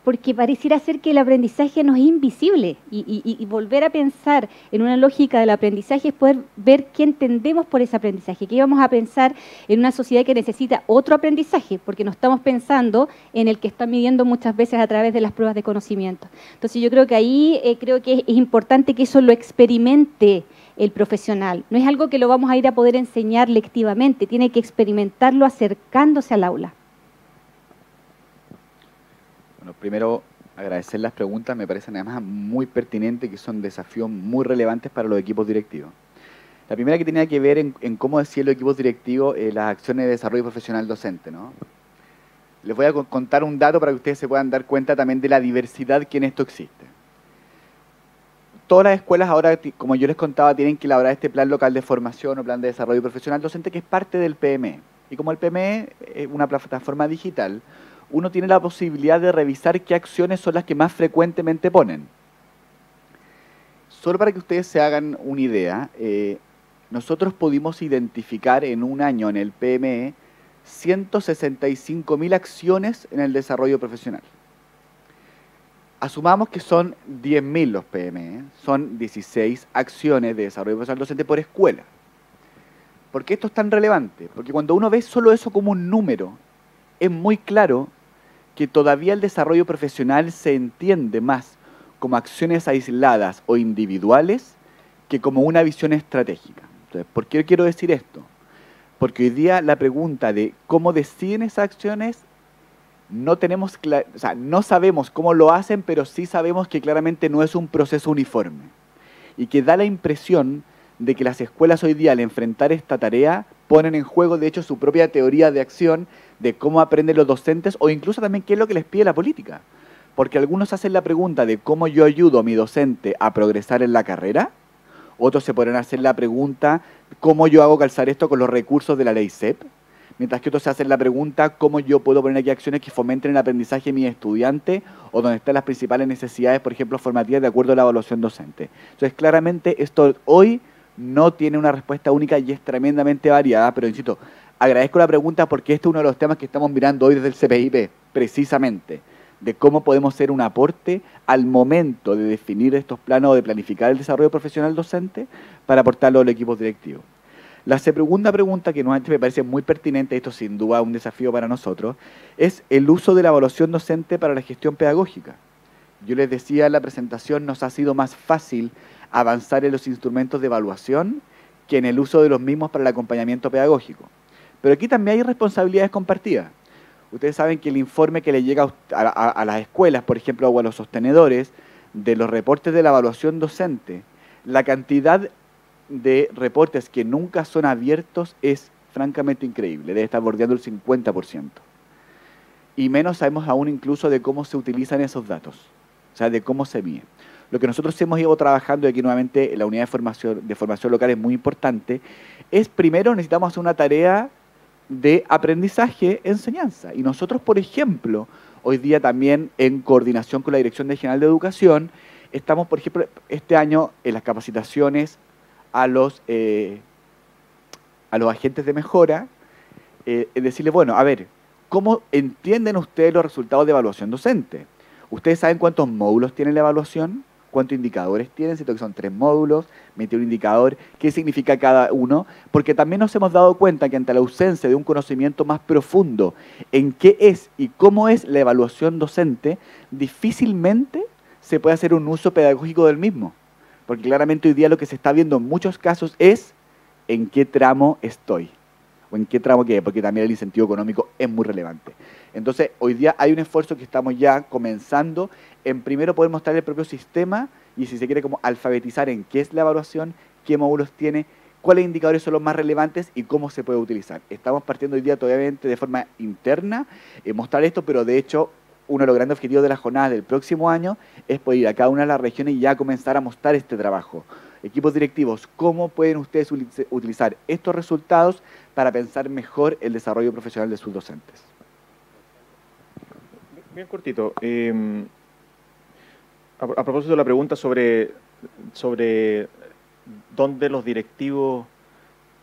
porque pareciera ser que el aprendizaje nos es invisible y volver a pensar en una lógica del aprendizaje es poder ver qué entendemos por ese aprendizaje, qué íbamos a pensar en una sociedad que necesita otro aprendizaje, porque no estamos pensando en el que está midiendo muchas veces a través de las pruebas de conocimiento. Entonces yo creo que ahí es importante que eso lo experimente el profesional. No es algo que lo vamos a ir a poder enseñar lectivamente, tiene que experimentarlo acercándose al aula. Bueno, primero agradecer las preguntas, me parecen además muy pertinentes, que son desafíos muy relevantes para los equipos directivos. La primera que tenía que ver en cómo decían los equipos directivos las acciones de desarrollo profesional docente, ¿no? Les voy a contar un dato para que ustedes se puedan dar cuenta también de la diversidad que en esto existe. Todas las escuelas ahora, como yo les contaba, tienen que elaborar este plan local de formación o plan de desarrollo profesional docente que es parte del PME. Y como el PME es una plataforma digital, uno tiene la posibilidad de revisar qué acciones son las que más frecuentemente ponen. Solo para que ustedes se hagan una idea, nosotros pudimos identificar en un año en el PME 165.000 acciones en el desarrollo profesional. Asumamos que son 10.000 los PME, son 16 acciones de desarrollo profesional docente por escuela. ¿Por qué esto es tan relevante? Porque cuando uno ve solo eso como un número, es muy claro que todavía el desarrollo profesional se entiende más como acciones aisladas o individuales que como una visión estratégica. Entonces, ¿por qué quiero decir esto? Porque hoy día la pregunta de cómo deciden esas acciones, no sabemos cómo lo hacen, pero sí sabemos que claramente no es un proceso uniforme. Y que da la impresión de que las escuelas hoy día al enfrentar esta tarea ponen en juego de hecho su propia teoría de acción de cómo aprenden los docentes o incluso también qué es lo que les pide la política. Porque algunos hacen la pregunta de cómo yo ayudo a mi docente a progresar en la carrera, Otros se podrán hacer la pregunta, ¿cómo yo hago calzar esto con los recursos de la ley CEP? Mientras que otros se hacen la pregunta, ¿cómo yo puedo poner aquí acciones que fomenten el aprendizaje de mis estudiantes o donde están las principales necesidades, por ejemplo, formativas de acuerdo a la evaluación docente? Entonces, claramente, esto hoy no tiene una respuesta única y es tremendamente variada, pero insisto, agradezco la pregunta porque este es uno de los temas que estamos mirando hoy desde el CPIP, precisamente, de cómo podemos ser un aporte al momento de definir estos planos o de planificar el desarrollo profesional docente para aportarlo al equipo directivo. La segunda pregunta, que nuevamente me parece muy pertinente, esto sin duda un desafío para nosotros, es el uso de la evaluación docente para la gestión pedagógica. Yo les decía en la presentación, nos ha sido más fácil avanzar en los instrumentos de evaluación que en el uso de los mismos para el acompañamiento pedagógico. Pero aquí también hay responsabilidades compartidas. Ustedes saben que el informe que le llega a las escuelas, por ejemplo, o a los sostenedores, de los reportes de la evaluación docente, la cantidad de reportes que nunca son abiertos es francamente increíble, debe estar bordeando el 50%. Y menos sabemos aún incluso de cómo se utilizan esos datos, o sea, de cómo se mide. Lo que nosotros hemos ido trabajando, y aquí nuevamente la unidad de formación local es muy importante, es primero necesitamos hacer una tarea de aprendizaje, enseñanza. Y nosotros, por ejemplo, hoy día también en coordinación con la Dirección General de Educación, estamos, por ejemplo, este año en las capacitaciones a los agentes de mejora, decirles, bueno, a ver, ¿cómo entienden ustedes los resultados de evaluación docente? ¿Ustedes saben cuántos módulos tiene la evaluación? ¿Cuántos indicadores tienen? Siento que son 3 módulos, 21 indicadores, ¿qué significa cada uno? Porque también nos hemos dado cuenta que ante la ausencia de un conocimiento más profundo en qué es y cómo es la evaluación docente, difícilmente se puede hacer un uso pedagógico del mismo. Porque claramente hoy día lo que se está viendo en muchos casos es en qué tramo estoy, o en qué tramo quedé, porque también el incentivo económico es muy relevante. Entonces, hoy día hay un esfuerzo que estamos ya comenzando en primero poder mostrar el propio sistema y si se quiere como alfabetizar en qué es la evaluación, qué módulos tiene, cuáles indicadores son los más relevantes y cómo se puede utilizar. Estamos partiendo hoy día todavía de forma interna, mostrar esto, pero de hecho uno de los grandes objetivos de la jornada del próximo año es poder ir a cada una de las regiones y ya comenzar a mostrar este trabajo. Equipos directivos, ¿cómo pueden ustedes utilizar estos resultados para pensar mejor el desarrollo profesional de sus docentes? Bien cortito. A propósito de la pregunta sobre dónde los directivos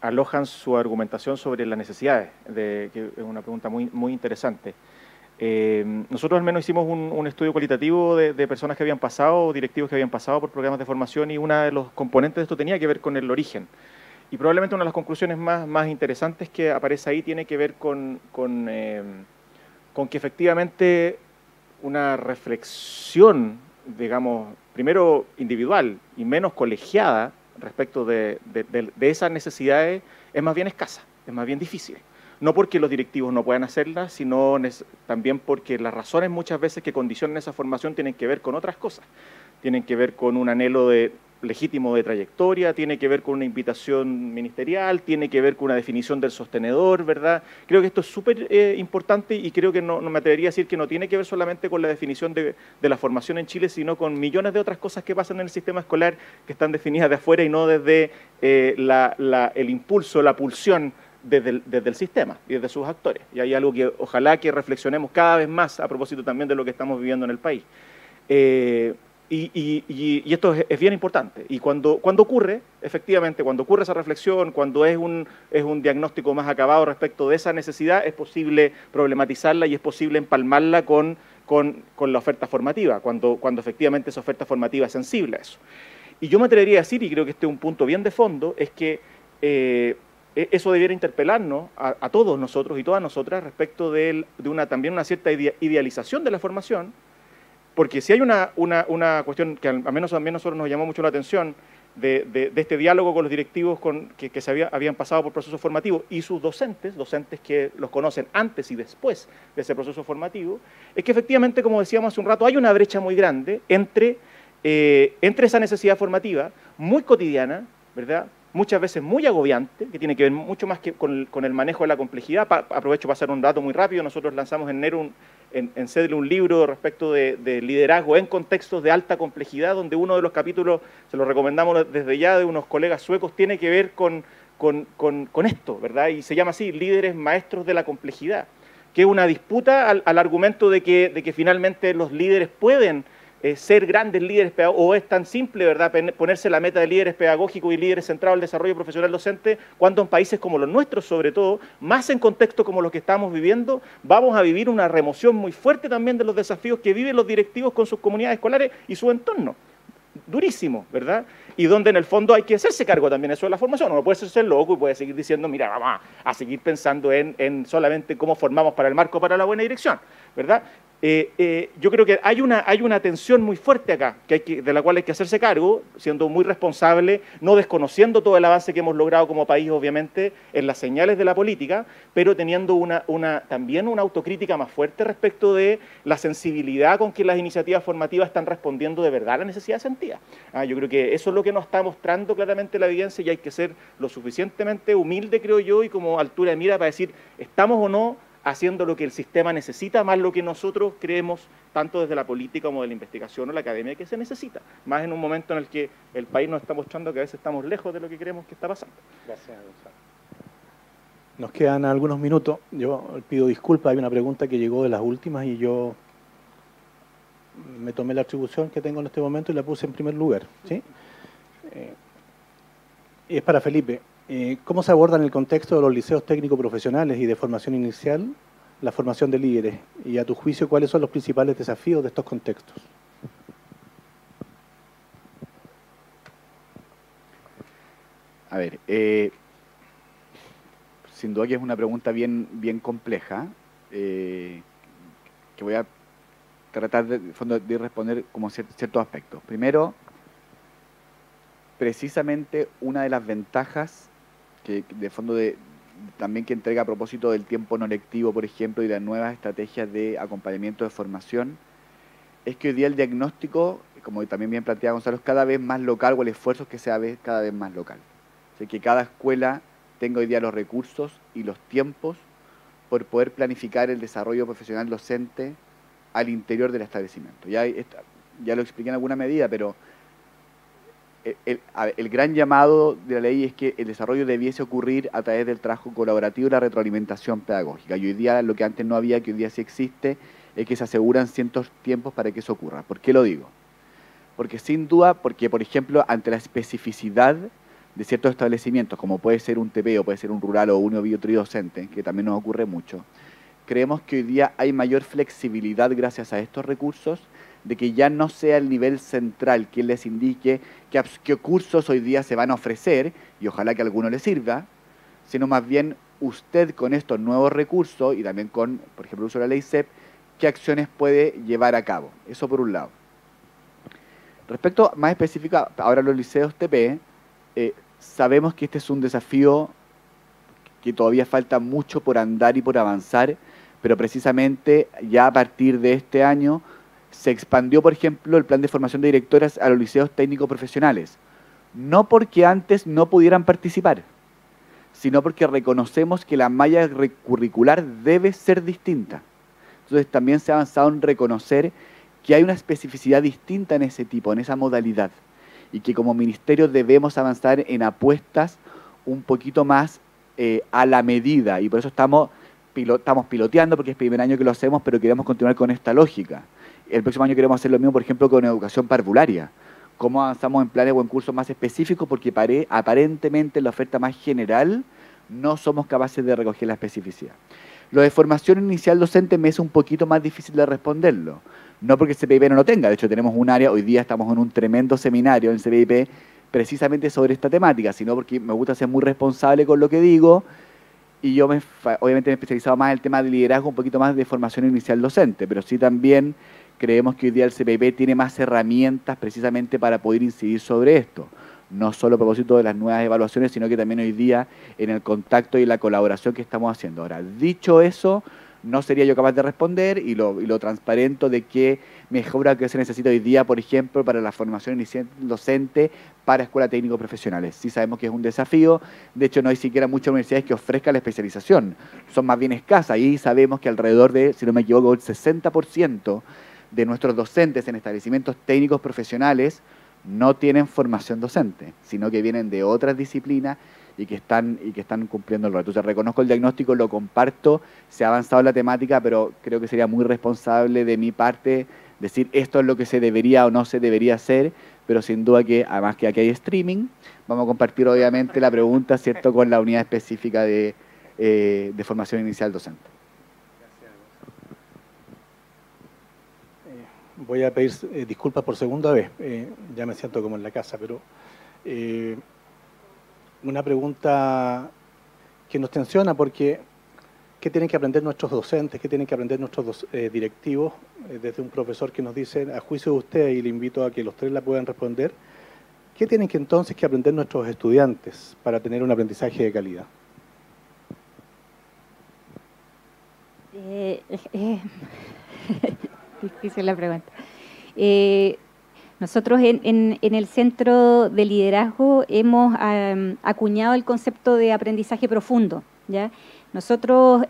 alojan su argumentación sobre las necesidades, que es una pregunta muy interesante. Nosotros al menos hicimos un estudio cualitativo de personas que habían pasado, directivos que habían pasado por programas de formación y uno de los componentes de esto tenía que ver con el origen. Y probablemente una de las conclusiones más interesantes que aparece ahí tiene que ver con que efectivamente una reflexión, digamos, primero individual y menos colegiada respecto de esas necesidades es más bien escasa, es más bien difícil. No porque los directivos no puedan hacerla, sino también porque las razones muchas veces que condicionan esa formación tienen que ver con otras cosas. Tienen que ver con un anhelo legítimo de trayectoria, tiene que ver con una invitación ministerial, tiene que ver con una definición del sostenedor, ¿verdad? Creo que esto es súper importante y creo que no me atrevería a decir que no tiene que ver solamente con la definición de la formación en Chile, sino con millones de otras cosas que pasan en el sistema escolar que están definidas de afuera y no desde el impulso, la pulsión desde el sistema y desde sus actores. Y hay algo que ojalá que reflexionemos cada vez más a propósito también de lo que estamos viviendo en el país. Y esto es bien importante. Y cuando ocurre, efectivamente, cuando ocurre esa reflexión, cuando es un diagnóstico más acabado respecto de esa necesidad, es posible problematizarla y es posible empalmarla con la oferta formativa, cuando efectivamente esa oferta formativa es sensible a eso. Y yo me atrevería a decir, y creo que este es un punto bien de fondo, es que eso debiera interpelarnos a todos nosotros y todas nosotras respecto de también una cierta idealización de la formación, porque si hay una cuestión que al menos a nosotros nos llamó mucho la atención de este diálogo con los directivos que habían pasado por procesos formativos y sus docentes que los conocen antes y después de ese proceso formativo, es que efectivamente, como decíamos hace un rato, hay una brecha muy grande entre esa necesidad formativa muy cotidiana, ¿verdad?, muchas veces muy agobiante, que tiene que ver mucho más que con el manejo de la complejidad. Aprovecho para hacer un dato muy rápido. Nosotros lanzamos en enero en CEDLE un libro respecto de liderazgo en contextos de alta complejidad, donde uno de los capítulos, se lo recomendamos desde ya, de unos colegas suecos, tiene que ver con esto, ¿verdad? Y se llama así, líderes maestros de la complejidad, que es una disputa al argumento de que finalmente los líderes pueden ser grandes líderes, o es tan simple, ¿verdad?, ponerse la meta de líderes pedagógicos y líderes centrados al desarrollo profesional docente, cuando en países como los nuestros, sobre todo, más en contextos como los que estamos viviendo, vamos a vivir una remoción muy fuerte también de los desafíos que viven los directivos con sus comunidades escolares y su entorno. Durísimo, ¿verdad? Y donde en el fondo hay que hacerse cargo también eso de la formación. Uno puede ser loco y puede seguir diciendo, mira, vamos a seguir pensando en solamente cómo formamos para el marco, para la buena dirección, ¿verdad? Yo creo que hay una tensión muy fuerte acá, de la cual hay que hacerse cargo, siendo muy responsable, no desconociendo todo el avance que hemos logrado como país, obviamente, en las señales de la política, pero teniendo también una autocrítica más fuerte respecto de la sensibilidad con que las iniciativas formativas están respondiendo de verdad a la necesidad sentida. Yo creo que eso es lo que nos está mostrando claramente la evidencia, y hay que ser lo suficientemente humilde, creo yo, y como altura de mira para decir, ¿estamos o no haciendo lo que el sistema necesita, más lo que nosotros creemos, tanto desde la política como de la investigación o la academia, que se necesita? Más en un momento en el que el país nos está mostrando que a veces estamos lejos de lo que creemos que está pasando. Gracias, Gonzalo. Nos quedan algunos minutos. Yo pido disculpas, hay una pregunta que llegó de las últimas y yo me tomé la atribución que tengo en este momento y la puse en primer lugar, ¿sí? Es para Felipe. ¿Cómo se aborda en el contexto de los liceos técnicos profesionales y de formación inicial la formación de líderes? Y a tu juicio, ¿cuáles son los principales desafíos de estos contextos? A ver, sin duda que es una pregunta bien compleja, que voy a tratar de responder como ciertos aspectos. Primero, precisamente una de las ventajas que de fondo también que entrega a propósito del tiempo no lectivo, por ejemplo, y las nuevas estrategias de acompañamiento de formación, es que hoy día el diagnóstico, como también bien planteaba Gonzalo, es cada vez más local, o el esfuerzo es que sea cada vez más local. O sea, que cada escuela tenga hoy día los recursos y los tiempos por poder planificar el desarrollo profesional docente al interior del establecimiento. Ya lo expliqué en alguna medida, pero el gran llamado de la ley es que el desarrollo debiese ocurrir a través del trabajo colaborativo y la retroalimentación pedagógica. Y hoy día, lo que antes no había, que hoy día sí existe, es que se aseguran ciertos tiempos para que eso ocurra. ¿Por qué lo digo? Porque sin duda, por ejemplo, ante la especificidad de ciertos establecimientos, como puede ser un TP o puede ser un rural o un biotridocente, que también nos ocurre mucho, creemos que hoy día hay mayor flexibilidad gracias a estos recursos, de que ya no sea el nivel central quien les indique qué cursos hoy día se van a ofrecer, y ojalá que a alguno les sirva, sino más bien usted con estos nuevos recursos, y también con, por ejemplo, el uso de la ley CEP, qué acciones puede llevar a cabo. Eso por un lado. Respecto más específico, ahora los liceos TP, sabemos que este es un desafío que todavía falta mucho por andar y por avanzar, pero precisamente ya a partir de este año se expandió, por ejemplo, el plan de formación de directoras a los liceos técnicos profesionales. No porque antes no pudieran participar, sino porque reconocemos que la malla curricular debe ser distinta. Entonces también se ha avanzado en reconocer que hay una especificidad distinta en ese tipo, en esa modalidad, y que como ministerio debemos avanzar en apuestas un poquito más a la medida, y por eso estamos piloteando, porque es el primer año que lo hacemos, pero queremos continuar con esta lógica. El próximo año queremos hacer lo mismo, por ejemplo, con educación parvularia. Cómo avanzamos en planes o en cursos más específicos, porque aparentemente en la oferta más general no somos capaces de recoger la especificidad. Lo de formación inicial docente me es un poquito más difícil de responderlo. No porque el CPIP no lo tenga, de hecho tenemos un área, hoy día estamos en un tremendo seminario en el CPIP precisamente sobre esta temática, sino porque me gusta ser muy responsable con lo que digo, y yo obviamente me he especializado más en el tema de liderazgo, un poquito más de formación inicial docente, pero sí también creemos que hoy día el CPIP tiene más herramientas precisamente para poder incidir sobre esto. No solo a propósito de las nuevas evaluaciones, sino que también hoy día en el contacto y la colaboración que estamos haciendo. Ahora, dicho eso, no sería yo capaz de responder, y lo transparento de qué mejora que se necesita hoy día, por ejemplo, para la formación inicial docente para escuelas técnicos profesionales. Sí sabemos que es un desafío, de hecho no hay siquiera muchas universidades que ofrezcan la especialización, son más bien escasas, y sabemos que alrededor de, si no me equivoco, el 60% de nuestros docentes en establecimientos técnicos profesionales no tienen formación docente, sino que vienen de otras disciplinas y que están cumpliendo el rol. Entonces reconozco el diagnóstico, lo comparto, se ha avanzado en la temática, pero creo que sería muy responsable de mi parte decir esto es lo que se debería o no se debería hacer, pero sin duda que, además que aquí hay streaming, vamos a compartir obviamente la pregunta, ¿cierto?, con la unidad específica de formación inicial docente. Voy a pedir disculpas por segunda vez, ya me siento como en la casa, pero una pregunta que nos tensiona porque ¿qué tienen que aprender nuestros docentes? ¿Qué tienen que aprender nuestros directivos? Desde un profesor que nos dice, a juicio de usted, y le invito a que los tres la puedan responder, ¿qué tienen que entonces que aprender nuestros estudiantes para tener un aprendizaje de calidad? Difícil la pregunta. Nosotros en el Centro de Liderazgo hemos acuñado el concepto de aprendizaje profundo, ¿ya? Nosotros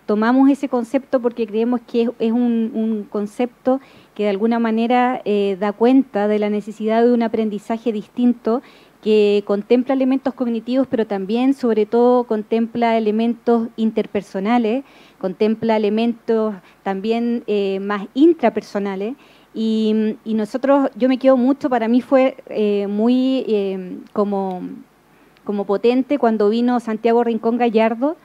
tomamos ese concepto porque creemos que es un concepto que de alguna manera da cuenta de la necesidad de un aprendizaje distinto que contempla elementos cognitivos, pero también, sobre todo, contempla elementos interpersonales, contempla elementos también más intrapersonales. Y nosotros, yo me quedo mucho, para mí fue muy como potente cuando vino Santiago Rincón Gallardo,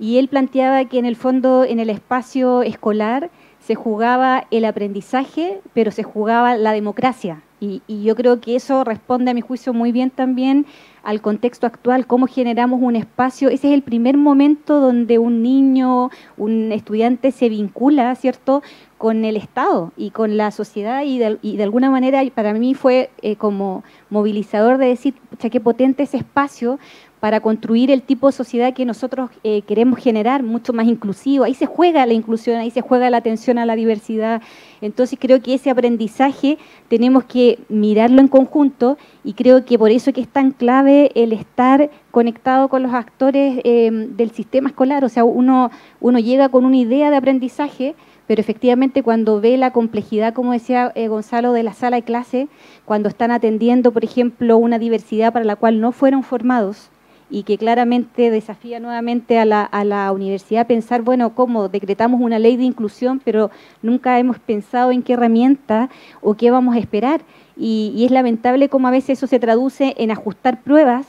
y él planteaba que en el fondo, en el espacio escolar, se jugaba el aprendizaje, pero se jugaba la democracia. Y yo creo que eso responde, a mi juicio, muy bien también al contexto actual, cómo generamos un espacio. Ese es el primer momento donde un niño, un estudiante se vincula, ¿cierto?, con el Estado y con la sociedad, y de alguna manera para mí fue como movilizador de decir, pucha, qué potente ese espacio para construir el tipo de sociedad que nosotros queremos generar, mucho más inclusivo. Ahí se juega la inclusión, ahí se juega la atención a la diversidad. Entonces creo que ese aprendizaje tenemos que mirarlo en conjunto, y creo que por eso que es tan clave el estar conectado con los actores del sistema escolar. O sea, uno llega con una idea de aprendizaje, pero efectivamente cuando ve la complejidad, como decía Gonzalo, de la sala de clase, cuando están atendiendo, por ejemplo, una diversidad para la cual no fueron formados, y que claramente desafía nuevamente a la universidad a pensar, bueno, ¿cómo decretamos una ley de inclusión, pero nunca hemos pensado en qué herramienta o qué vamos a esperar? Y es lamentable cómo a veces eso se traduce en ajustar pruebas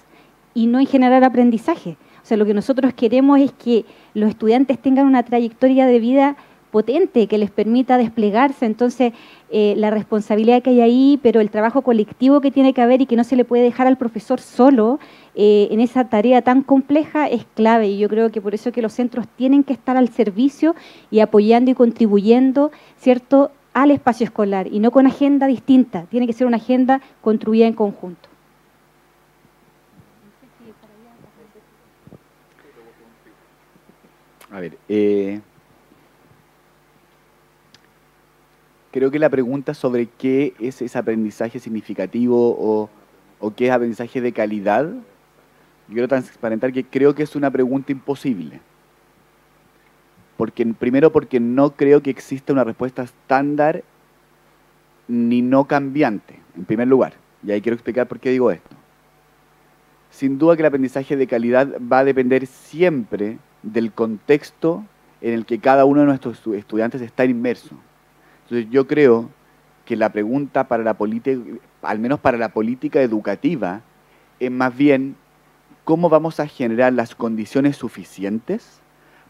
y no en generar aprendizaje. O sea, lo que nosotros queremos es que los estudiantes tengan una trayectoria de vida potente que les permita desplegarse. Entonces, la responsabilidad que hay ahí, pero el trabajo colectivo que tiene que haber y que no se le puede dejar al profesor solo en esa tarea tan compleja es clave. Y yo creo que por eso que los centros tienen que estar al servicio y apoyando y contribuyendo, ¿cierto?, al espacio escolar, y no con agenda distinta. Tiene que ser una agenda construida en conjunto. A ver, creo que la pregunta sobre qué es ese aprendizaje significativo o qué es aprendizaje de calidad, yo quiero transparentar que creo que es una pregunta imposible. Primero porque no creo que exista una respuesta estándar ni no cambiante, en primer lugar. Y ahí quiero explicar por qué digo esto. Sin duda que el aprendizaje de calidad va a depender siempre del contexto en el que cada uno de nuestros estudiantes está inmerso. Entonces yo creo que la pregunta para la política, al menos para la política educativa, es más bien cómo vamos a generar las condiciones suficientes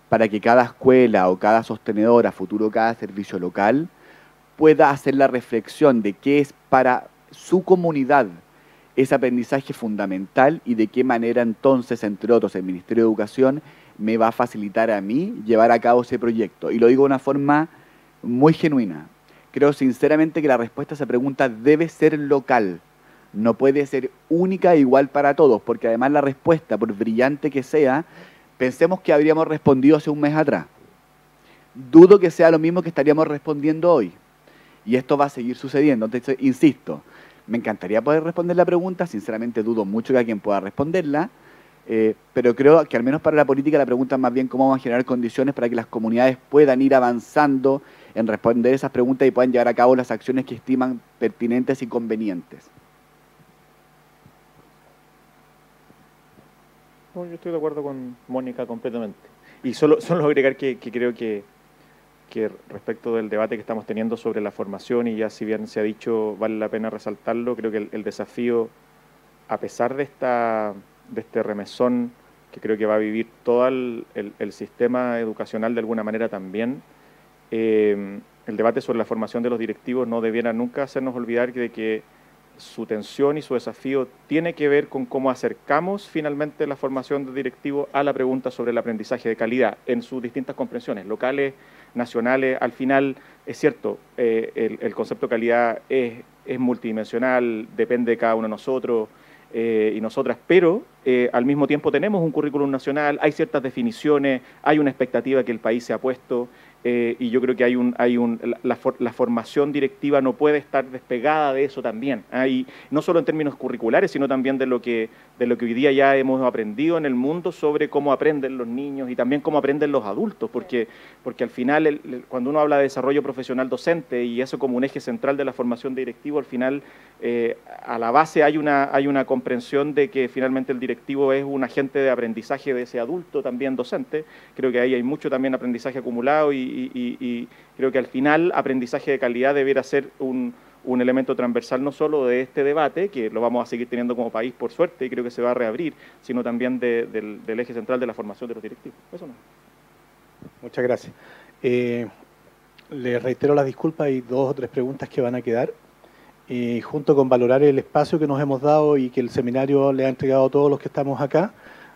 para que cada escuela o cada sostenedora, futuro cada servicio local, pueda hacer la reflexión de qué es para su comunidad ese aprendizaje fundamental y de qué manera entonces, entre otros, el Ministerio de Educación me va a facilitar a mí llevar a cabo ese proyecto. Y lo digo de una forma muy genuina. Creo sinceramente que la respuesta a esa pregunta debe ser local. No puede ser única e igual para todos, porque además la respuesta, por brillante que sea, pensemos que habríamos respondido hace un mes atrás. dudo que sea lo mismo que estaríamos respondiendo hoy. Y esto va a seguir sucediendo. Entonces, insisto, me encantaría poder responder la pregunta, sinceramente dudo mucho que alguien pueda responderla, pero creo que al menos para la política la pregunta es más bien cómo vamos a generar condiciones para que las comunidades puedan ir avanzando en responder esas preguntas y puedan llevar a cabo las acciones que estiman pertinentes y convenientes. No, yo estoy de acuerdo con Mónica completamente. Y solo agregar que creo que respecto del debate que estamos teniendo sobre la formación, y ya si bien se ha dicho, vale la pena resaltarlo, creo que el desafío, a pesar de este remesón que creo que va a vivir todo el sistema educacional de alguna manera también, el debate sobre la formación de los directivos no debiera nunca hacernos olvidar de que su tensión y su desafío tiene que ver con cómo acercamos finalmente la formación de directivos a la pregunta sobre el aprendizaje de calidad en sus distintas comprensiones, locales, nacionales. Al final, es cierto, el concepto de calidad es multidimensional, depende de cada uno de nosotros y nosotras, pero al mismo tiempo tenemos un currículum nacional, hay ciertas definiciones, hay una expectativa que el país se ha puesto, y yo creo que la formación directiva no puede estar despegada de eso también, y no solo en términos curriculares, sino también de lo que hoy día ya hemos aprendido en el mundo sobre cómo aprenden los niños y también cómo aprenden los adultos, porque al final cuando uno habla de desarrollo profesional docente y eso como un eje central de la formación de directivo, al final a la base hay una comprensión de que finalmente el directivo es un agente de aprendizaje de ese adulto también docente. Creo que ahí hay mucho también aprendizaje acumulado y creo que al final aprendizaje de calidad debiera ser un elemento transversal no solo de este debate, que lo vamos a seguir teniendo como país por suerte y creo que se va a reabrir, sino también del eje central de la formación de los directivos. Eso no. Muchas gracias. Le reitero las disculpas y 2 o 3 preguntas que van a quedar. Junto con valorar el espacio que nos hemos dado y que el seminario le ha entregado a todos los que estamos acá,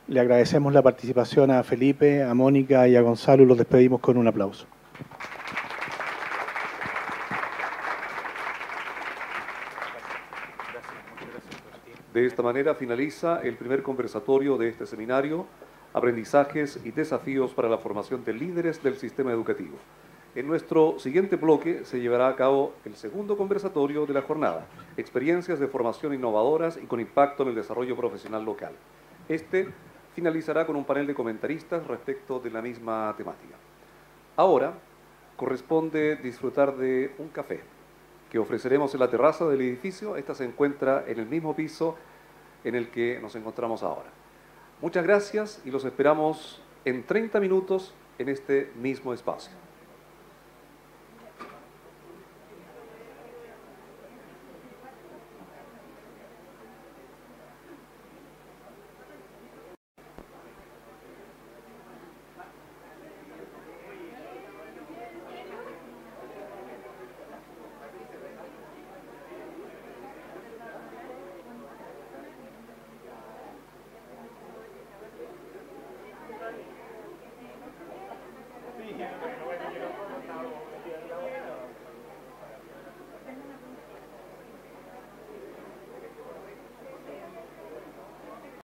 le agradecemos la participación a Felipe, a Mónica y a Gonzalo y los despedimos con un aplauso. De esta manera finaliza el primer conversatorio de este seminario, Aprendizajes y Desafíos para la Formación de Líderes del Sistema Educativo. En nuestro siguiente bloque se llevará a cabo el segundo conversatorio de la jornada, Experiencias de Formación Innovadoras y con Impacto en el Desarrollo Profesional Local. Este finalizará con un panel de comentaristas respecto de la misma temática. Ahora corresponde disfrutar de un café que ofreceremos en la terraza del edificio. Esta se encuentra en el mismo piso en el que nos encontramos ahora. Muchas gracias y los esperamos en 30 minutos en este mismo espacio.